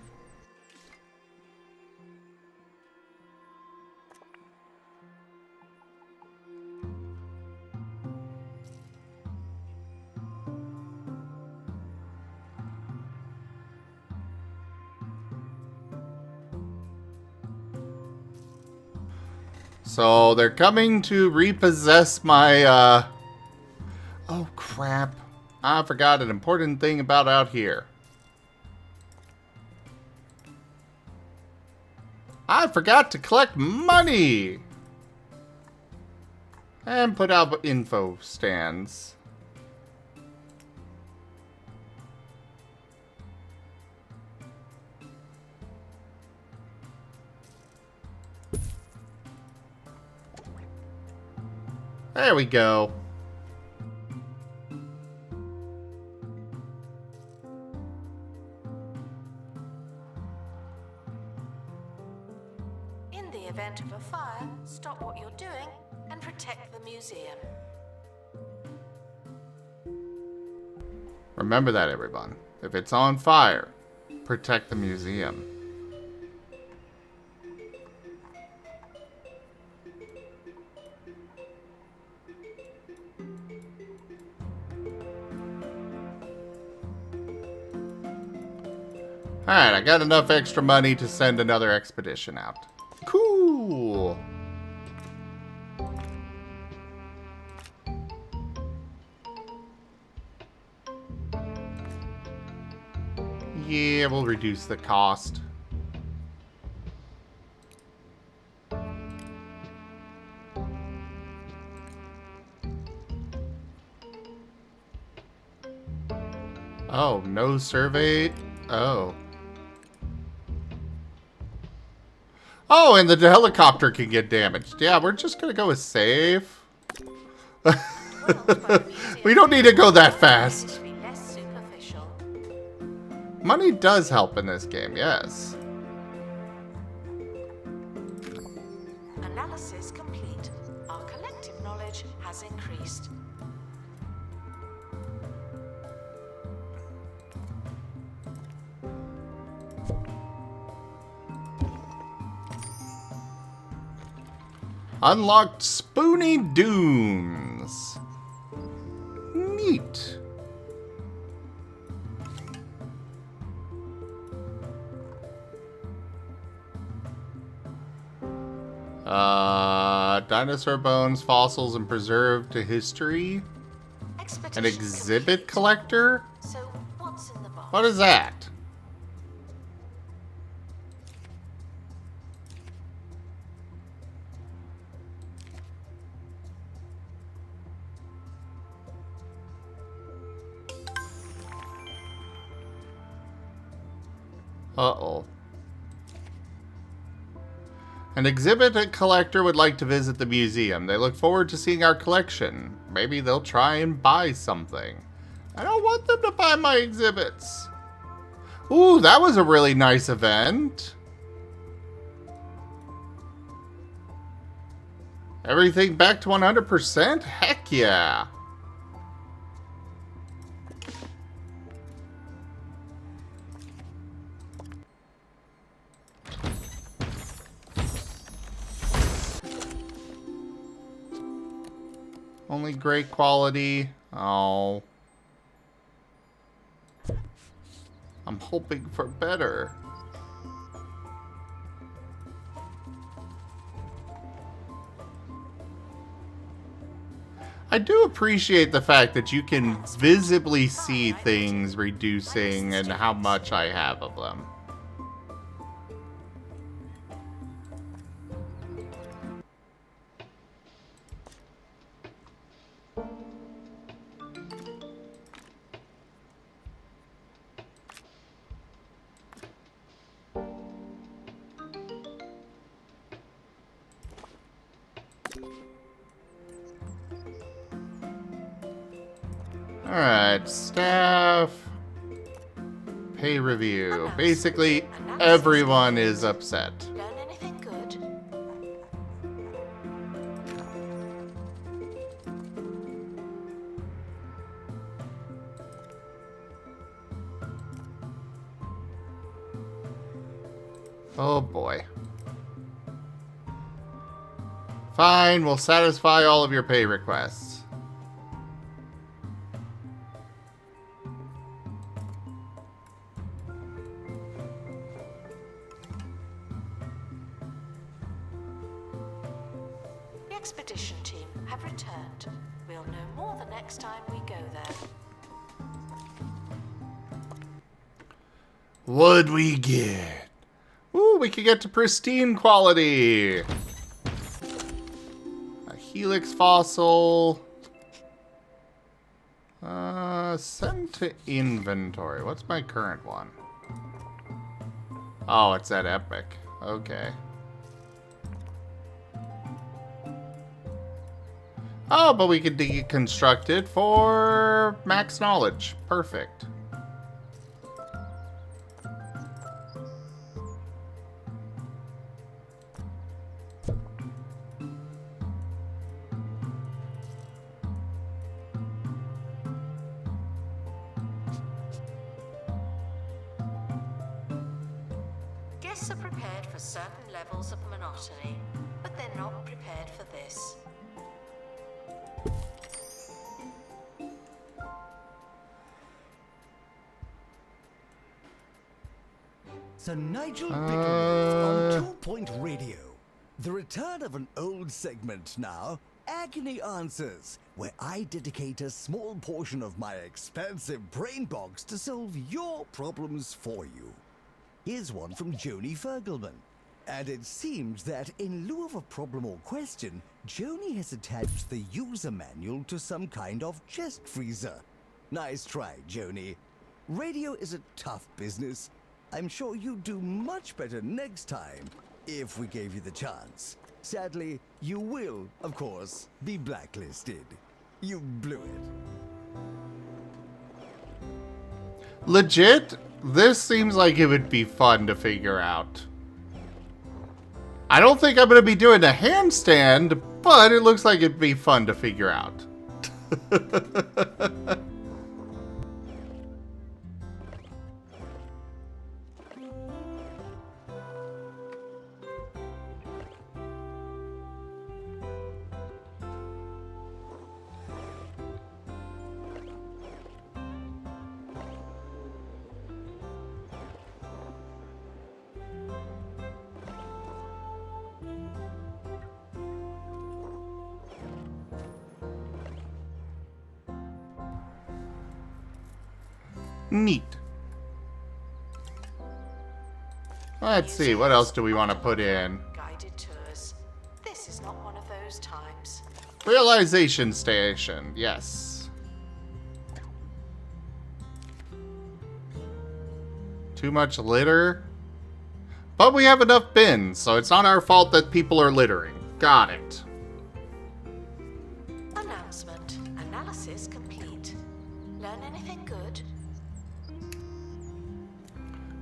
So they're coming to repossess my, oh crap. I forgot an important thing about out here. I forgot to collect money! And put out info stands. There we go. In the event of a fire, stop what you're doing and protect the museum. Remember that, everyone. If it's on fire, protect the museum. Alright, I got enough extra money to send another expedition out. Cool! Yeah, we'll reduce the cost. Oh, no survey? Oh. Oh, and the helicopter can get damaged. Yeah, we're just gonna go with safe. We don't need to go that fast. Money does help in this game, yes. Analysis complete. Our collective knowledge has increased. Unlocked Spoony Dunes. Neat. Dinosaur bones, fossils, and preserved to history. An exhibit collector? So what's in the box? What is that? Uh-oh. An exhibit collector would like to visit the museum. They look forward to seeing our collection. Maybe they'll try and buy something. I don't want them to buy my exhibits. Ooh, that was a really nice event. Everything back to 100%? Heck yeah. Only great quality. Oh. I'm hoping for better. I do appreciate the fact that you can visibly see things reducing and how much I have of them. Alright, staff, Pay review. Basically, everyone is upset. Learn anything good? Oh boy. Fine, we'll satisfy all of your pay requests. The expedition team have returned. We'll know more the next time we go there. What'd we get? Ooh, we could get to pristine quality. A helix fossil. Send to inventory. What's my current one? Oh, it's that epic. Okay. Oh, but we could deconstruct it for max knowledge. Perfect. Guests are prepared for certain levels of monotony, but they're not prepared for this. Sir Nigel Bickleworth on 2 Point Radio. The return of an old segment now, Agony Answers, where I dedicate a small portion of my expansive brain box to solve your problems for you. Here's one from Joni Fergelman. And it seems that in lieu of a problem or question, Joni has attached the user manual to some kind of chest freezer. Nice try, Joni. Radio is a tough business. I'm sure you'd do much better next time, if we gave you the chance. Sadly, you will, of course, be blacklisted. You blew it. Legit, this seems like it would be fun to figure out. I don't think I'm going to be doing a handstand, but it looks like it'd be fun to figure out. Neat. Let's see, what else do we want to put in? Guided tours. This is not one of those times. Realization station, yes. Too much litter? But we have enough bins, so it's not our fault that people are littering. Got it. Announcement. Analysis complete. Learn anything good?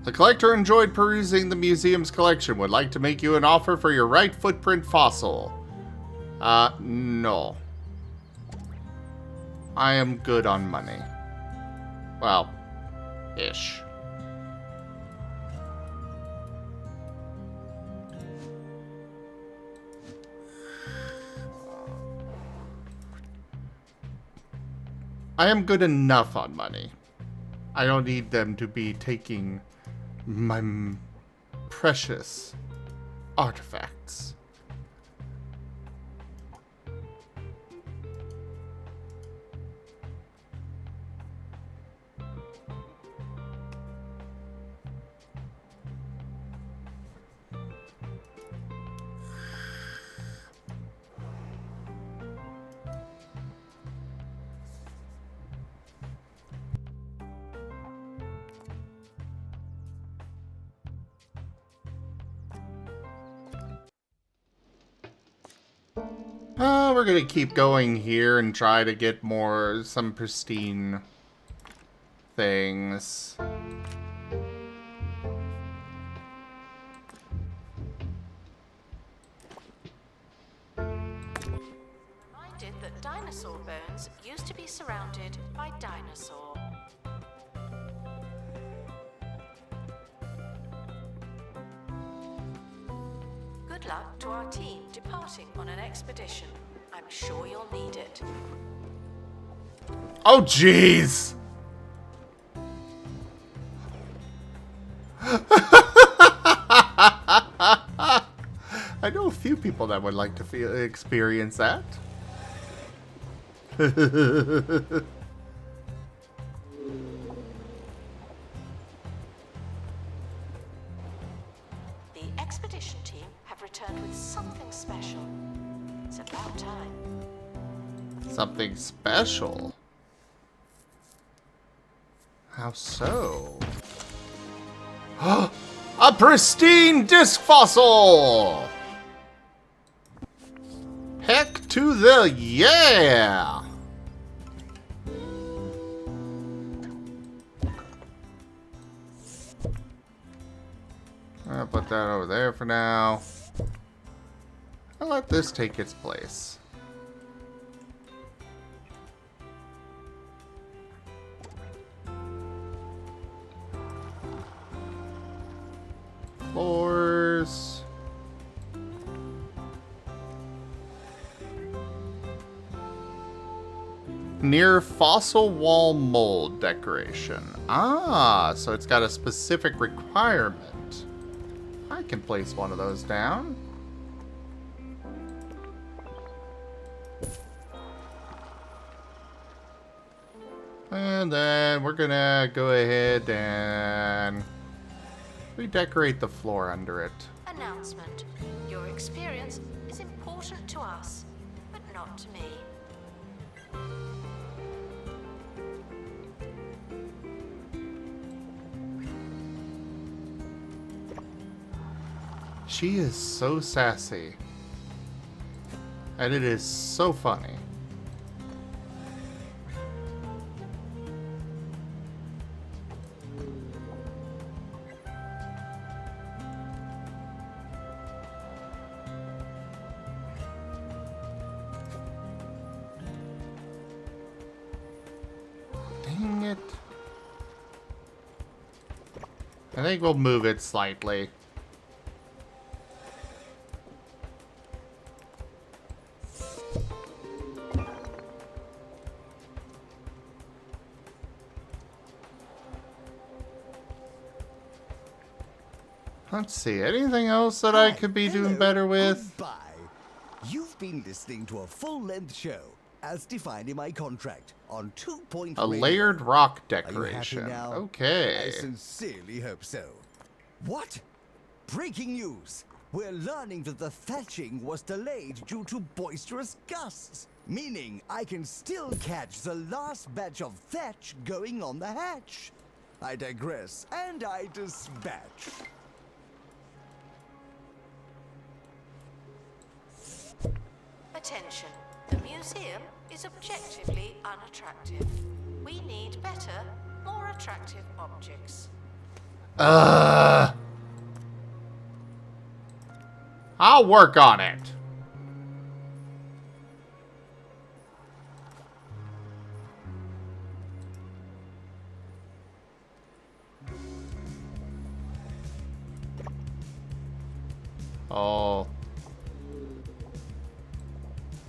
The collector enjoyed perusing the museum's collection. Would like to make you an offer for your right footprint fossil. No. I am good on money. Well, ish. I am good enough on money. I don't need them to be taking my precious artifacts. We're gonna keep going here and try to get some pristine things. used to be surrounded by dinosaur. Good luck to our team departing on an expedition. I'm sure you'll need it. Oh, jeez! I know a few people that would like to experience that. The expedition team have returned with something special. It's about time. Something special? How so? A pristine disc fossil! Heck to the yeah! I'll put that over there for now. I'll let this take its place. Floors. Near fossil wall mold decoration. Ah, so it's got a specific requirement. I can place one of those down. And then we're gonna go ahead and redecorate the floor under it. Announcement. Your experience is important to us, but not to me. She is so sassy. And it is so funny. Dang it. I think we'll move it slightly. Let's see, anything else that I could be doing better with? Goodbye. You've been listening to a full-length show, as defined in my contract, on 2 Point A Radio. layered rock Are you decoration. happy now? Okay. I sincerely hope so. What? Breaking news! We're learning that the thatching was delayed due to boisterous gusts, meaning I can still catch the last batch of thatch going on the hatch. I digress, and I dispatch. Attention. The museum is objectively unattractive. We need better, more attractive objects. I'll work on it. Oh.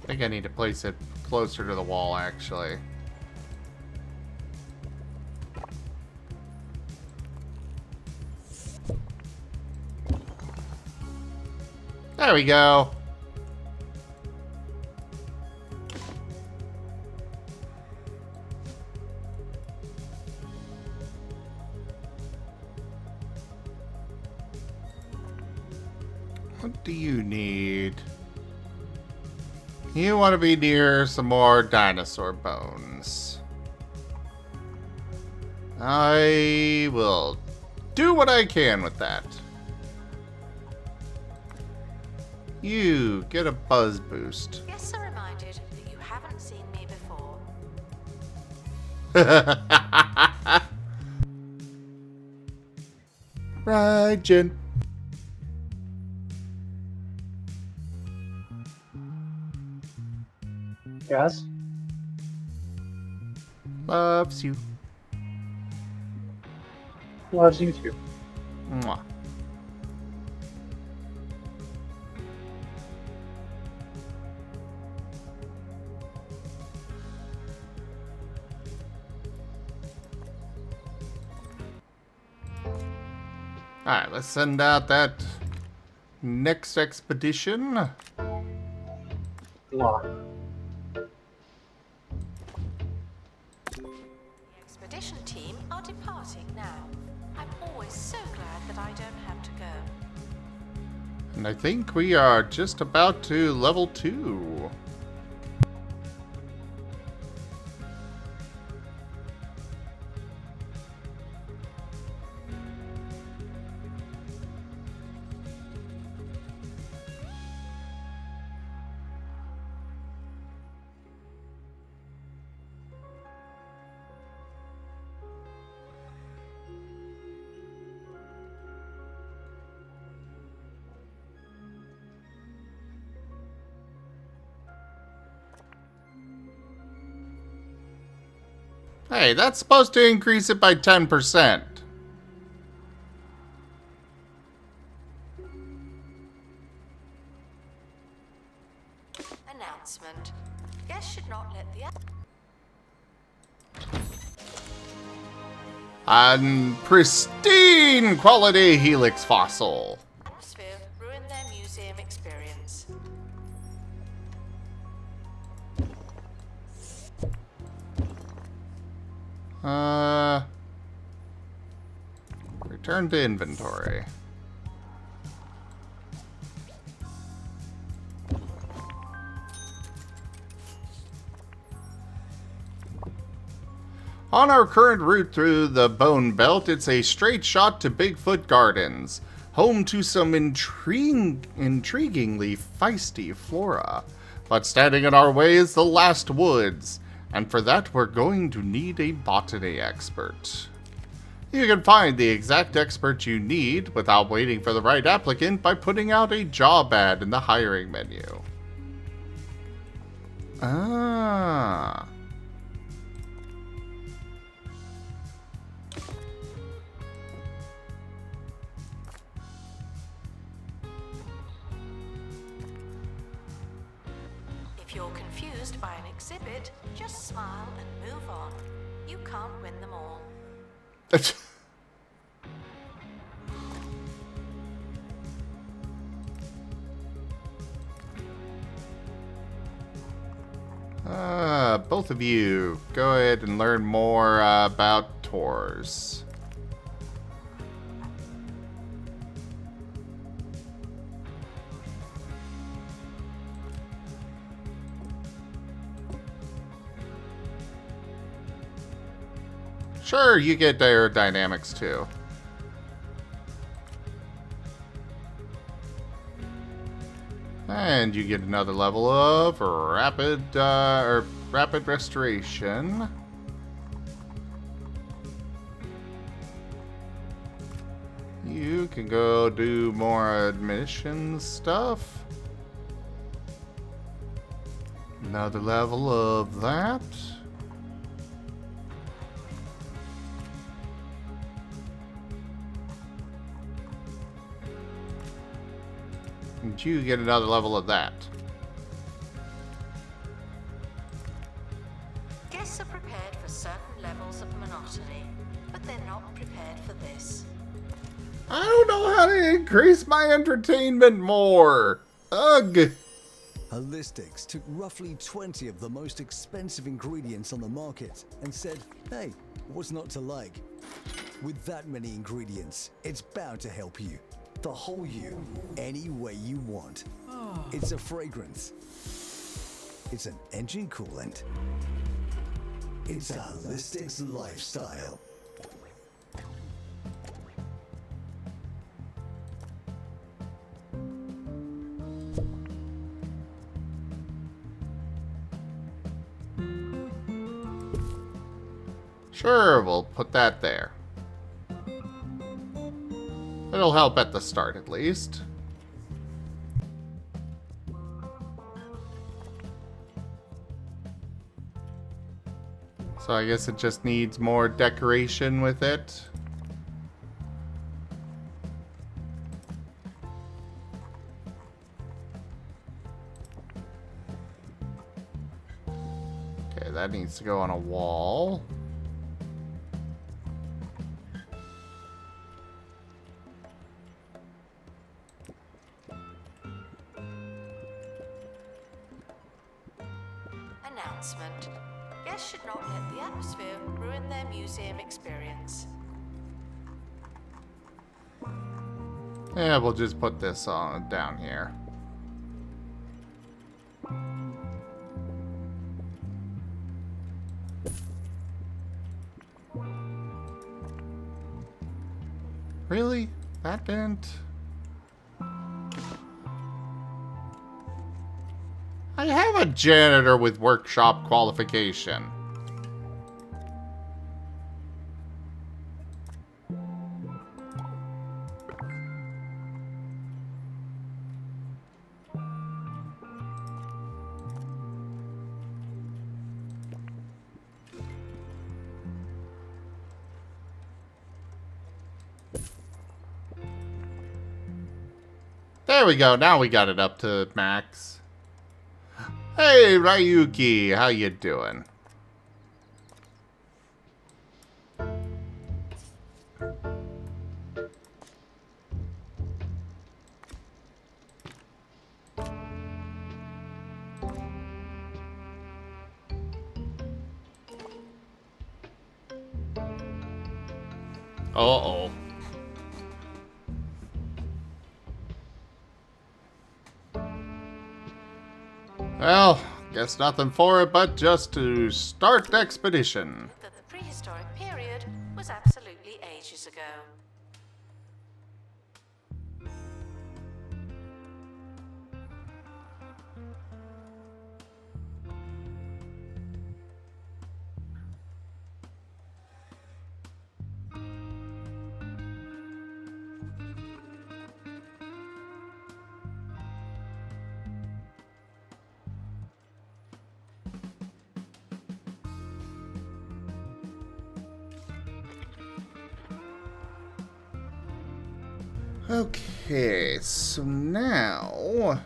I think I need to place it closer to the wall, actually. There we go. What do you need? You want to be near some more dinosaur bones. I will do what I can with that. You get a buzz boost. Guests are reminded that you haven't seen me before. Right, Jen. Yes? Loves you. Loves you too. Mwah. Alright, let's send out that next expedition. Lock. The expedition team are departing now. I'm always so glad that I don't have to go. And I think we are just about to level 2. Hey, that's supposed to increase it by 10%. Announcement. Guests should not let the Pristine quality helix fossil. atmosphere ruin their museum experience. Return to inventory. On our current route through the Bone Belt, it's a straight shot to Bigfoot Gardens, home to some intriguingly feisty flora. But standing in our way is the Last Woods, and for that we're going to need a botany expert. You can find the exact expert you need without waiting for the right applicant by putting out a job ad in the hiring menu. Ah. If you're confused by an exhibit, just smile and move on. You can't win them all. Both of you, go ahead and learn more about tours. Sure, you get aerodynamics too. And you get another level of rapid restoration. You can go do more admission stuff. Another level of that. And you get another level of that. Guests are prepared for certain levels of monotony, but they're not prepared for this. I don't know how to increase my entertainment more. Ugh. Holistics took roughly 20 of the most expensive ingredients on the market and said, hey, what's not to like? With that many ingredients, it's bound to help you. The whole you, any way you want. It's a fragrance. It's an engine coolant. It's a holistics lifestyle. Sure, we'll put that there. It'll help at the start, at least. So I guess it just needs more decoration with it. Okay, that needs to go on a wall. Announcement. Guests should not let the atmosphere ruin their museum experience. Yeah, we'll just put this on down here. Really? That didn't... I have a janitor with workshop qualification. There we go. Now we got it up to max. Hey, Ryuki, how you doing? Uh-oh. Well, guess nothing for it but just to start the expedition. That the prehistoric period was absolutely ages ago. Okay, so now...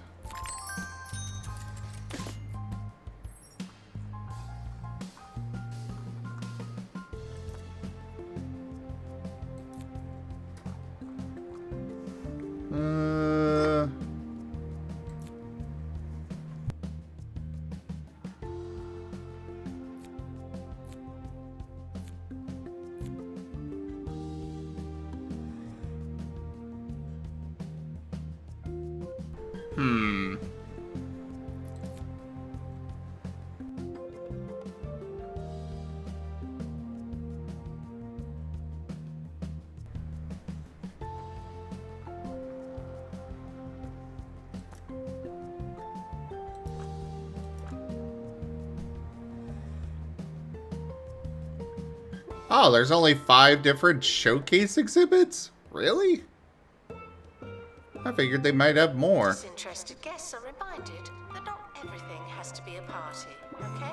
Oh, there's only 5 different showcase exhibits? Really? I figured they might have more. Disinterested guests are reminded that not everything has to be a party, okay?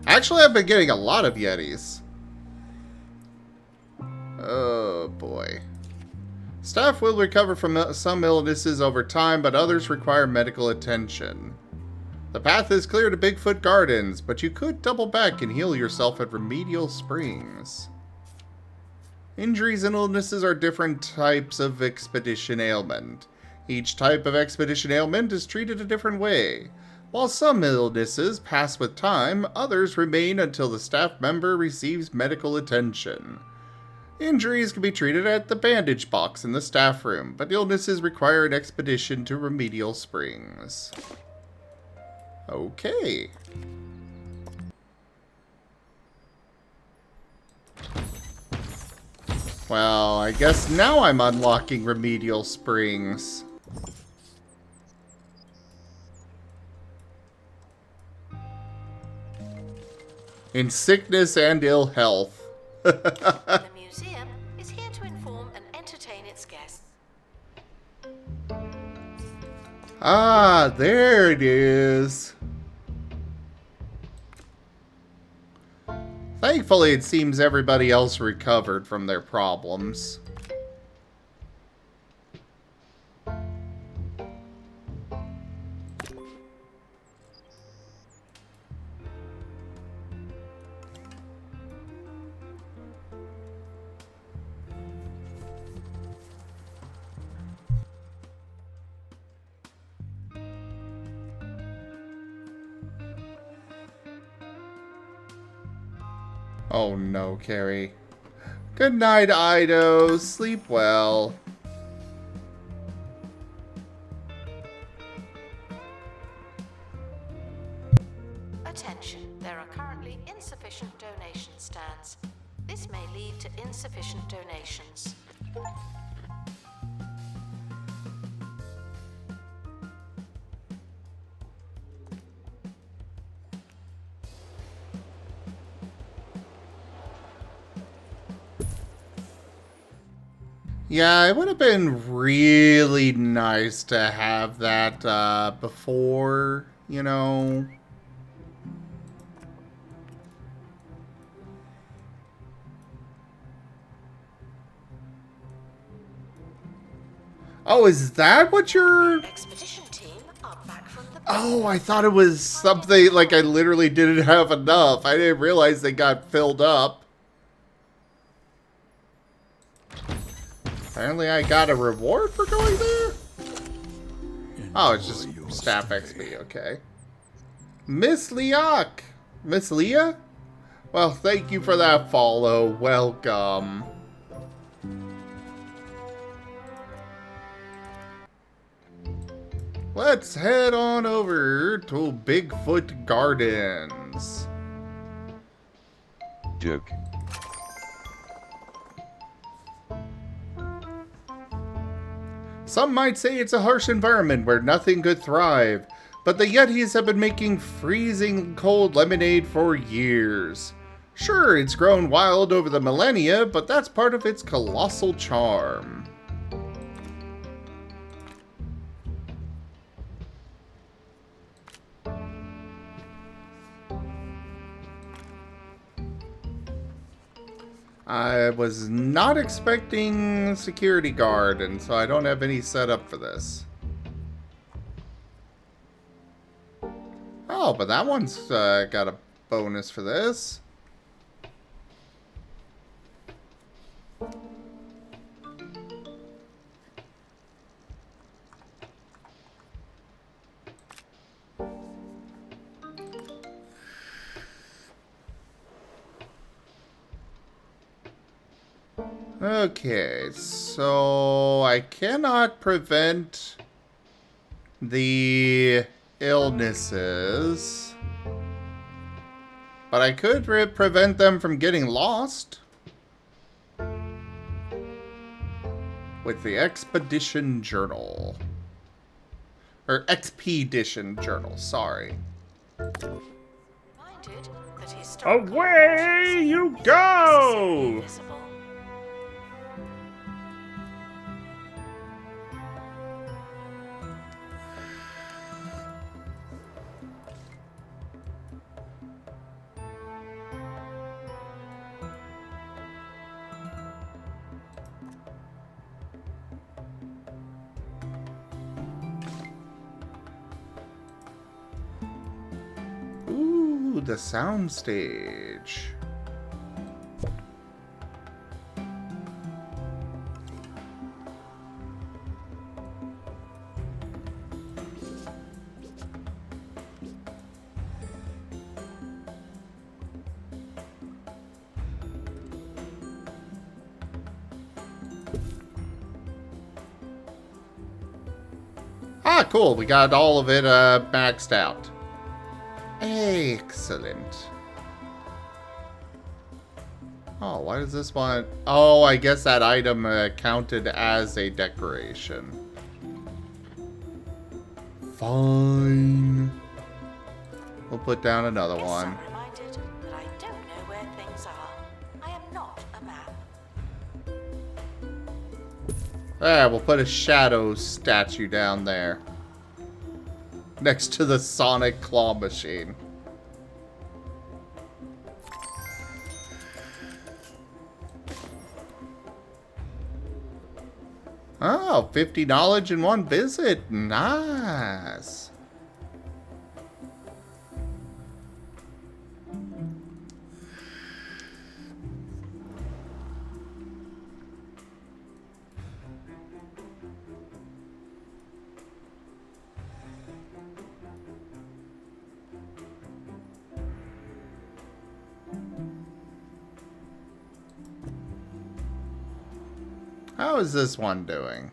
Actually, I've been getting a lot of Yetis. Oh, boy. Staff will recover from some illnesses over time, but others require medical attention. The path is clear to Bigfoot Gardens, but you could double back and heal yourself at Remedial Springs. Injuries and illnesses are different types of expedition ailment. Each type of expedition ailment is treated a different way. While some illnesses pass with time, others remain until the staff member receives medical attention. Injuries can be treated at the bandage box in the staff room, but illnesses require an expedition to Remedial Springs. Okay. Well, I guess now I'm unlocking Remedial Springs. In sickness and ill health. The museum is here to inform and entertain its guests. Ah, there it is. Thankfully, it seems everybody else recovered from their problems. Oh no, Carrie. Good night, Ido. Sleep well. Attention, there are currently insufficient donation stands. This may lead to insufficient donations. Yeah, it would have been really nice to have that before, you know. Oh, is that what you're... Expedition team are back from the... Oh, I thought it was something like I literally didn't have enough. I didn't realize they got filled up. Apparently I got a reward for going there? Oh, it's just staff XP, okay. Miss Leok! Miss Leah? Well, thank you for that follow. Welcome. Let's head on over to Bigfoot Gardens. Joke. Some might say it's a harsh environment where nothing could thrive, but the Yetis have been making freezing cold lemonade for years. Sure, it's grown wild over the millennia, but that's part of its colossal charm. I was not expecting security guard, and so I don't have any set up for this. Oh, but that one's got a bonus for this. Okay, so I cannot prevent the illnesses, but I could prevent them from getting lost with the Expedition Journal. Or Expedition Journal, sorry. Away you go! Ooh, the soundstage. Ah, cool. We got all of it maxed out. Excellent. Oh, why does this one... Oh, I guess that item counted as a decoration. Fine. We'll put down another one. I'm reminded that I don't know where things are. I am not a map. Ah, we'll put a shadow statue down there. next to the sonic claw machine. Oh, 50 knowledge in one visit. Nice. How is this one doing?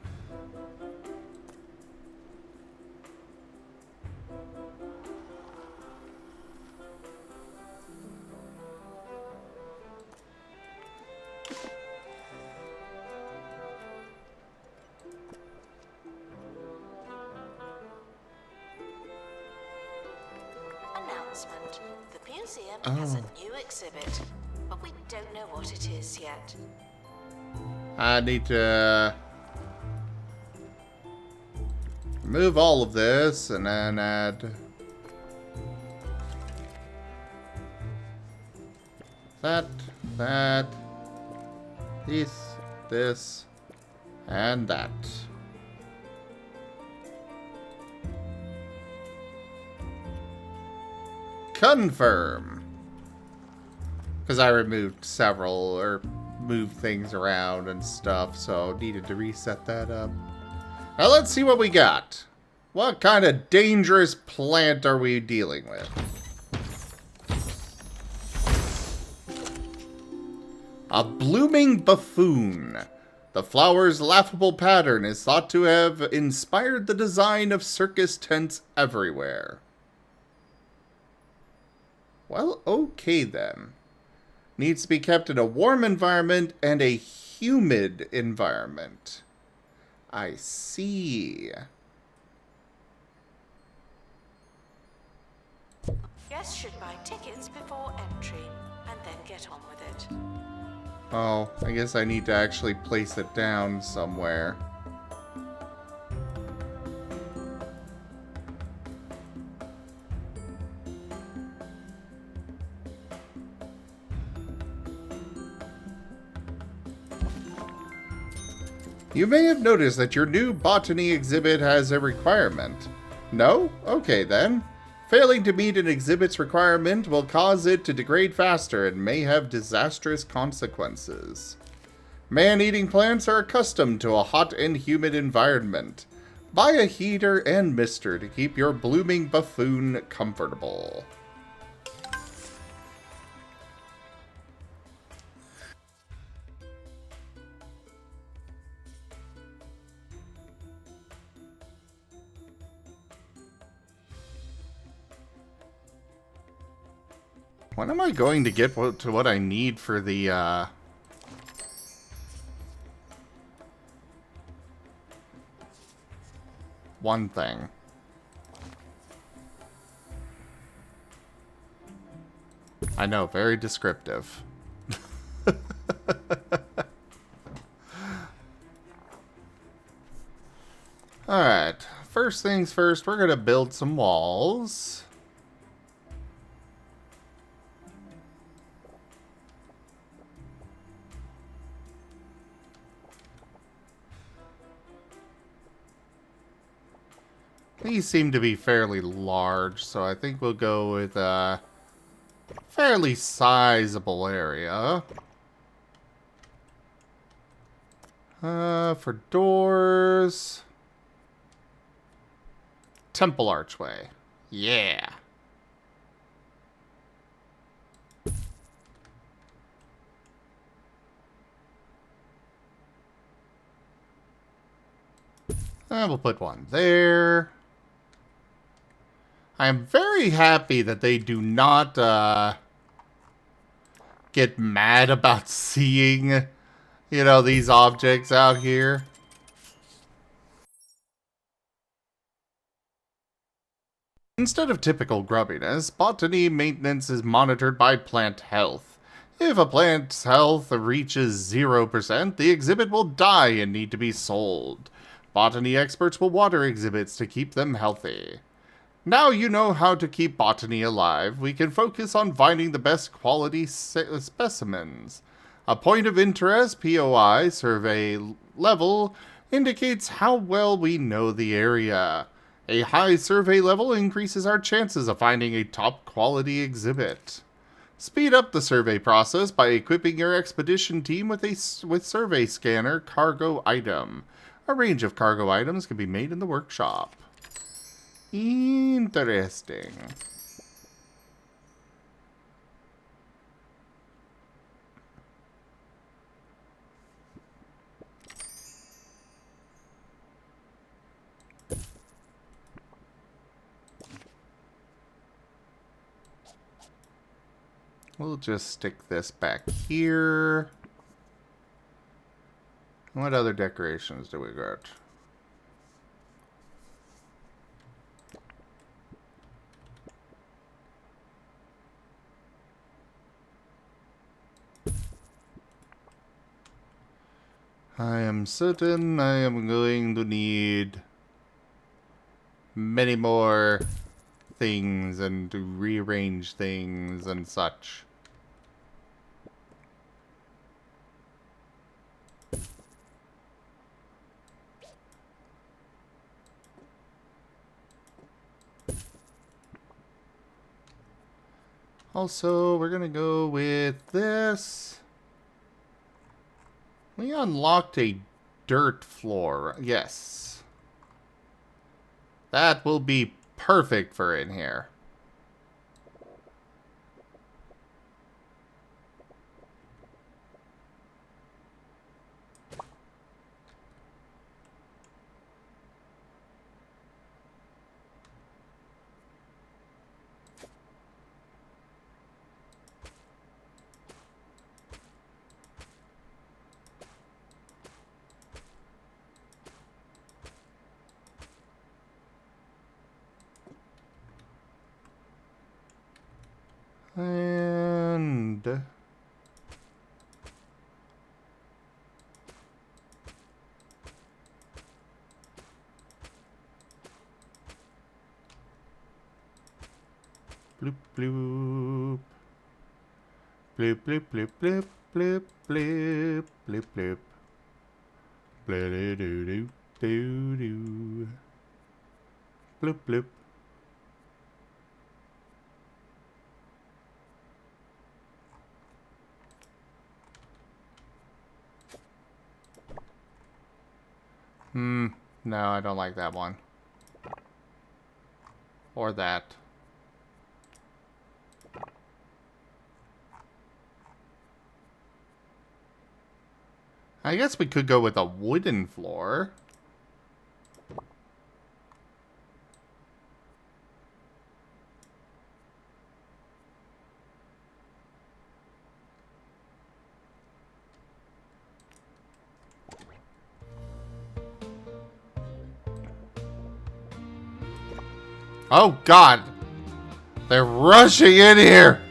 Announcement. The museum has a new exhibit, but we don't know what it is yet. I need to remove all of this and then add that, this, and that. Confirm. Because I removed several, or moved things around and stuff, so needed to reset that up. Now let's see what we got. What kind of dangerous plant are we dealing with? A blooming buffoon. The flower's laughable pattern is thought to have inspired the design of circus tents everywhere. Well, okay then. Needs to be kept in a warm environment and a humid environment. I see. Guests should buy tickets before entry and then get on with it. Oh, I guess I need to actually place it down somewhere. You may have noticed that your new botany exhibit has a requirement. No? Okay then. Failing to meet an exhibit's requirement will cause it to degrade faster and may have disastrous consequences. Man-eating plants are accustomed to a hot and humid environment. Buy a heater and mister to keep your blooming buffoon comfortable. When am I going to get to what I need for the, one thing? I know, very descriptive. Alright, first things first, we're gonna build some walls. These seem to be fairly large, so I think we'll go with a fairly sizable area. For doors... Temple archway. Yeah. We'll put one there. I am very happy that they do not get mad about seeing, you know, these objects out here. Instead of typical grubbiness, botany maintenance is monitored by plant health. If a plant's health reaches 0%, the exhibit will die and need to be sold. Botany experts will water exhibits to keep them healthy. Now you know how to keep botany alive, we can focus on finding the best quality specimens. A point of interest, POI, survey level, indicates how well we know the area. A high survey level increases our chances of finding a top quality exhibit. Speed up the survey process by equipping your expedition team with survey scanner cargo item. A range of cargo items can be made in the workshop. Interesting. We'll just stick this back here. What other decorations do we got? I am certain I am going to need many more things and to rearrange things and such. Also, we're gonna go with this. We unlocked a dirt floor. Yes. That will be perfect for in here. And bloop bloop bloop bloop bloop bloop bloop bloop bloop bloop bloop doo doo doo doo bloop bloop. No, I don't like that one. Or that. I guess we could go with a wooden floor. Oh God! They're rushing in here!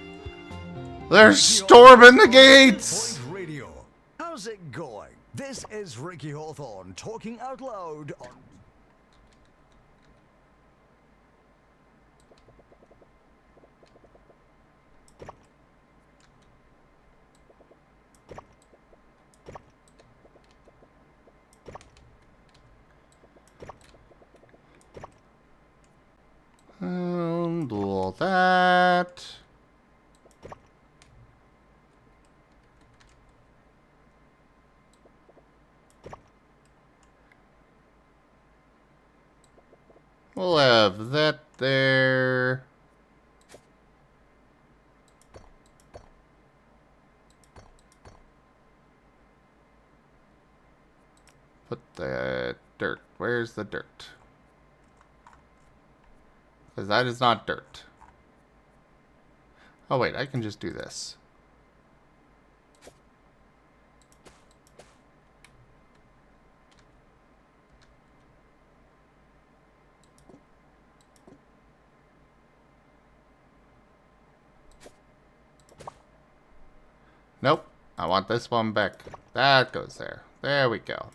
They're storming the gates! Radio. How's it going? This is Ricky Hawthorne talking out loud on... Do all that. We'll have that there. Put the dirt. Where's the dirt? Because that is not dirt. Oh wait, I can just do this. Nope. I want this one back. That goes there. There we go.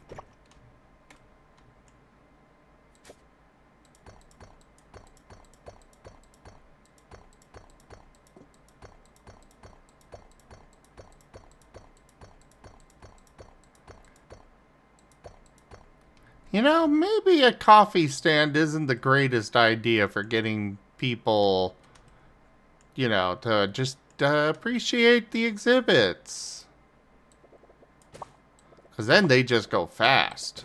You know, maybe a coffee stand isn't the greatest idea for getting people, you know, to just appreciate the exhibits. Because then they just go fast.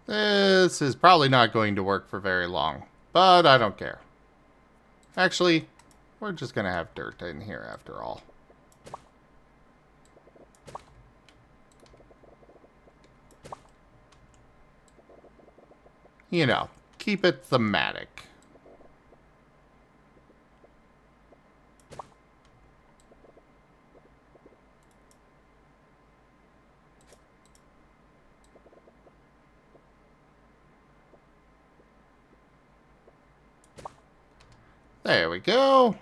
This is probably not going to work for very long, but I don't care. Actually, we're just going to have dirt in here after all. You know, keep it thematic. There we go.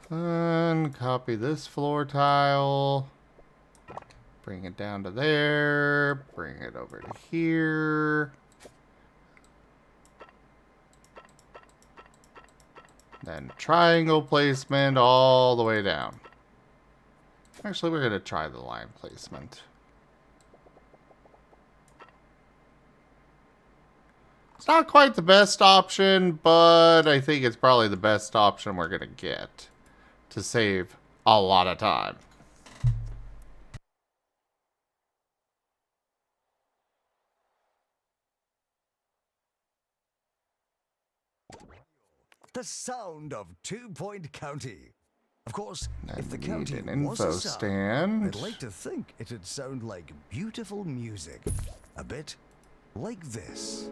And copy this floor tile. Bring it down to there. Bring it over to here. Then triangle placement all the way down. Actually, we're going to try the line placement. It's not quite the best option, but I think it's probably the best option we're going to get to save a lot of time. The sound of 2 Point County. Of course, if the Need county an was info a sound, stand. I'd like to think it'd sound like beautiful music. A bit like this.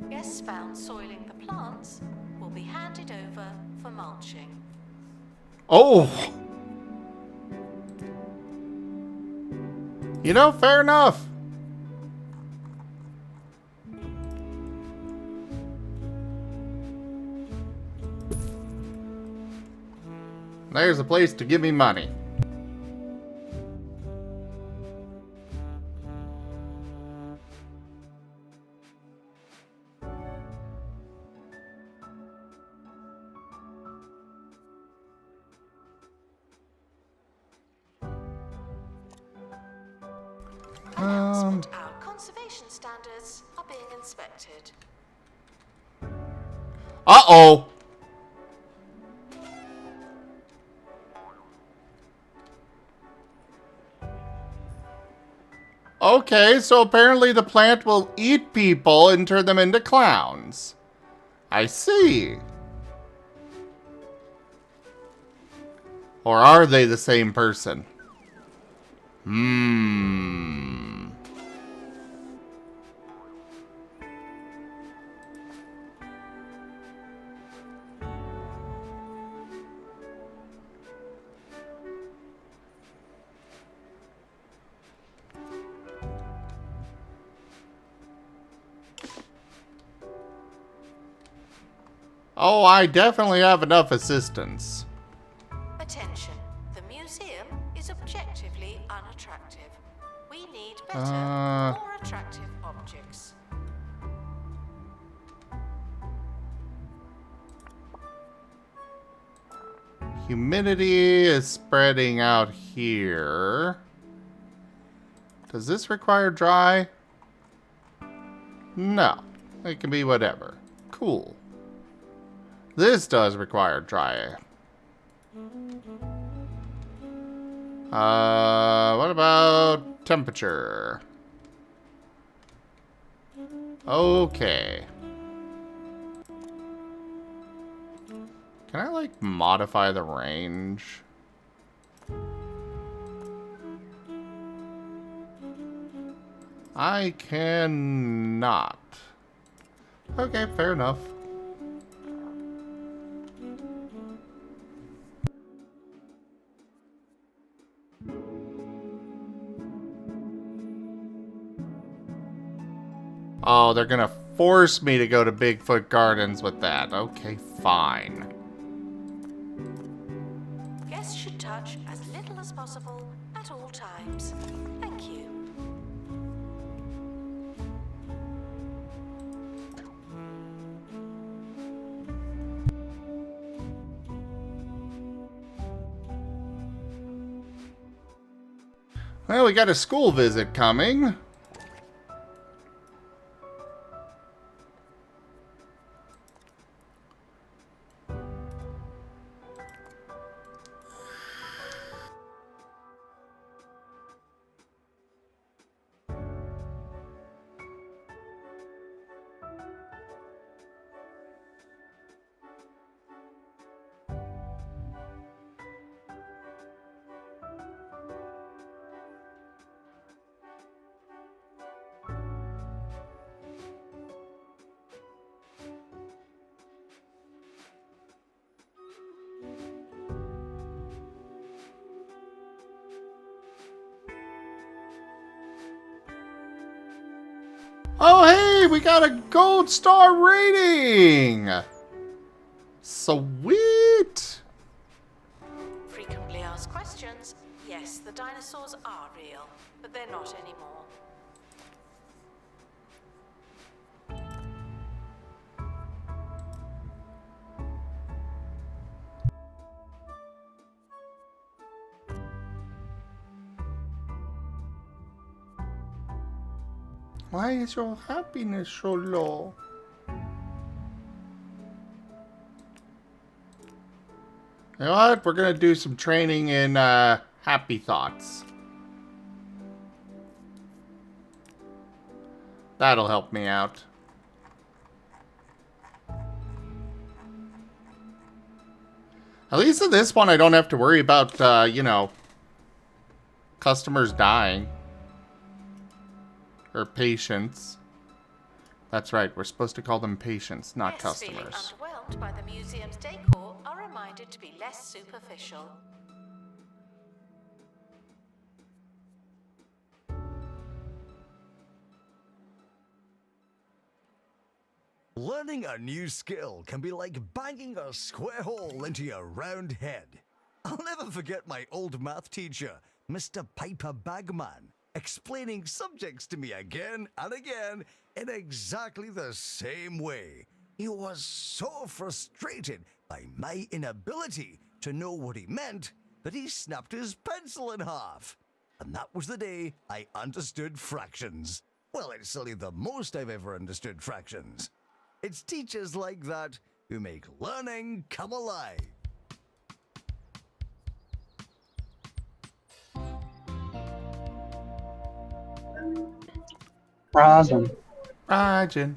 Guests found soiling the plants will be handed over for mulching. Oh! You know, fair enough. There's a place to give me money. Announcement: our conservation standards are being inspected. Uh-oh. Okay, so apparently the plant will eat people and turn them into clowns. I see. Or are they the same person? Oh, I definitely have enough assistance. Attention, the museum is objectively unattractive. We need better, more attractive objects. Humidity is spreading out here. Does this require dry? No, it can be whatever. Cool. This does require dry. What about temperature? Okay. Can I, like, modify the range? I cannot. Okay, fair enough. Oh, they're gonna force me to go to Bigfoot Gardens with that. Okay, fine. Guests should touch as little as possible at all times. Thank you. Well, we got a school visit coming. Oh, hey, we got a gold star rating! Sweet! Frequently asked questions. Yes, the dinosaurs are real, but they're not anymore. Why is your happiness so low? You know what? We're gonna do some training in happy thoughts. That'll help me out. At least in this one, I don't have to worry about, you know, customers dying. Or patients. That's right, we're supposed to call them patients, not customers. Feeling underwhelmed by the museum's decor are reminded to be less superficial. Learning a new skill can be like banging a square hole into your round head. I'll never forget my old math teacher, Mr. Piper Bagman, explaining subjects to me again and again in exactly the same way. He was so frustrated by my inability to know what he meant that he snapped his pencil in half. And that was the day I understood fractions. Well, it's only the most I've ever understood fractions. It's teachers like that who make learning come alive. Rajan. Rajan.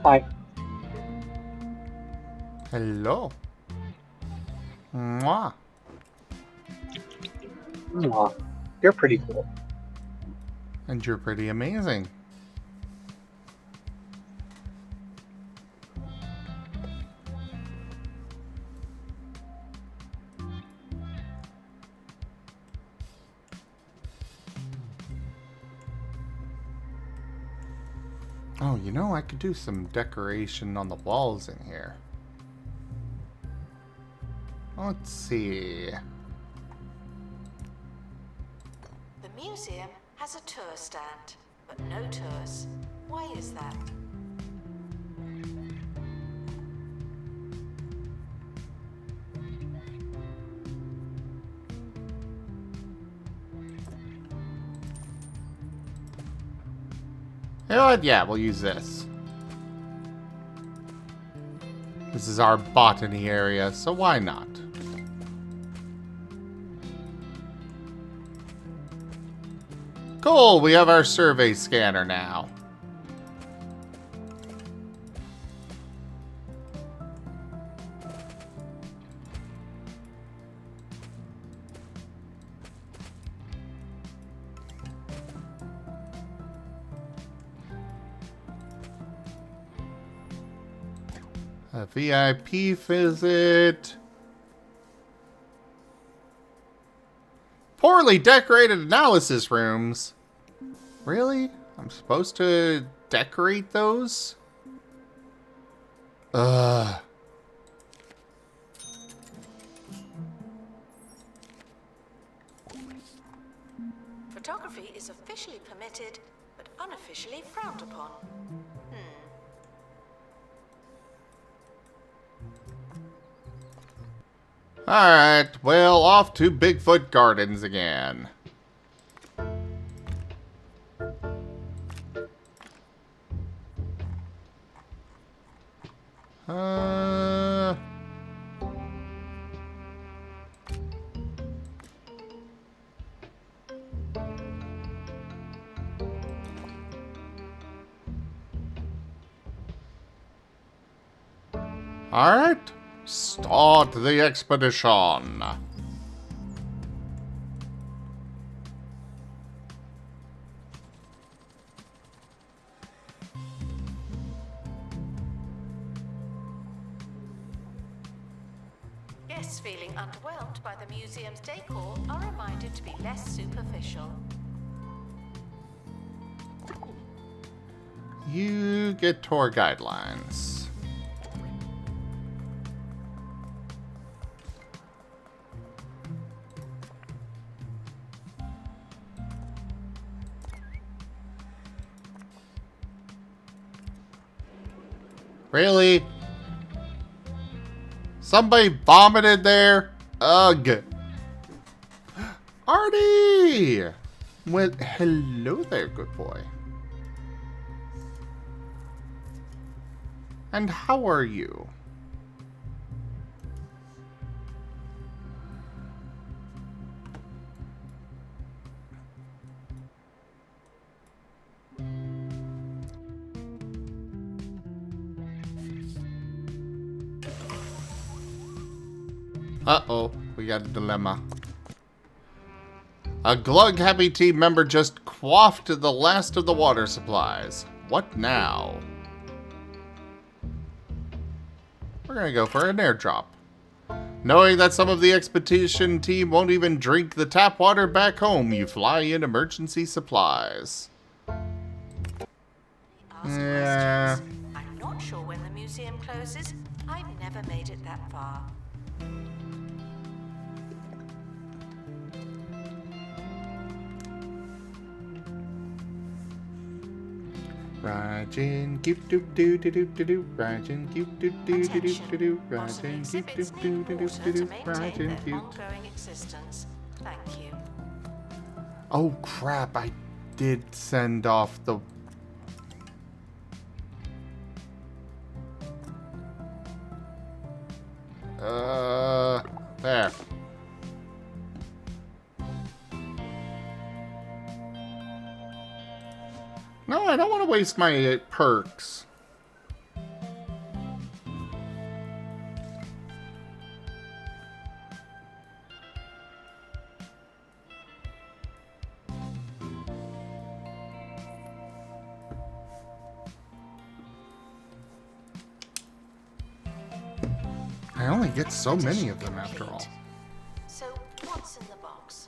Hi. Hello. Mwah. Aw, you're pretty cool. And you're pretty amazing. Oh, you know, I could do some decoration on the walls in here. Let's see. The museum has a tour stand, but no tours. Why is that? You know what? Yeah, we'll use this. This is our botany area, so why not? Cool, we have our survey scanner now. A VIP visit. Poorly decorated analysis rooms. Really? I'm supposed to decorate those? Photography is officially permitted, but unofficially frowned upon. Alright, well, off to Bigfoot Gardens again. Alright, start the expedition. Guests feeling underwhelmed by the museum's decor are reminded to be less superficial. You get tour guidelines. Really? Somebody vomited there? Ugh. Artie! Well, hello there, good boy. And how are you? Uh-oh, we got a dilemma. A Glug Happy team member just quaffed the last of the water supplies. What now? We're gonna go for an airdrop. Knowing that some of the expedition team won't even drink the tap water back home, you fly in emergency supplies. Yeah. I'm not sure when the museum closes. I've never made it that far. Rajin, keep doo doo doo doo doo doo. Rajin, keep doo doo doo doo doo doo. Rajin, keep doo doo doo doo doo doo. Rajin, keep. Ongoing existence. Thank you. Oh crap! I did send off the. There. No, I don't want to waste my perks. I only get so many of them after all. So, what's in the box?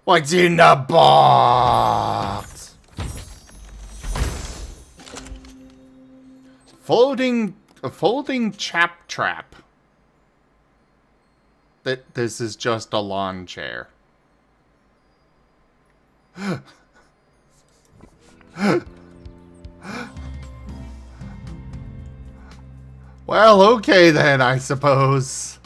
What's in the box? A folding chap trap. This is just a lawn chair. Well, okay then, I suppose.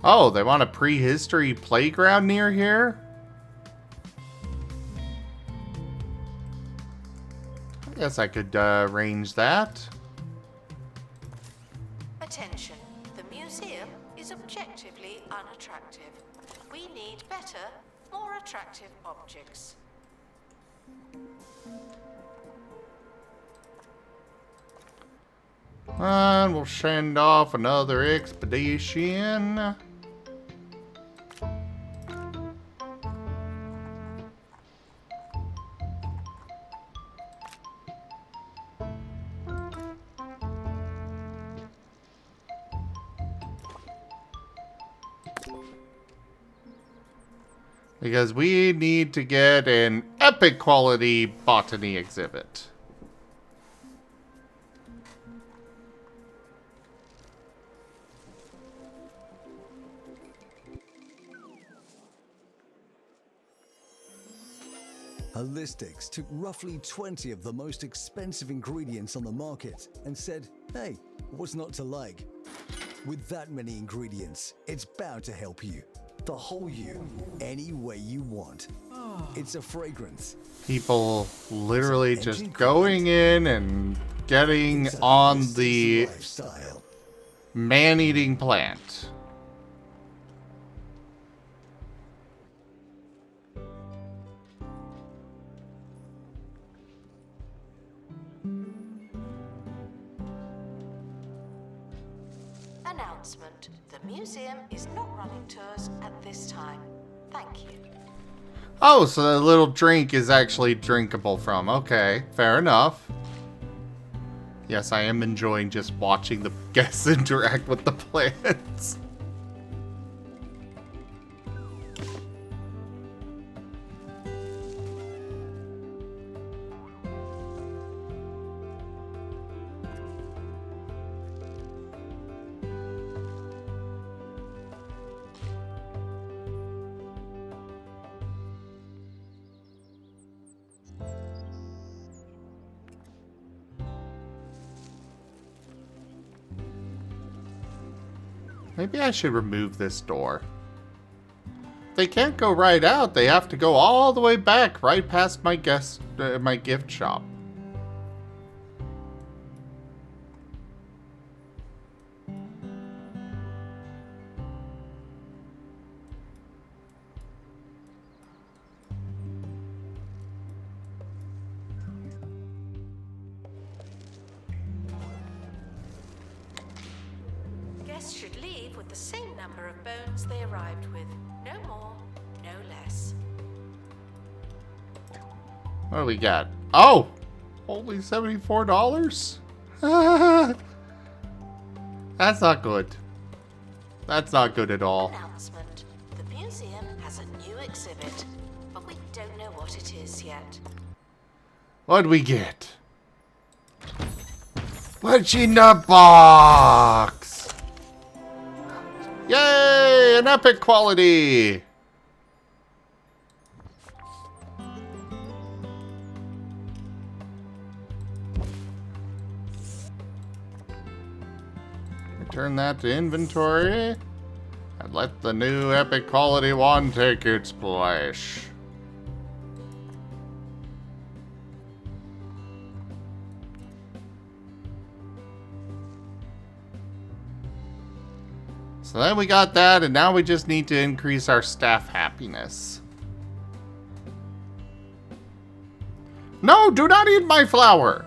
Oh, they want a prehistory playground near here? I guess I could arrange that. Attention. The museum is objectively unattractive. We need better, more attractive objects. And we'll send off another expedition. Because we need to get an epic quality botany exhibit. Holistics took roughly 20 of the most expensive ingredients on the market and said, hey, what's not to like? With that many ingredients, it's bound to help you. The whole you, any way you want. It's a fragrance. People literally just going in and getting on the man-eating plant. Announcement. The museum is not running tours at this time. Thank you. Oh, so the little drink is actually drinkable from. Okay, fair enough. Yes, I am enjoying just watching the guests interact with the plants. Maybe I should remove this door. They can't go right out. They have to go all the way back, right past my my gift shop. Guests should leave with the same number of bones they arrived with. No more, no less. What do we got? Oh! Only $74? That's not good. That's not good at all. Announcement. The museum has a new exhibit, but we don't know what it is yet. What'd we get? What's in the box? Yay! An epic quality! Return that to inventory. And let the new epic quality one take its place. So then we got that, and now we just need to increase our staff happiness. No, do not eat my flower!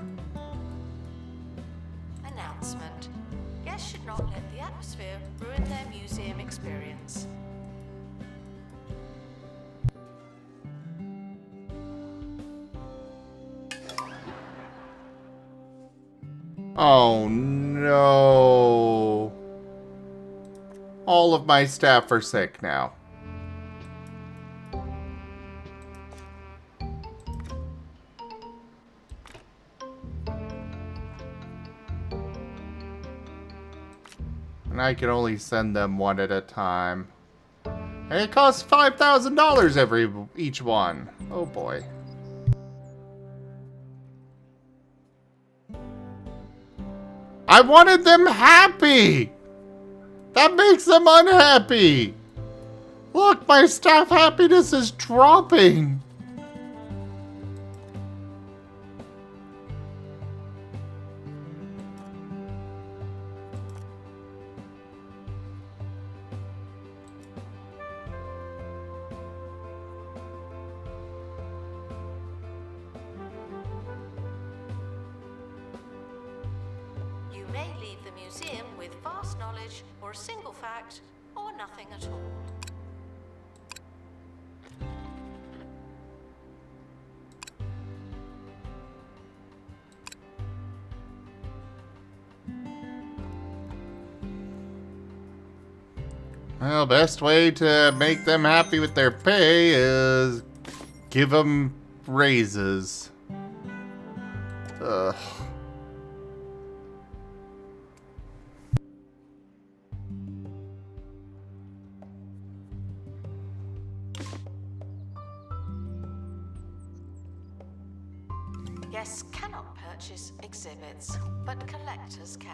Announcement. Guests should not let the atmosphere ruin their museum experience. Oh no. All of my staff are sick now. And I can only send them one at a time. And it costs $5,000 each one. Oh boy. I wanted them happy! That makes them unhappy! Look, my staff happiness is dropping! You may leave the museum with vast knowledge, or a single fact, or nothing at all. Well, best way to make them happy with their pay is give them raises. Ugh. Guests cannot purchase exhibits, but collectors can.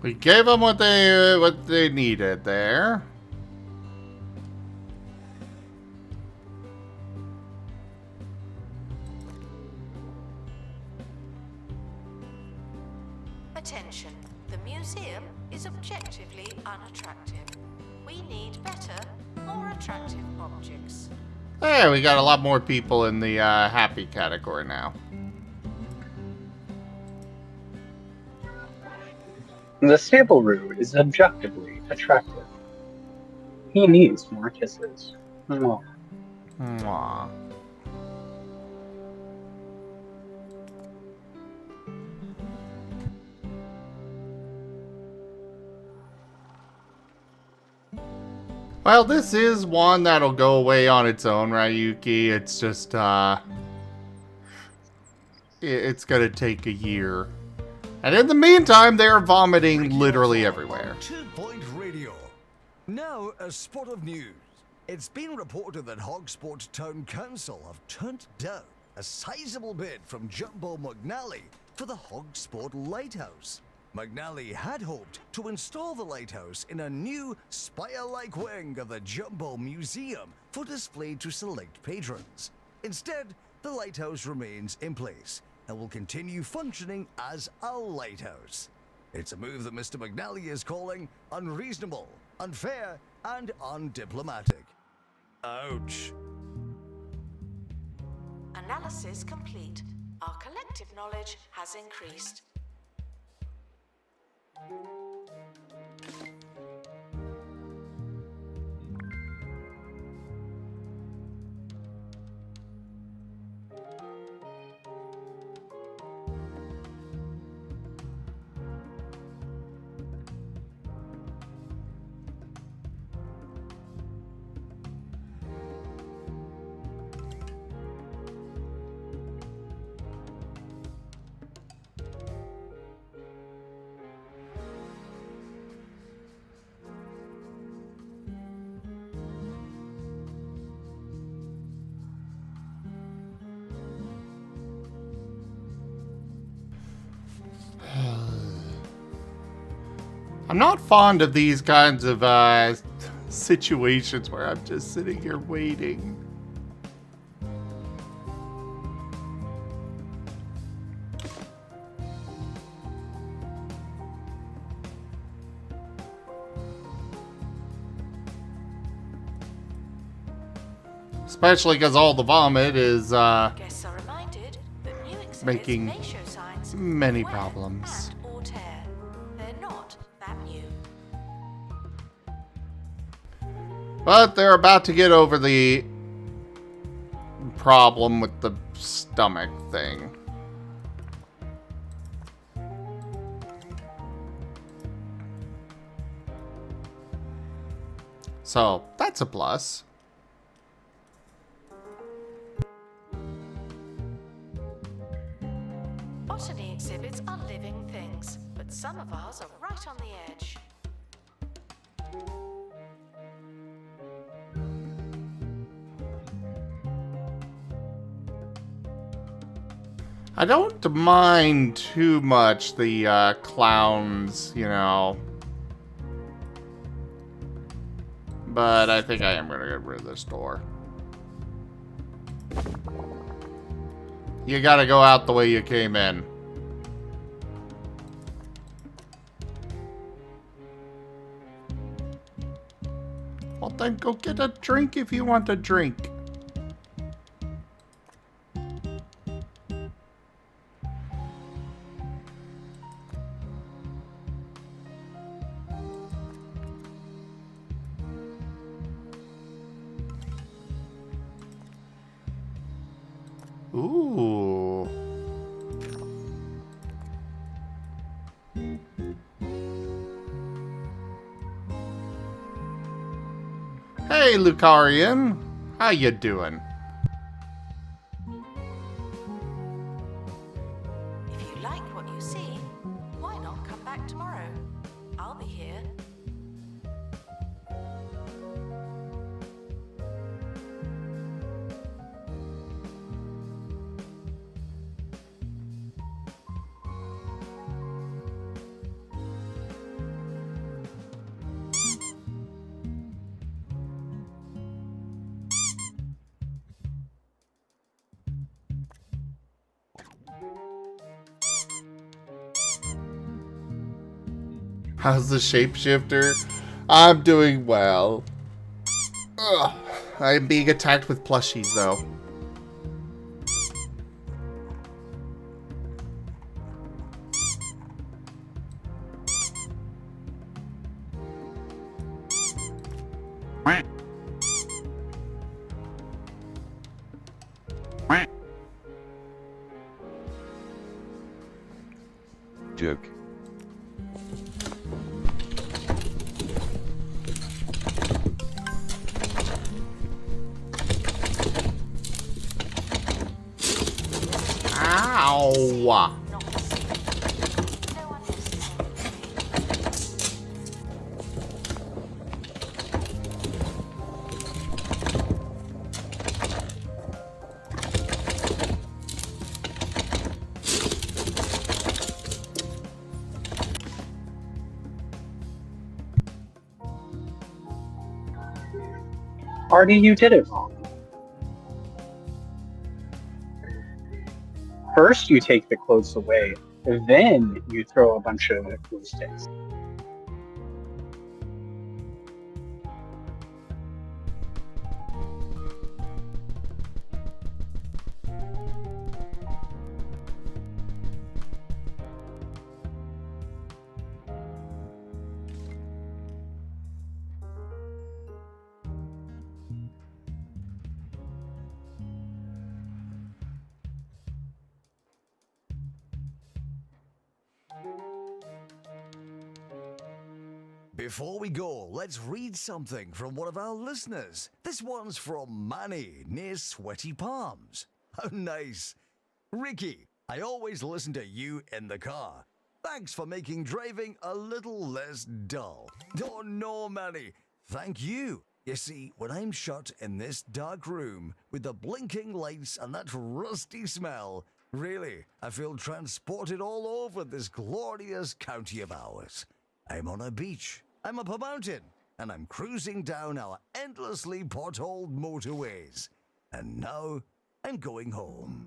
We gave them what they needed there. Attention, the museum is objectively unattractive. We need better, more attractive objects. Hey, we got a lot more people in the happy category now. The stable root is objectively attractive. He needs more kisses. Mwah. Mwah. Well, this is one that'll go away on its own, Ryuki. It's just, it's gonna take a year. And in the meantime, they are vomiting literally everywhere. 2 Point Radio. Now, a spot of news. It's been reported that Hogsport Town Council have turned down a sizable bid from Jumbo McNally for the Hogsport Lighthouse. McNally had hoped to install the lighthouse in a new spire-like wing of the Jumbo Museum for display to select patrons. Instead, the lighthouse remains in place and will continue functioning as a lighthouse. It's a move that Mr. McNally is calling unreasonable, unfair, and undiplomatic. Ouch. Analysis complete. Our collective knowledge has increased. I'm not fond of these kinds of situations where I'm just sitting here waiting. Especially because all the vomit is Guests are reminded that new exhibits making may show signs of many wear problems. and or tear. They're not that new. But they're about to get over the problem with the stomach thing. So, that's a plus. Botany exhibits are living things, but some of ours are right on the edge. I don't mind too much the clowns, you know. But I think I am going to get rid of this door. You gotta go out the way you came in. Well, then go get a drink if you want a drink. Ooh. Hey, Lucarian. How you doing? If you like what you see, why not come back tomorrow? I'll be here. How's the shapeshifter? I'm doing well. Ugh. I'm being attacked with plushies, though. Joke. Ow! Artie, you did it wrong. First, you take the clothes away, then you throw a bunch of glue sticks. Before we go, let's read something from one of our listeners. This one's from Manny, near Sweaty Palms. How nice. Ricky, I always listen to you in the car. Thanks for making driving a little less dull. Oh no, Manny. Thank you. You see, when I'm shut in this dark room with the blinking lights and that rusty smell, really, I feel transported all over this glorious county of ours. I'm on a beach, I'm up a mountain, and I'm cruising down our endlessly potholed motorways. And now, I'm going home.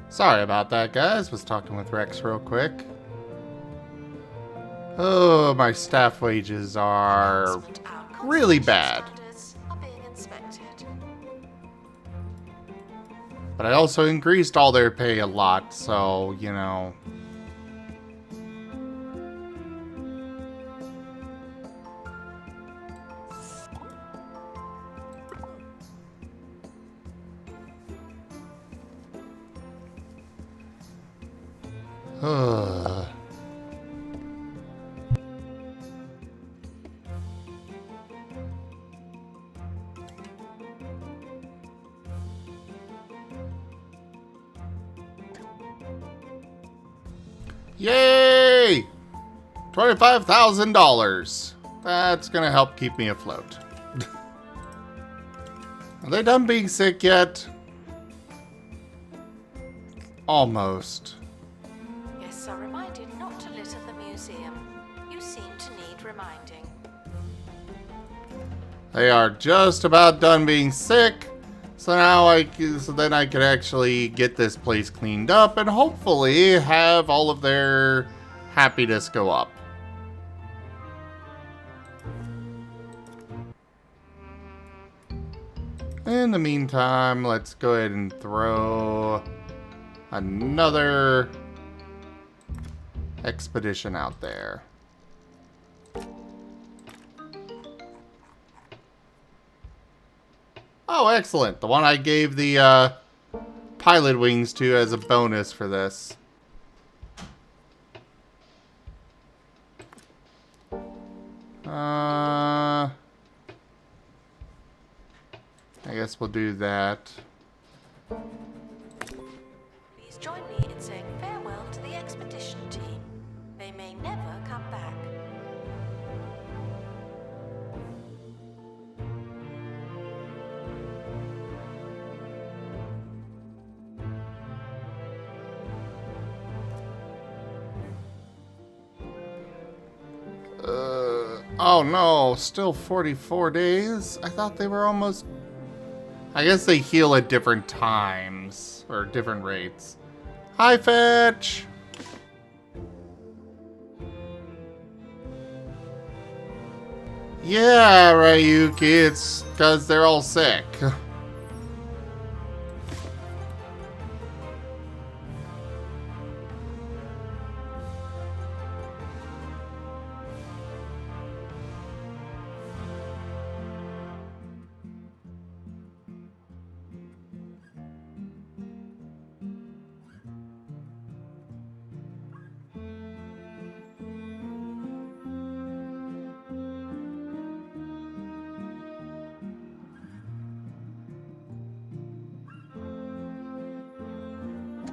Sorry about that, guys. Was talking with Rex real quick. Oh, my staff wages are really bad. But I also increased all their pay a lot, so, you know. Yay! $25,000. That's gonna help keep me afloat. Are they done being sick yet? Almost. Guests are reminded not to litter the museum. You seem to need reminding. They are just about done being sick. So now then I can actually get this place cleaned up and hopefully have all of their happiness go up. In the meantime, let's go ahead and throw another expedition out there. Oh, excellent. The one I gave the pilot wings to as a bonus for this. I guess we'll do that. Please join me in saying farewell to the expedition team. They may never come back. Oh no, still 44 days? I thought they were almost... I guess they heal at different times, or different rates. Hi, Fetch! Yeah, Ryuki, it's because they're all sick.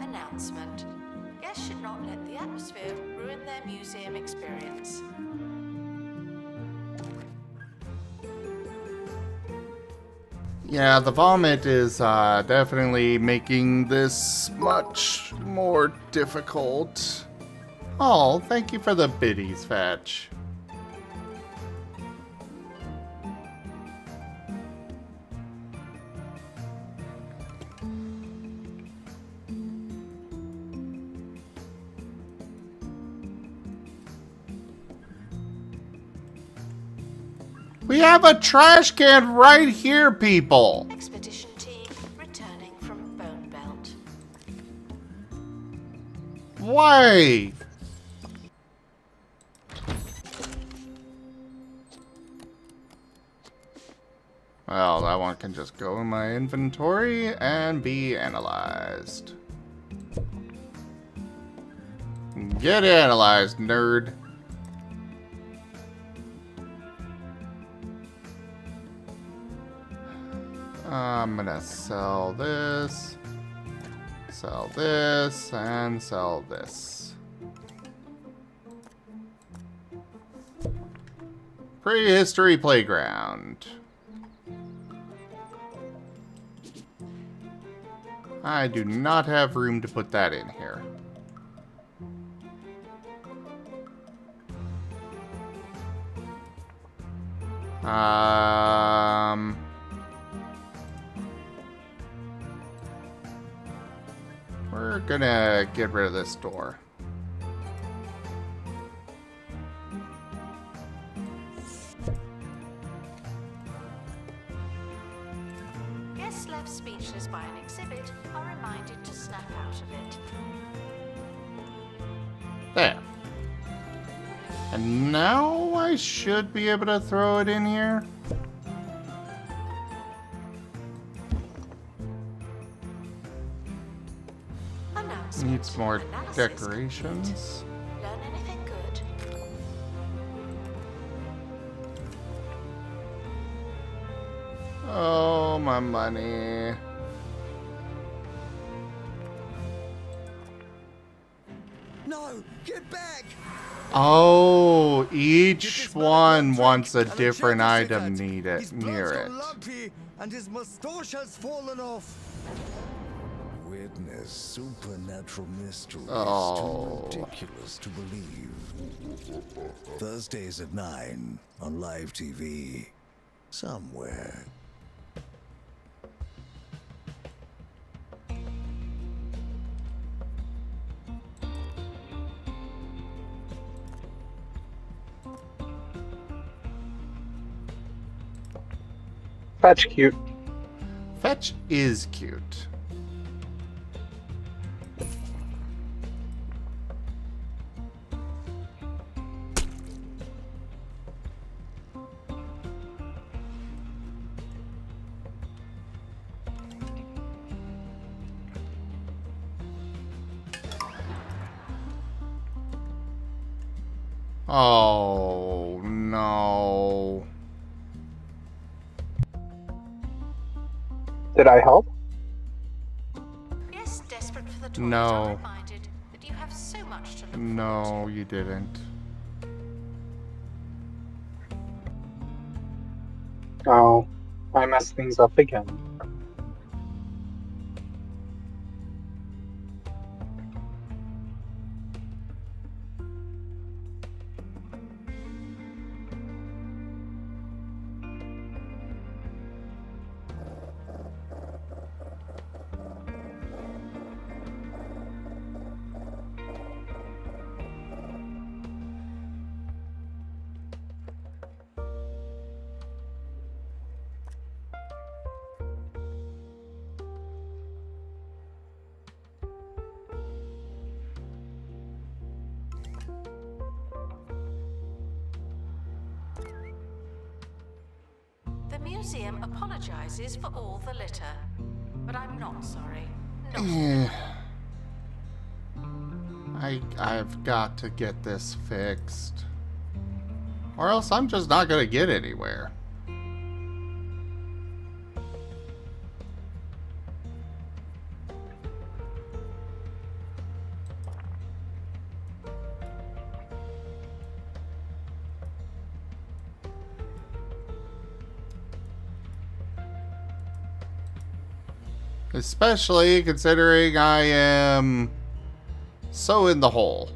Announcement. Guests should not let the atmosphere ruin their museum experience. Yeah, the vomit is definitely making this much more difficult. Oh, thank you for the biddies, Fetch. We have a trash can right here, people! Expedition team returning from Bone Belt. Why? Well, that one can just go in my inventory and be analyzed. Get analyzed, nerd. I'm gonna sell this, and sell this. Prehistory Playground. I do not have room to put that in here. We're gonna get rid of this door. Guests left speechless by an exhibit are reminded to snap out of it. There. And now I should be able to throw it in here. Announcement. Needs more Analysis decorations. complete. Learn anything good? Oh, my money. No, get back! Oh, each one wants a different item near it. Lumpy, and his moustache has fallen off. Witness supernatural mysteries Oh. too ridiculous to believe. Thursdays at 9 on live TV. Somewhere. Fetch cute. Fetch is cute. Oh, no. Did I help? Yes, desperate for the toilet. No. I'm reminded that you have so much to look No, you didn't. Oh, I messed things up again. The museum apologizes for all the litter, but I'm not sorry. Not Eh. I've got to get this fixed. Or else I'm just not gonna get anywhere. Especially considering I am so in the hole.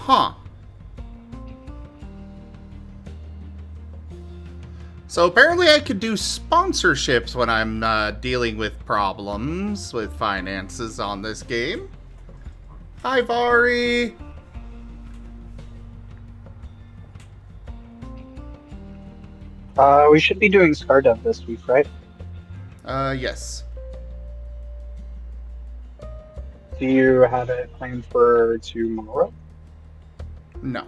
Huh. So apparently I could do sponsorships when I'm dealing with problems with finances on this game. Hi, Furry. We should be doing Scar Dev this week, right? Yes. Do you have it planned for tomorrow? No.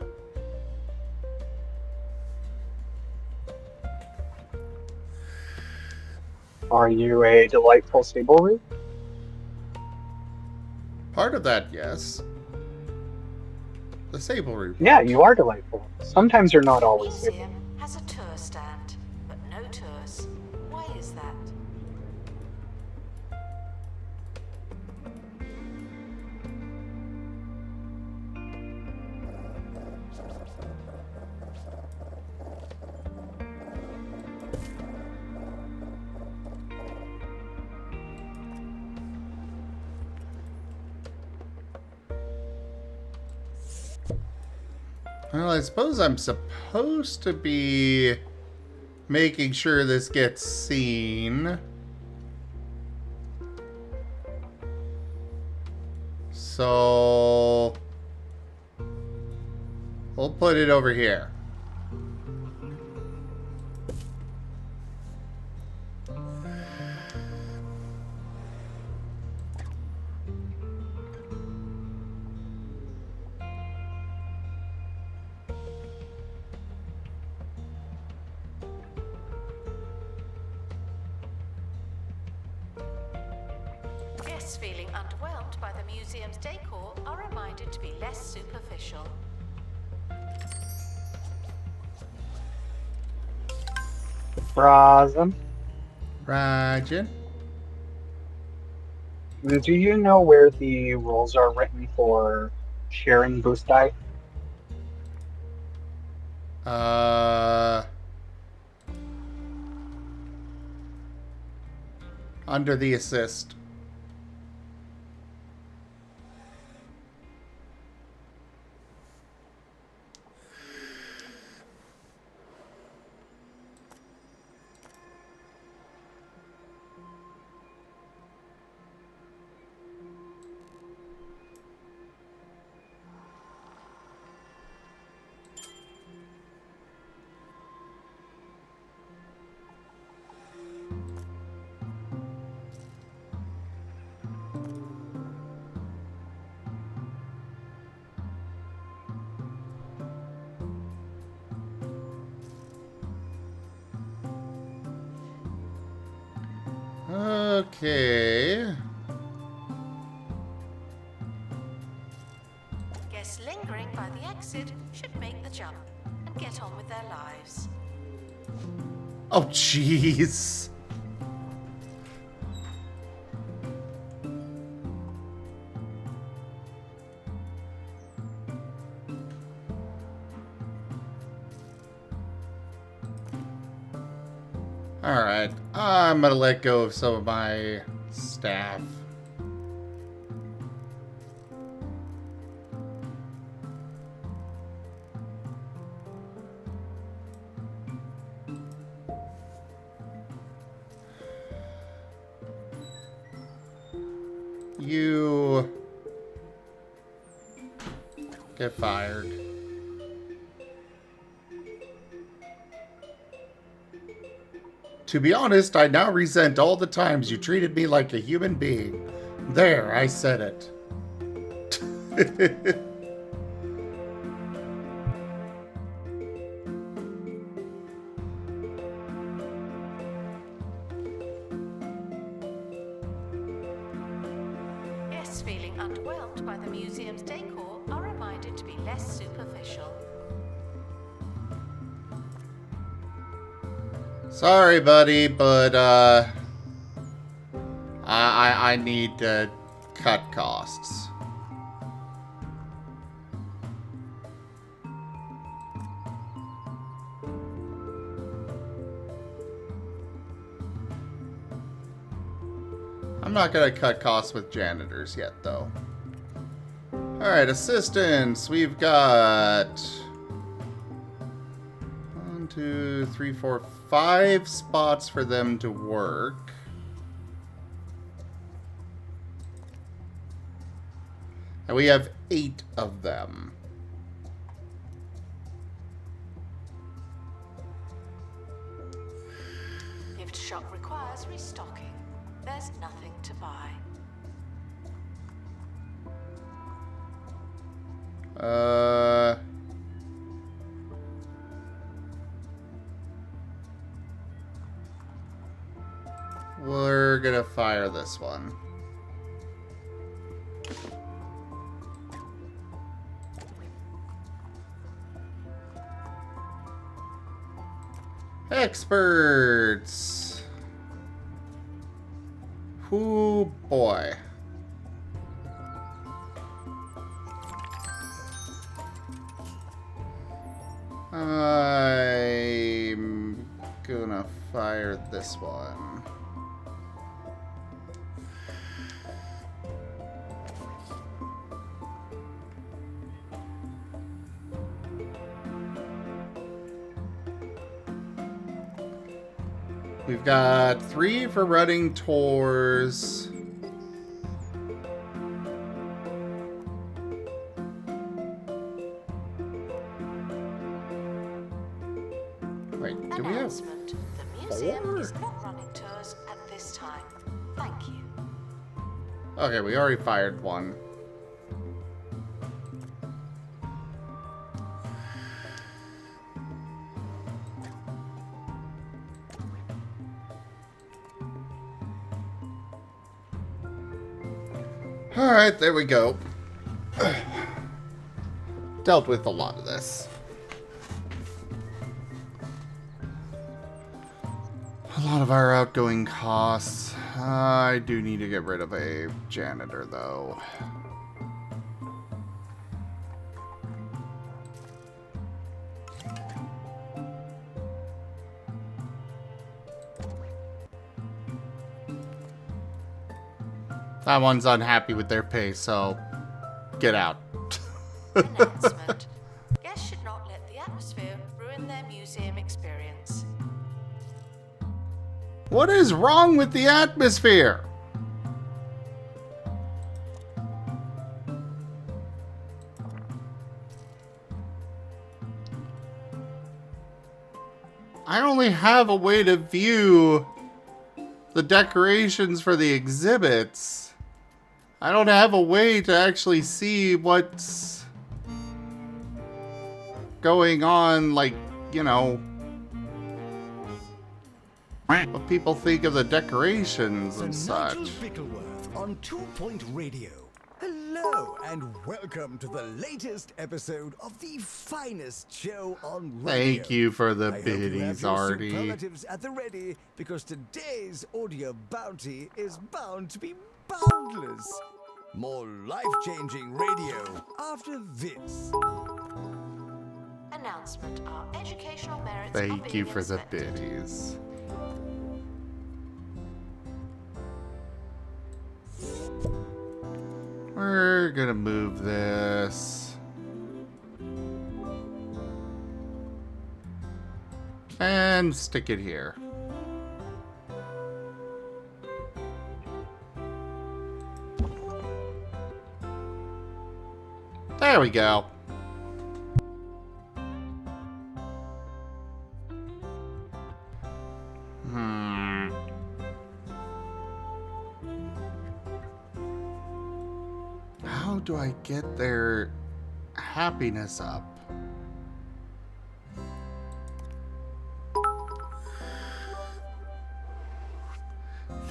Are you a delightful stable root? Part of that, yes. The sable root. Yeah, you are delightful. Sometimes you're not always stable. museum has a tour stand, but no tours. Why is that? Well, I suppose I'm supposed to be making sure this gets seen. So we'll put it over here. Guests feeling underwhelmed by the museum's decor are reminded to be less superficial. Razen, Rajin. do you know where the rules are written for sharing boost die? Under the assist. Okay. Guests lingering by the exit should make the jump and get on with their lives. Oh, jeez. Alright, I'm gonna let go of some of my staff. You get fired. To be honest, I now resent all the times you treated me like a human being. There, I said it. Guests feeling underwhelmed by the museum's decor are reminded to be less superficial. Sorry, buddy, but I need to cut costs. I'm not gonna cut costs with janitors yet, though. Alright, assistants. We've got 1, 2, 3, 4, 5 spots for them to work. And we have 8 of them. Gift shop requires restocking. There's nothing to buy. We're gonna fire this one. Experts. Whoo boy. I'm gonna fire this one. We've got 3 for running tours. Wait, do we have Announcement. The museum 4? is not running tours at this time. Thank you. Okay, we already fired one. Alright, there we go. Dealt with a lot of this. A lot of our outgoing costs. I do need to get rid of a janitor, though. That one's unhappy with their pay, so get out. Announcement. Guests should not let the atmosphere ruin their museum experience. What is wrong with the atmosphere? I only have a way to view the decorations for the exhibits. I don't have a way to actually see what's going on, like, you know, what people think of the decorations and such. Nigel Bickleworth on 2 Point Radio. Hello and welcome to the latest episode of the finest show on radio. Thank you for the I hope you have biddies, your Artie. superlatives at the ready, because today's audio bounty is bound to be boundless. More life-changing radio after this. Announcement. Our educational merits are Thank being you for the inspected. biddies. We're gonna move this. And stick it here. There we go. How do I get their happiness up?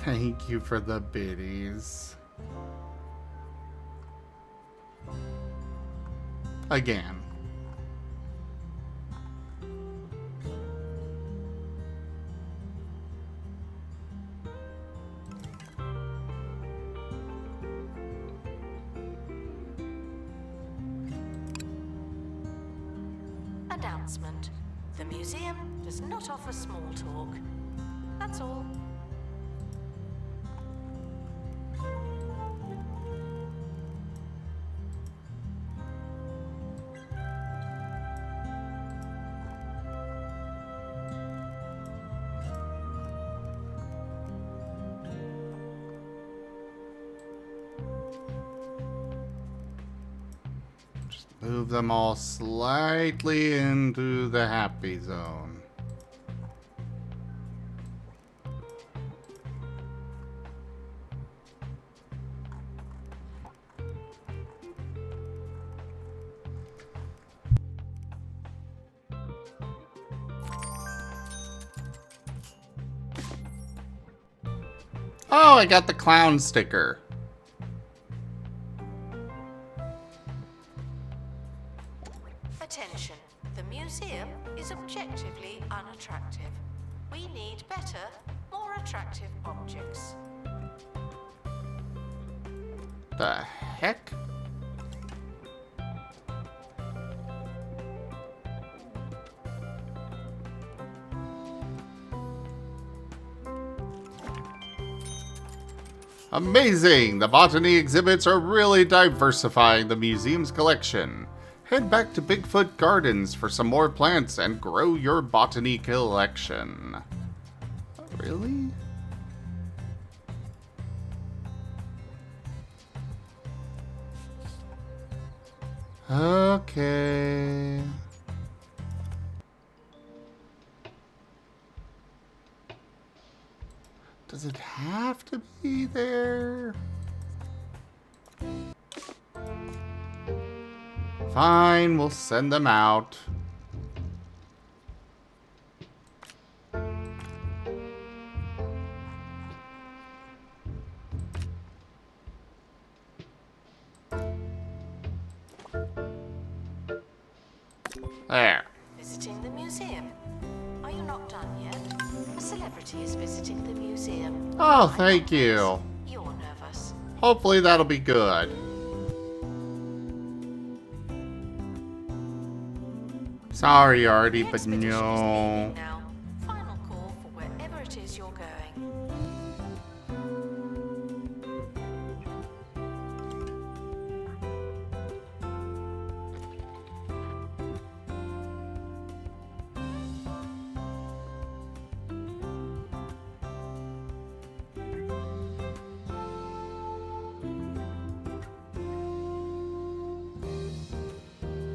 Thank you for the biddies. Again. Announcement. The museum does not offer small talk. That's all. Move them all slightly into the happy zone. Oh, I got the clown sticker. Attention. The museum is objectively unattractive. We need better, more attractive objects. The heck? Amazing! The botany exhibits are really diversifying the museum's collection. Head back to Bigfoot Gardens for some more plants and grow your botany collection. Really? Okay. Does it have to be there? Fine, we'll send them out. There. Visiting the museum. Are you not done yet? A celebrity is visiting the museum. Oh, thank you. You're nervous. Hopefully that'll be good. Sorry, Artie, but no. Now, final call for wherever it is you're going.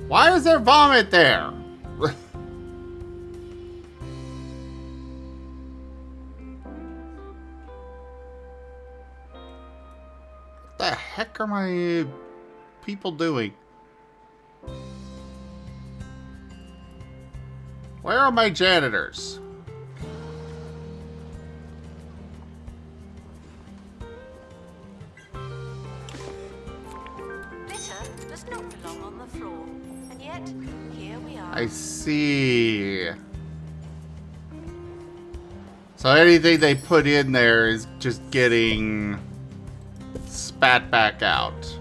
Why is there vomit there? What the heck are my people doing? Where are my janitors? Litter does not belong on the floor, and yet here we are. I see. So anything they put in there is just getting spat back out.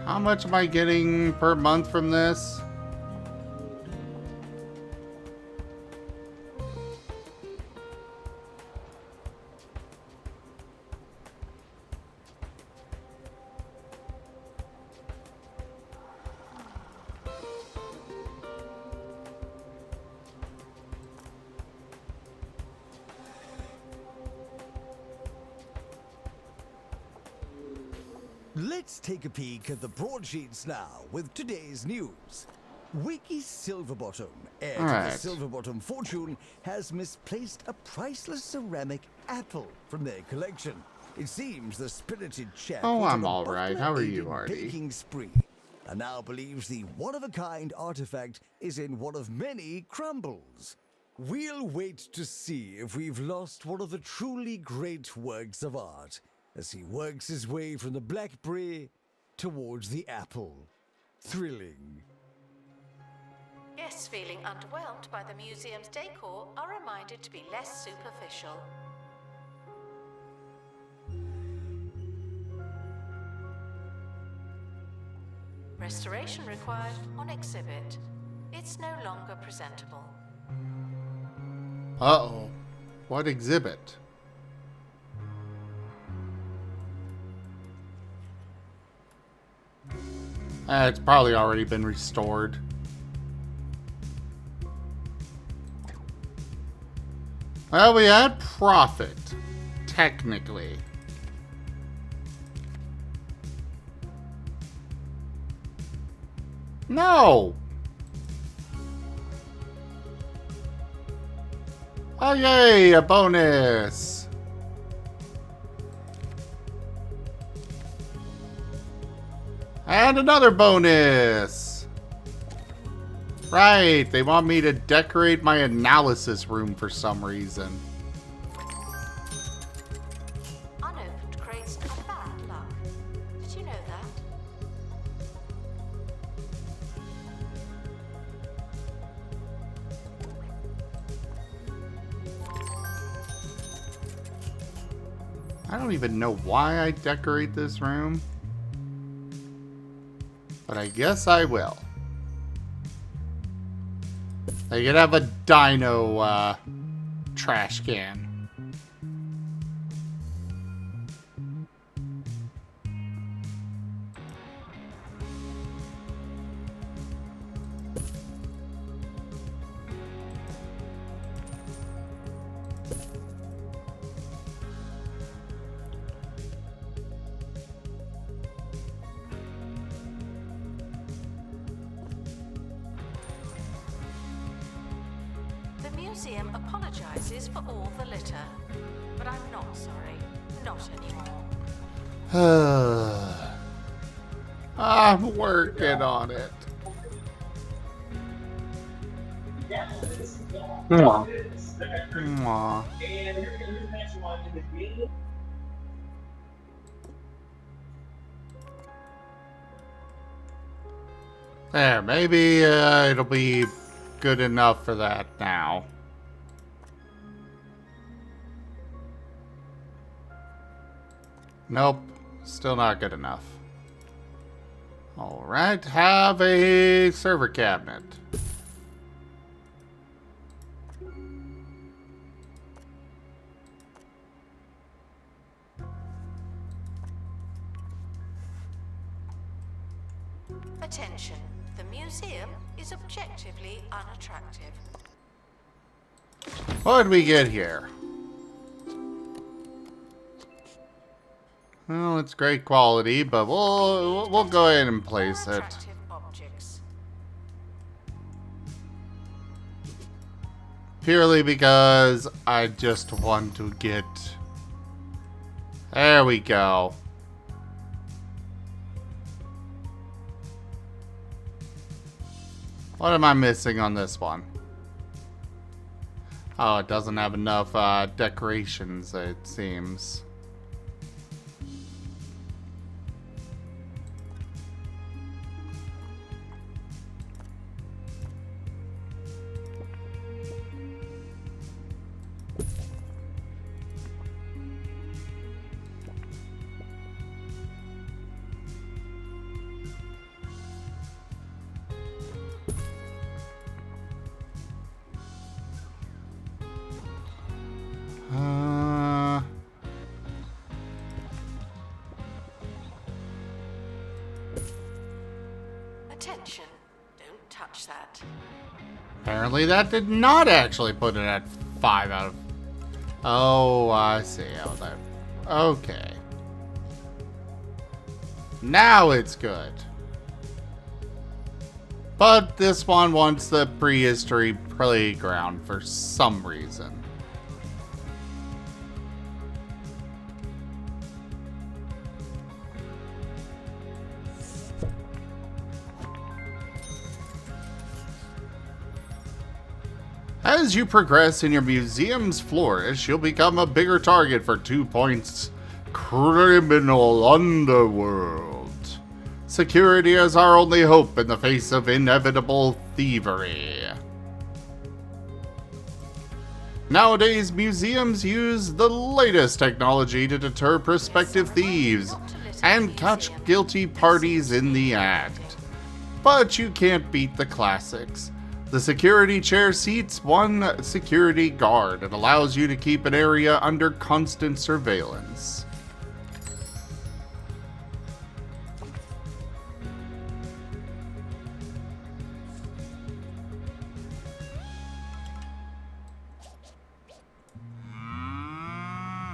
How much am I getting per month from this? Let's take a peek at the broadsheets now with today's news. Wiki Silverbottom, heir to Alright. the Silverbottom fortune, has misplaced a priceless ceramic apple from their collection. It seems the spirited chef Oh, went I'm on a alright. How are you, butler-aided Artie? baking spree, and now believes the one-of-a-kind artifact is in one of many crumbles. We'll wait to see if we've lost one of the truly great works of art, as he works his way from the blackberry towards the apple. Thrilling. Guests feeling underwhelmed by the museum's decor are reminded to be less superficial. Restoration required on exhibit. It's no longer presentable. Uh-oh. What exhibit? It's probably already been restored. Well, we had profit, technically. No! Oh, yay, a bonus! And another bonus! Right, they want me to decorate my analysis room for some reason. Unopened crates are bad luck. Did you know that? I don't even know why I decorate this room. But I guess I will. I could have a dino trash can. museum apologizes for all the litter. But I'm not sorry. Not anymore. I'm working on it. Mwah. Mwah. There, maybe it'll be good enough for that now. Nope, still not good enough. Alright, have a server cabinet. Attention, the museum is objectively unattractive. What did we get here? Well, it's great quality, but we'll go ahead and place it. Objects. Purely because I just want to get... There we go. What am I missing on this one? Oh, it doesn't have enough decorations, it seems. Attention, don't touch that. Apparently that did not actually put it at 5 out of... Oh, I see how that... Okay. Now it's good. But this one wants the prehistory playground for some reason. As you progress in your museum's flourish, you'll become a bigger target for 2 points. Criminal underworld. Security is our only hope in the face of inevitable thievery. Nowadays, museums use the latest technology to deter prospective thieves and catch guilty parties in the act. But you can't beat the classics. The security chair seats one security guard and allows you to keep an area under constant surveillance.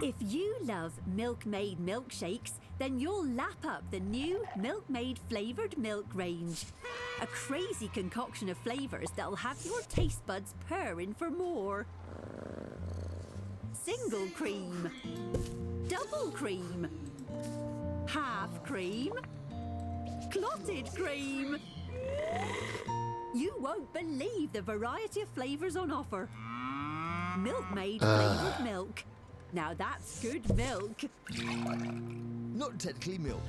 If you love Milkmaid milkshakes, then you'll lap up the new Milkmaid Flavoured Milk range. A crazy concoction of flavours that'll have your taste buds purring for more. Single cream. Double cream. Half cream. Clotted cream. You won't believe the variety of flavours on offer. Milkmaid Flavoured Milk. Now that's good milk. Not technically milk.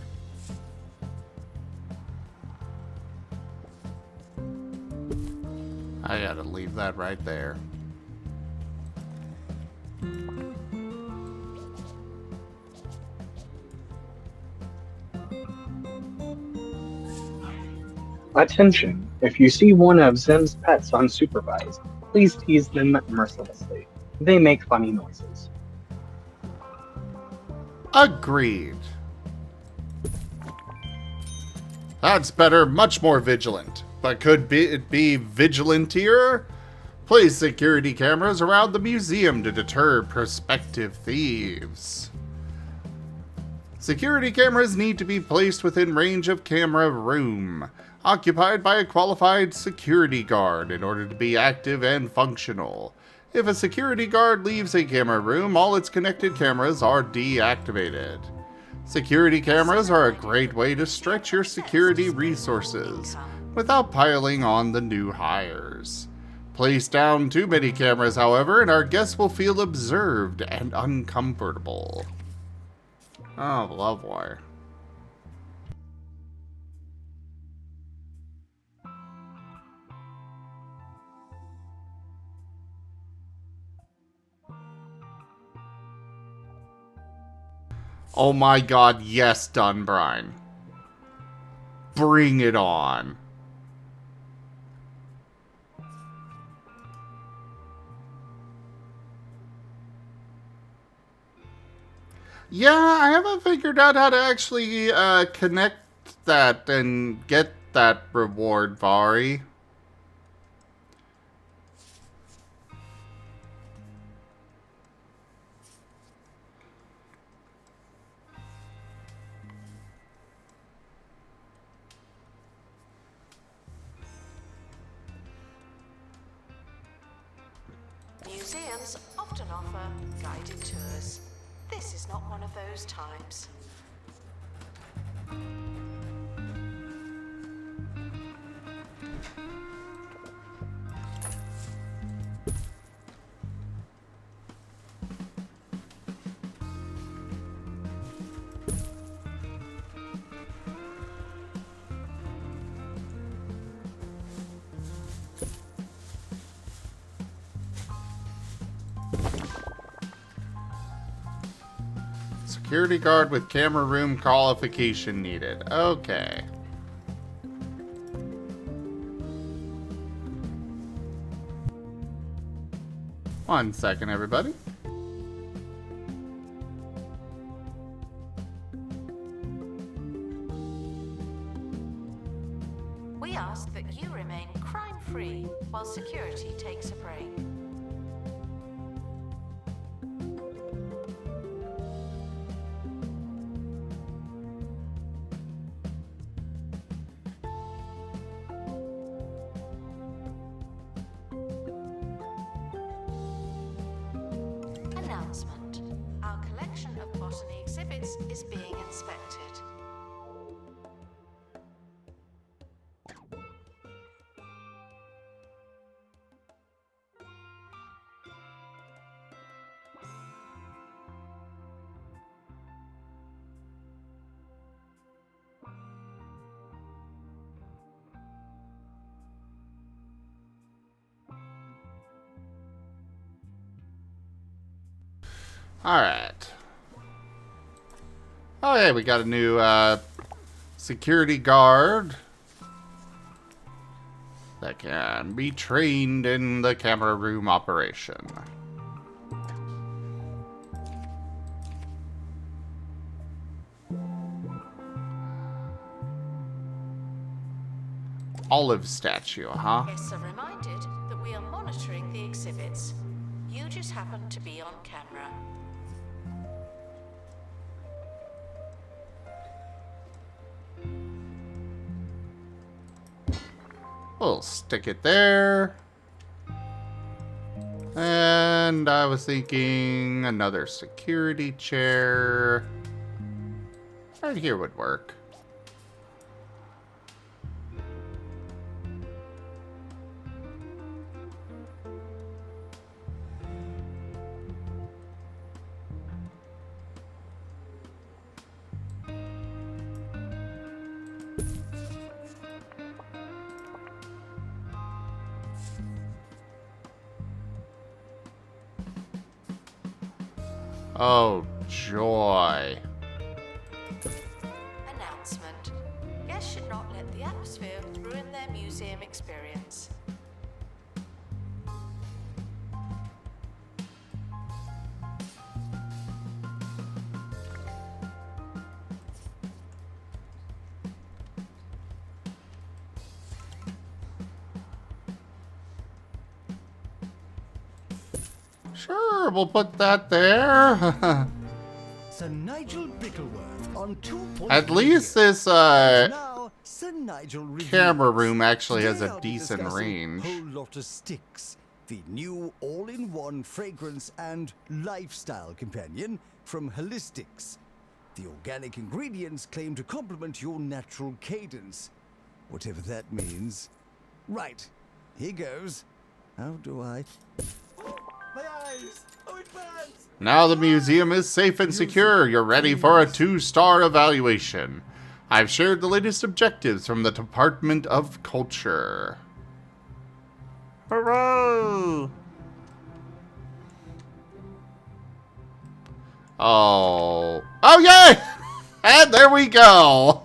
I gotta leave that right there. Attention, if you see one of Zem's pets unsupervised, please tease them mercilessly. They make funny noises. Agreed. That's better, much more vigilant. But could it be vigilantier? Place security cameras around the museum to deter prospective thieves. Security cameras need to be placed within range of camera room, occupied by a qualified security guard in order to be active and functional. If a security guard leaves a camera room, all its connected cameras are deactivated. Security cameras are a great way to stretch your security resources without piling on the new hires. Place down too many cameras, however, and our guests will feel observed and uncomfortable. Oh, love wire. Oh my god, yes, Dunbrine. Bring it on. Yeah, I haven't figured out how to actually connect that and get that reward, Vari. Museums often offer guided tours. This is not one of those times. Security guard with camera room qualification needed. Okay. One second, everybody. We ask that you remain crime-free while security takes a break. Announcement. Our collection of botany exhibits is being inspected. Alright. Oh yeah, we got a new security guard that can be trained in the camera room operation. Olive statue, huh? Guests are reminded that we are monitoring the exhibits. You just happen to be on camera. We'll stick it there. And I was thinking another security chair. Right here would work. Oh, joy. Announcement. Guests should not let the atmosphere ruin their museum experience. Sure, we'll put that there. Sir Nigel Bickleworth on 2 At least this Now, Sir Nigel camera reveals. room actually has Today a I'll be decent discussing range. Whole lot of sticks, the new all-in-one fragrance and lifestyle companion from Holistics. The organic ingredients claim to complement your natural cadence, whatever that means. Right, here goes. How do I... My eyes! Oh, it burns! Now the museum is safe and secure. You're ready for a 2-star evaluation. I've shared the latest objectives from the Department of Culture. Hooray! Oh. Oh, yay! And there we go!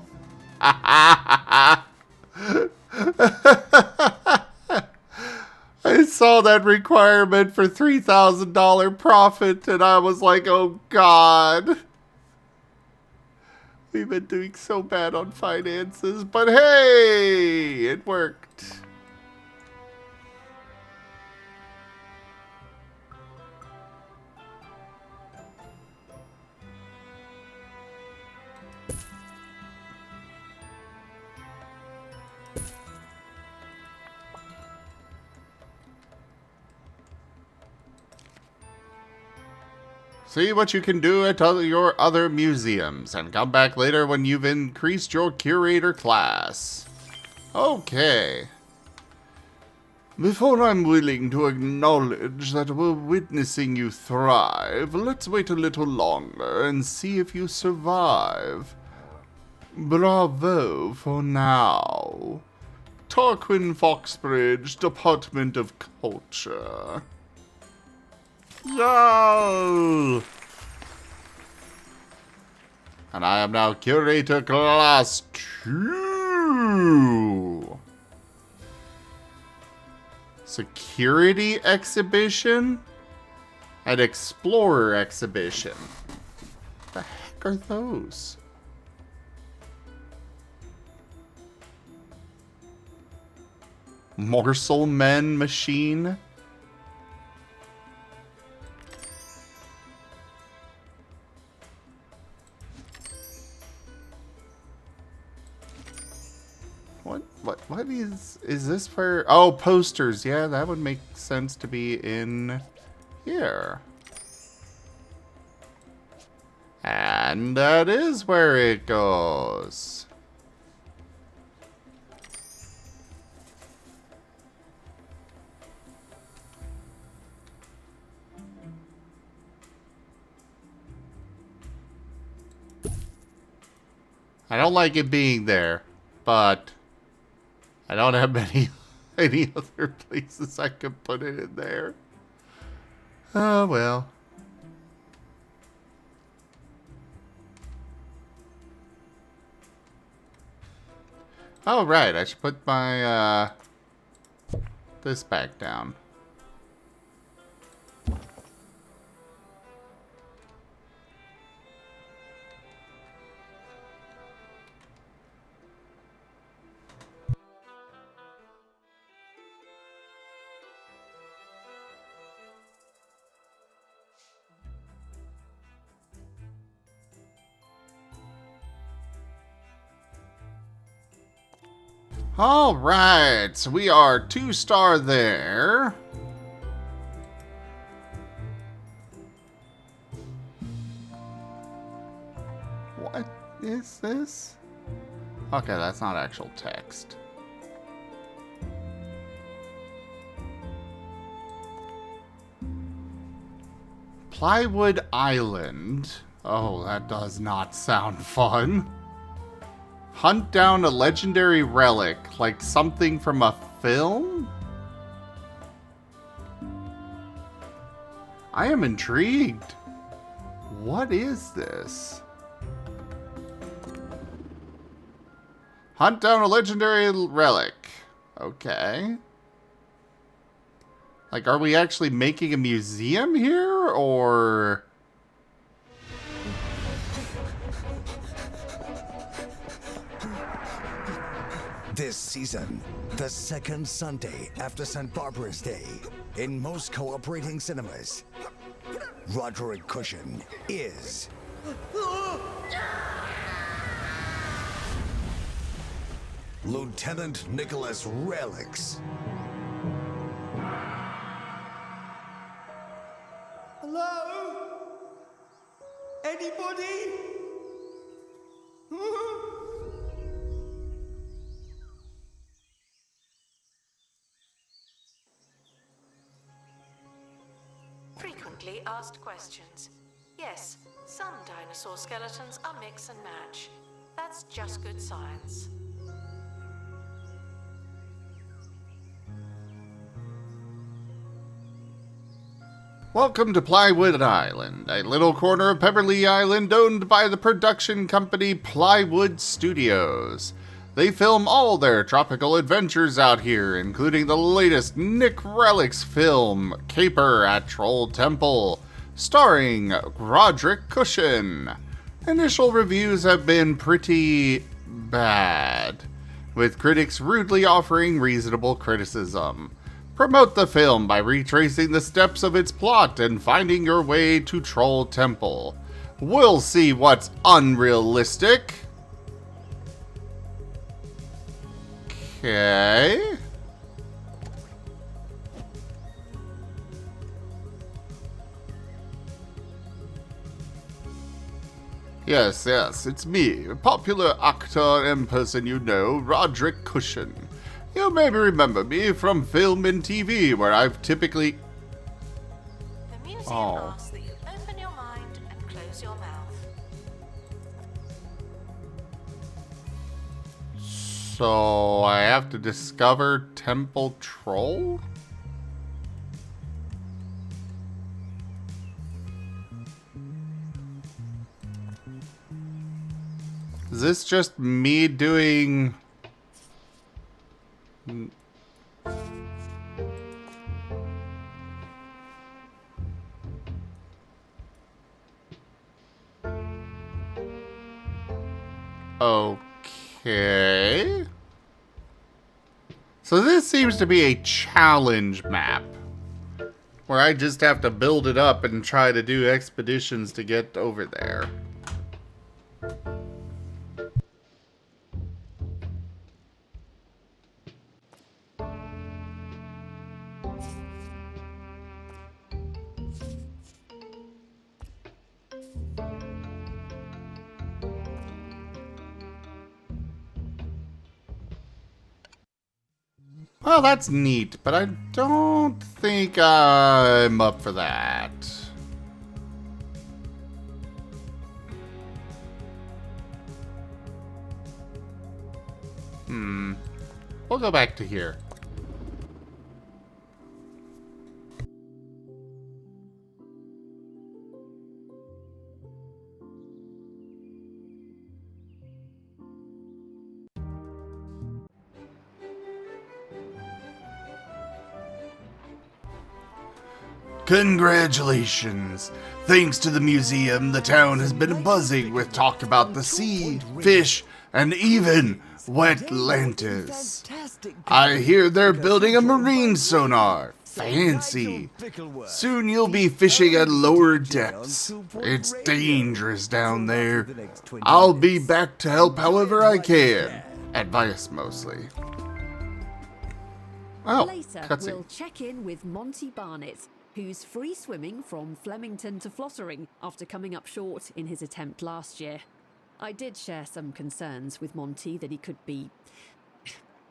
I saw that requirement for $3,000 profit, and I was like, oh God. We've been doing so bad on finances, but hey, it worked. See what you can do at your other museums, and come back later when you've increased your curator class. Okay. Before I'm willing to acknowledge that we're witnessing you thrive, let's wait a little longer and see if you survive. Bravo for now. Tarquin Foxbridge, Department of Culture. Yo! And I am now Curator Class 2. Security Exhibition and Explorer Exhibition. What the heck are those? Morsel Men Machine? What is this for? Oh, posters. Yeah, that would make sense to be in here. And that is where it goes. I don't like it being there, but I don't have any other places I could put it in there. Oh, well. Oh, right. I should put my, this back down. Alright, so we are 2-star there. What is this? Okay, that's not actual text. Plywood Island. Oh, that does not sound fun. Hunt down a legendary relic, like something from a film? I am intrigued. What is this? Hunt down a legendary relic. Okay. Like, are we actually making a museum here, or... This season, the second Sunday after St. Barbara's Day, in most cooperating cinemas, Roderick Cushion is... Lieutenant Nicholas Relics. frequently asked questions. Yes, some dinosaur skeletons are mix and match. That's just good science. Welcome to Plywood Island, a little corner of Pepperley Island owned by the production company Plywood Studios. They film all their tropical adventures out here, including the latest Nick Relics film, Caper at Troll Temple, starring Roderick Cushion. Initial reviews have been pretty bad, with critics rudely offering reasonable criticism. Promote the film by retracing the steps of its plot and finding your way to Troll Temple. We'll see what's unrealistic. Okay. Yes, it's me, a popular actor and person you know, Roderick Cushion. You maybe remember me from film and TV, where I've typically... The museum asks that you open your mind and close your mouth. So, I have to discover Temple Troll? Is this just me doing... Okay. So this seems to be a challenge map, where I just have to build it up and try to do expeditions to get over there. Well, that's neat, but I don't think I'm up for that. We'll go back to here. Congratulations! Thanks to the museum, the town has been buzzing with talk about the sea, fish, and even wetlantis. I hear they're building a marine sonar. Fancy. Soon you'll be fishing at lower depths. It's dangerous down there. I'll be back to help however I can. Advice mostly. Oh, Later, cutscene. we'll check in with Monty Barnett, who's free swimming from Flemington to Flottering after coming up short in his attempt last year. I did share some concerns with Monty that he could be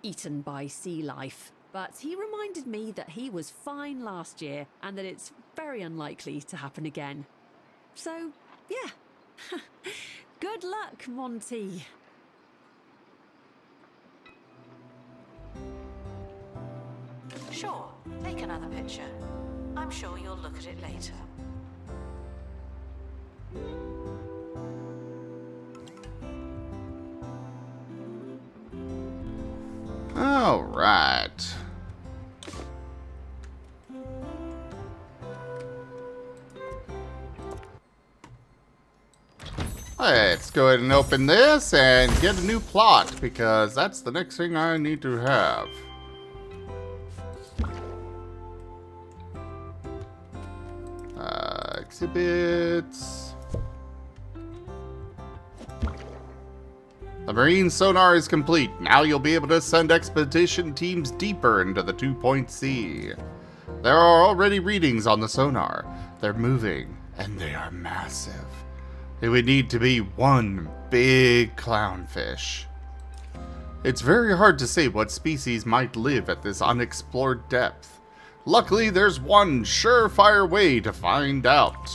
eaten by sea life, but he reminded me that he was fine last year and that it's very unlikely to happen again. So, yeah. Good luck, Monty. Sure, take another picture. I'm sure you'll look at it later. All right. Let's go ahead and open this and get a new plot, because that's the next thing I need to have. Exhibits. The marine sonar is complete. Now you'll be able to send expedition teams deeper into the 2-point sea. There are already readings on the sonar. They're moving, and they are massive. It would need to be one big clownfish. It's very hard to say what species might live at this unexplored depth. Luckily, there's one surefire way to find out.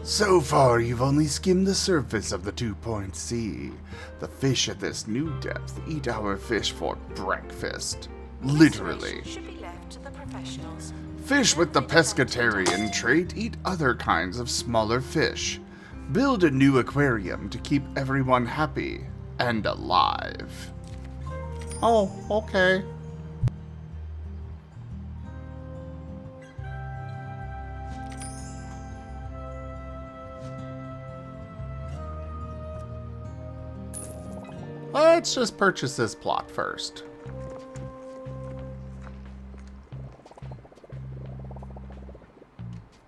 So far, you've only skimmed the surface of the 2-point sea. The fish at this new depth eat our fish for breakfast. Literally. Should be left to the professionals. Fish with the pescatarian trait eat other kinds of smaller fish. Build a new aquarium to keep everyone happy and alive. Oh, okay. Let's just purchase this plot first.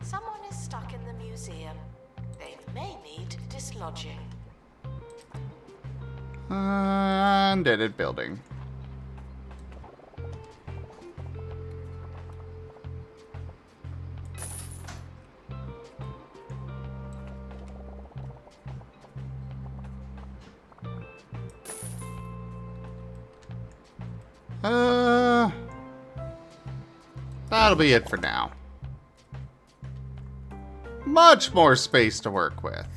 Someone is stuck in the museum. They may need dislodging. Undeaded building. That'll be it for now. Much more space to work with.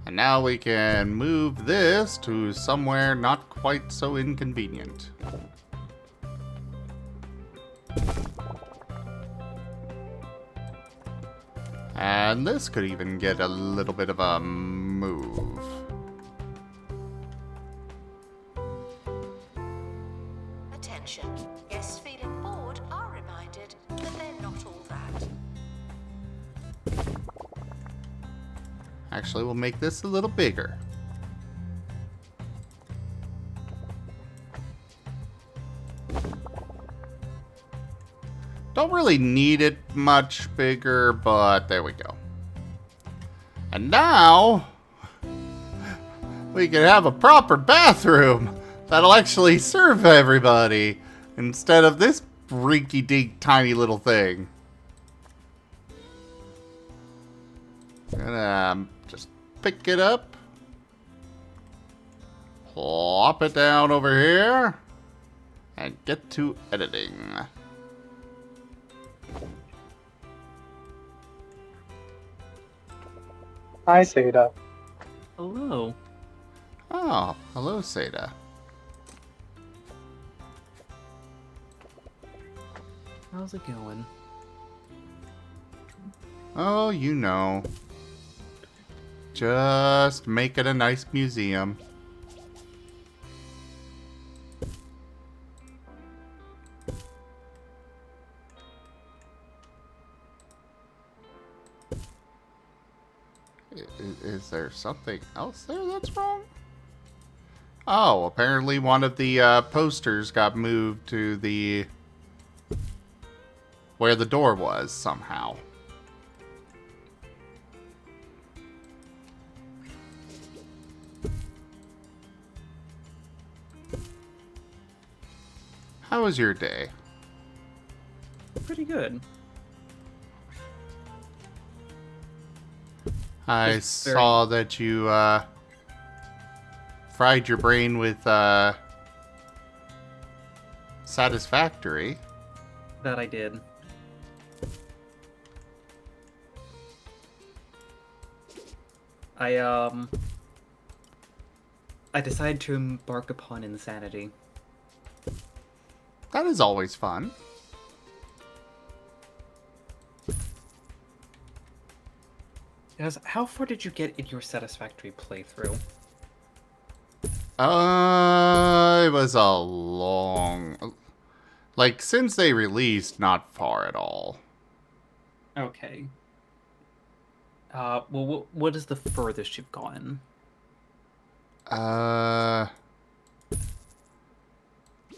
And now we can move this to somewhere not quite so inconvenient. And this could even get a little bit of a move. Attention. Guests feeling bored are reminded that they're not all that. Actually, we'll make this a little bigger. Don't really need it much bigger, but there we go. And now, we can have a proper bathroom that'll actually serve everybody instead of this rinky-dink tiny little thing. Gonna just pick it up, plop it down over here, and get to editing. Hi, Seda. Hello. Oh, hello, Seda. How's it going? Oh, you know. Just make it a nice museum. Is there something else there that's wrong? Oh, apparently one of the posters got moved to the... where the door was, somehow. How was your day? Pretty good. I saw that you fried your brain with Satisfactory. That I did. I decided to embark upon insanity. That is always fun. Guys, how far did you get in your Satisfactory playthrough? It was a long... like, since they released, not far at all. Okay. Well, what is the furthest you've gone?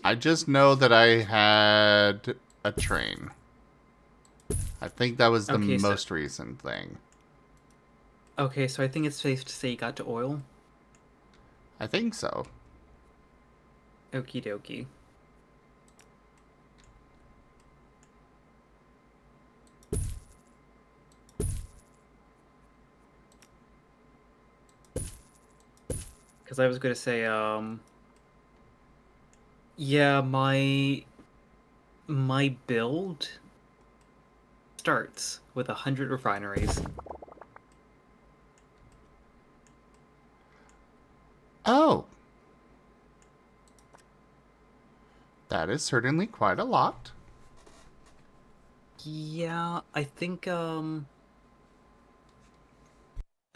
I just know that I had a train. I think that was the most recent thing. Okay, so I think it's safe to say you got to oil? I think so. Okie dokie. Because I was going to say, yeah, my my build starts with 100 refineries. Oh. That is certainly quite a lot. Yeah, I think, let's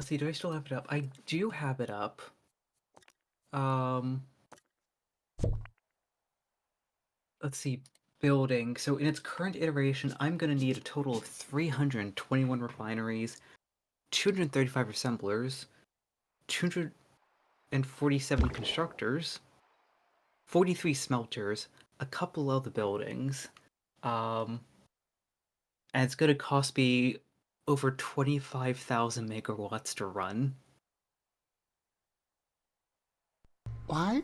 see, do I still have it up? I do have it up. Let's see, building. So in its current iteration, I'm gonna need a total of 321 refineries, 235 assemblers, 247 constructors, 43 smelters, a couple other buildings, and it's gonna cost me over 25,000 megawatts to run. Why?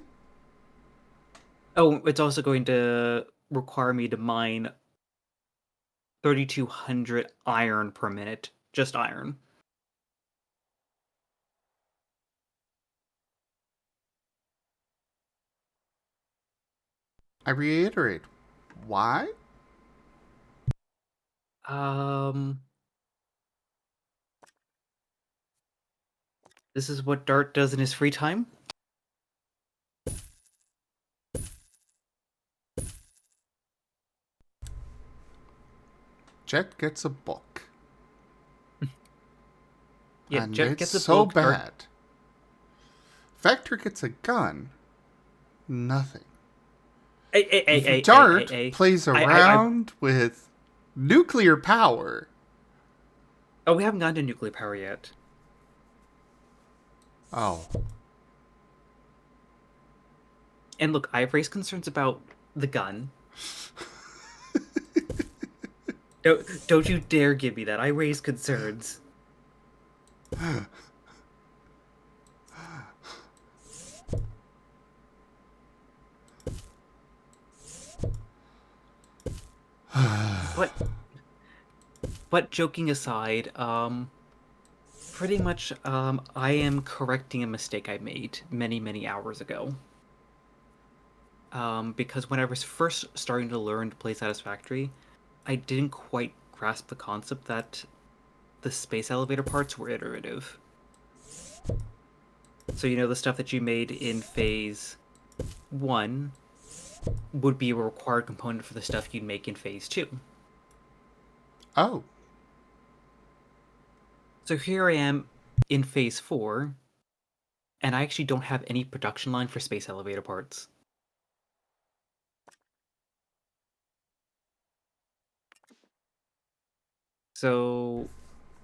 Oh, it's also going to require me to mine 3,200 iron per minute. Just iron. I reiterate, why? This is what Dart does in his free time. Jet gets a book. Yeah, and Jet it's gets a so book, Dart- bad. Vector gets a gun. Nothing. Dart plays around with nuclear power. Oh, we haven't gotten to nuclear power yet. Oh. And look, I've raised concerns about the gun. Don't you dare give me that. I raised concerns. But joking aside, pretty much, I am correcting a mistake I made many, many hours ago. Because when I was first starting to learn to play Satisfactory, I didn't quite grasp the concept that the space elevator parts were iterative. So, you know, the stuff that you made in Phase 1 would be a required component for the stuff you'd make in Phase 2. Oh. So here I am in Phase 4, and I actually don't have any production line for space elevator parts. So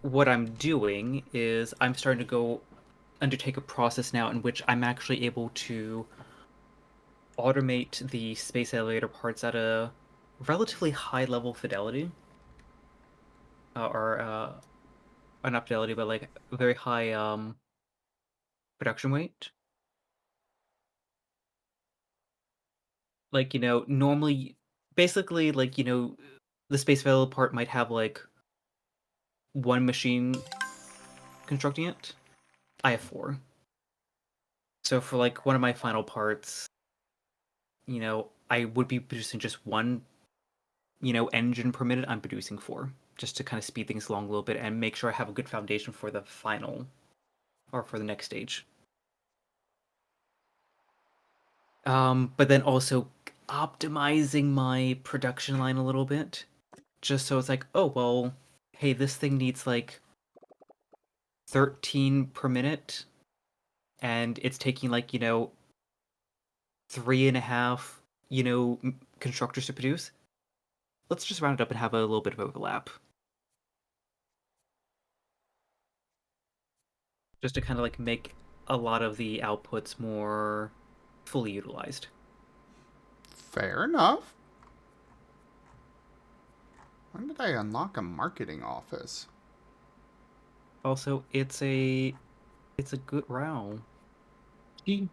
what I'm doing is I'm starting to go undertake a process now in which I'm actually able to automate the space elevator parts at a relatively high level fidelity. Not fidelity, but like very high production weight. Like, you know, normally, basically, like, you know, the space vessel part might have like one machine constructing it. I have 4. So for like one of my final parts, you know, I would be producing just one, you know, engine per minute. I'm producing 4, just to kind of speed things along a little bit and make sure I have a good foundation for the final, or for the next stage. But then also optimizing my production line a little bit, just so it's like, oh, well, hey, this thing needs like 13 per minute, and it's taking like, you know, 3.5, you know, constructors to produce. Let's just round it up and have a little bit of overlap. Just to kind of like make a lot of the outputs more fully utilized. Fair enough. When did I unlock a marketing office? Also, it's a good row. Chi.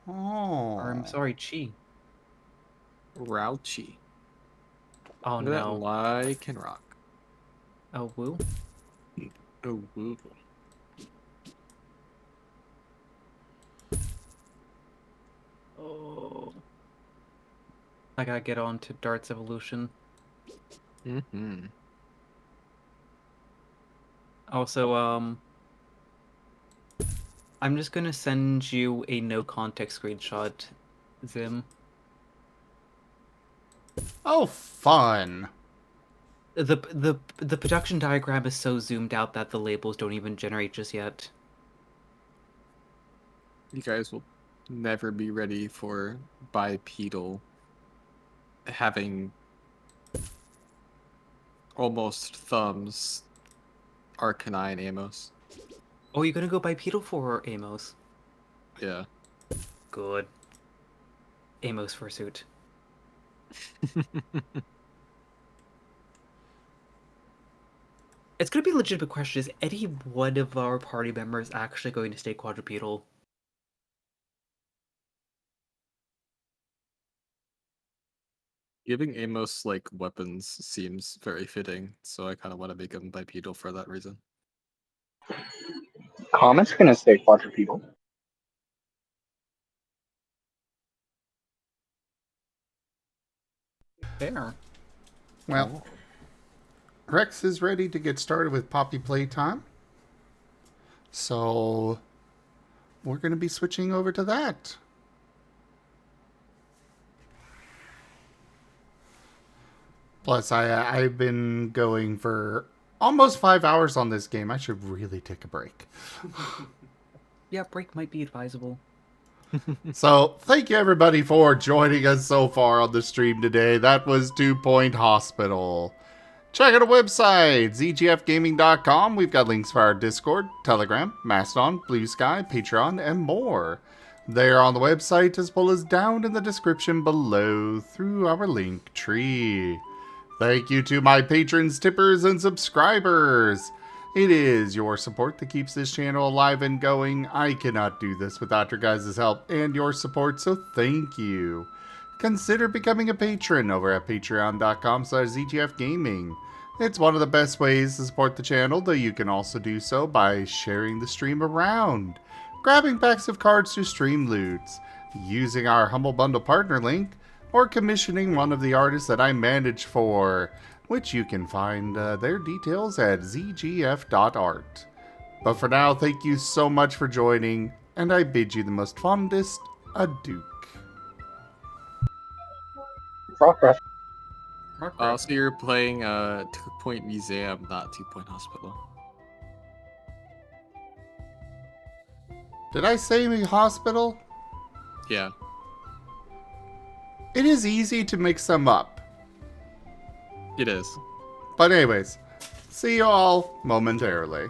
Oh. Or I'm sorry, Chi. Rauchi. Oh Look at that no. lichen rock. Oh woo. Oh woo. Oh. I gotta get on to Dart's evolution. Mm-hmm. Also, I'm just gonna send you a no context screenshot, Zim. Oh, fun. The production diagram is so zoomed out that the labels don't even generate just yet. You guys will never be ready for bipedal having almost thumbs Arcanine Amos. Oh, you're gonna go bipedal for Amos? Yeah. Good. Amos fursuit. It's gonna be a legitimate question. Is any one of our party members actually going to stay quadrupedal? Giving Amos like weapons seems very fitting, so I kind of want to make him bipedal for that reason. Comet's gonna stay quadrupedal. Fair. Well, Rex is ready to get started with Poppy Playtime. So we're going to be switching over to that. Plus, I've been going for almost 5 hours on this game. I should really take a break. Yeah, break might be advisable. So, thank you everybody for joining us so far on the stream today. That was 2 Point Hospital. Check out our website, zgfgaming.com. We've got links for our Discord, Telegram, Mastodon, Blue Sky, Patreon, and more. They are on the website as well as down in the description below through our link tree. Thank you to my patrons, tippers, and subscribers. It is your support that keeps this channel alive and going. I cannot do this without your guys' help and your support, so thank you. Consider becoming a patron over at patreon.com/zgfgaming. It's one of the best ways to support the channel, though you can also do so by sharing the stream around, grabbing packs of cards to stream loots, using our Humble Bundle partner link, or commissioning one of the artists that I manage for, which you can find their details at zgf.art. But for now, thank you so much for joining, and I bid you the most fondest adieu. So you're playing 2 Point Museum, not 2 Point Hospital. Did I say hospital? Yeah. It is easy to mix them up. It is. But anyways, see you all momentarily.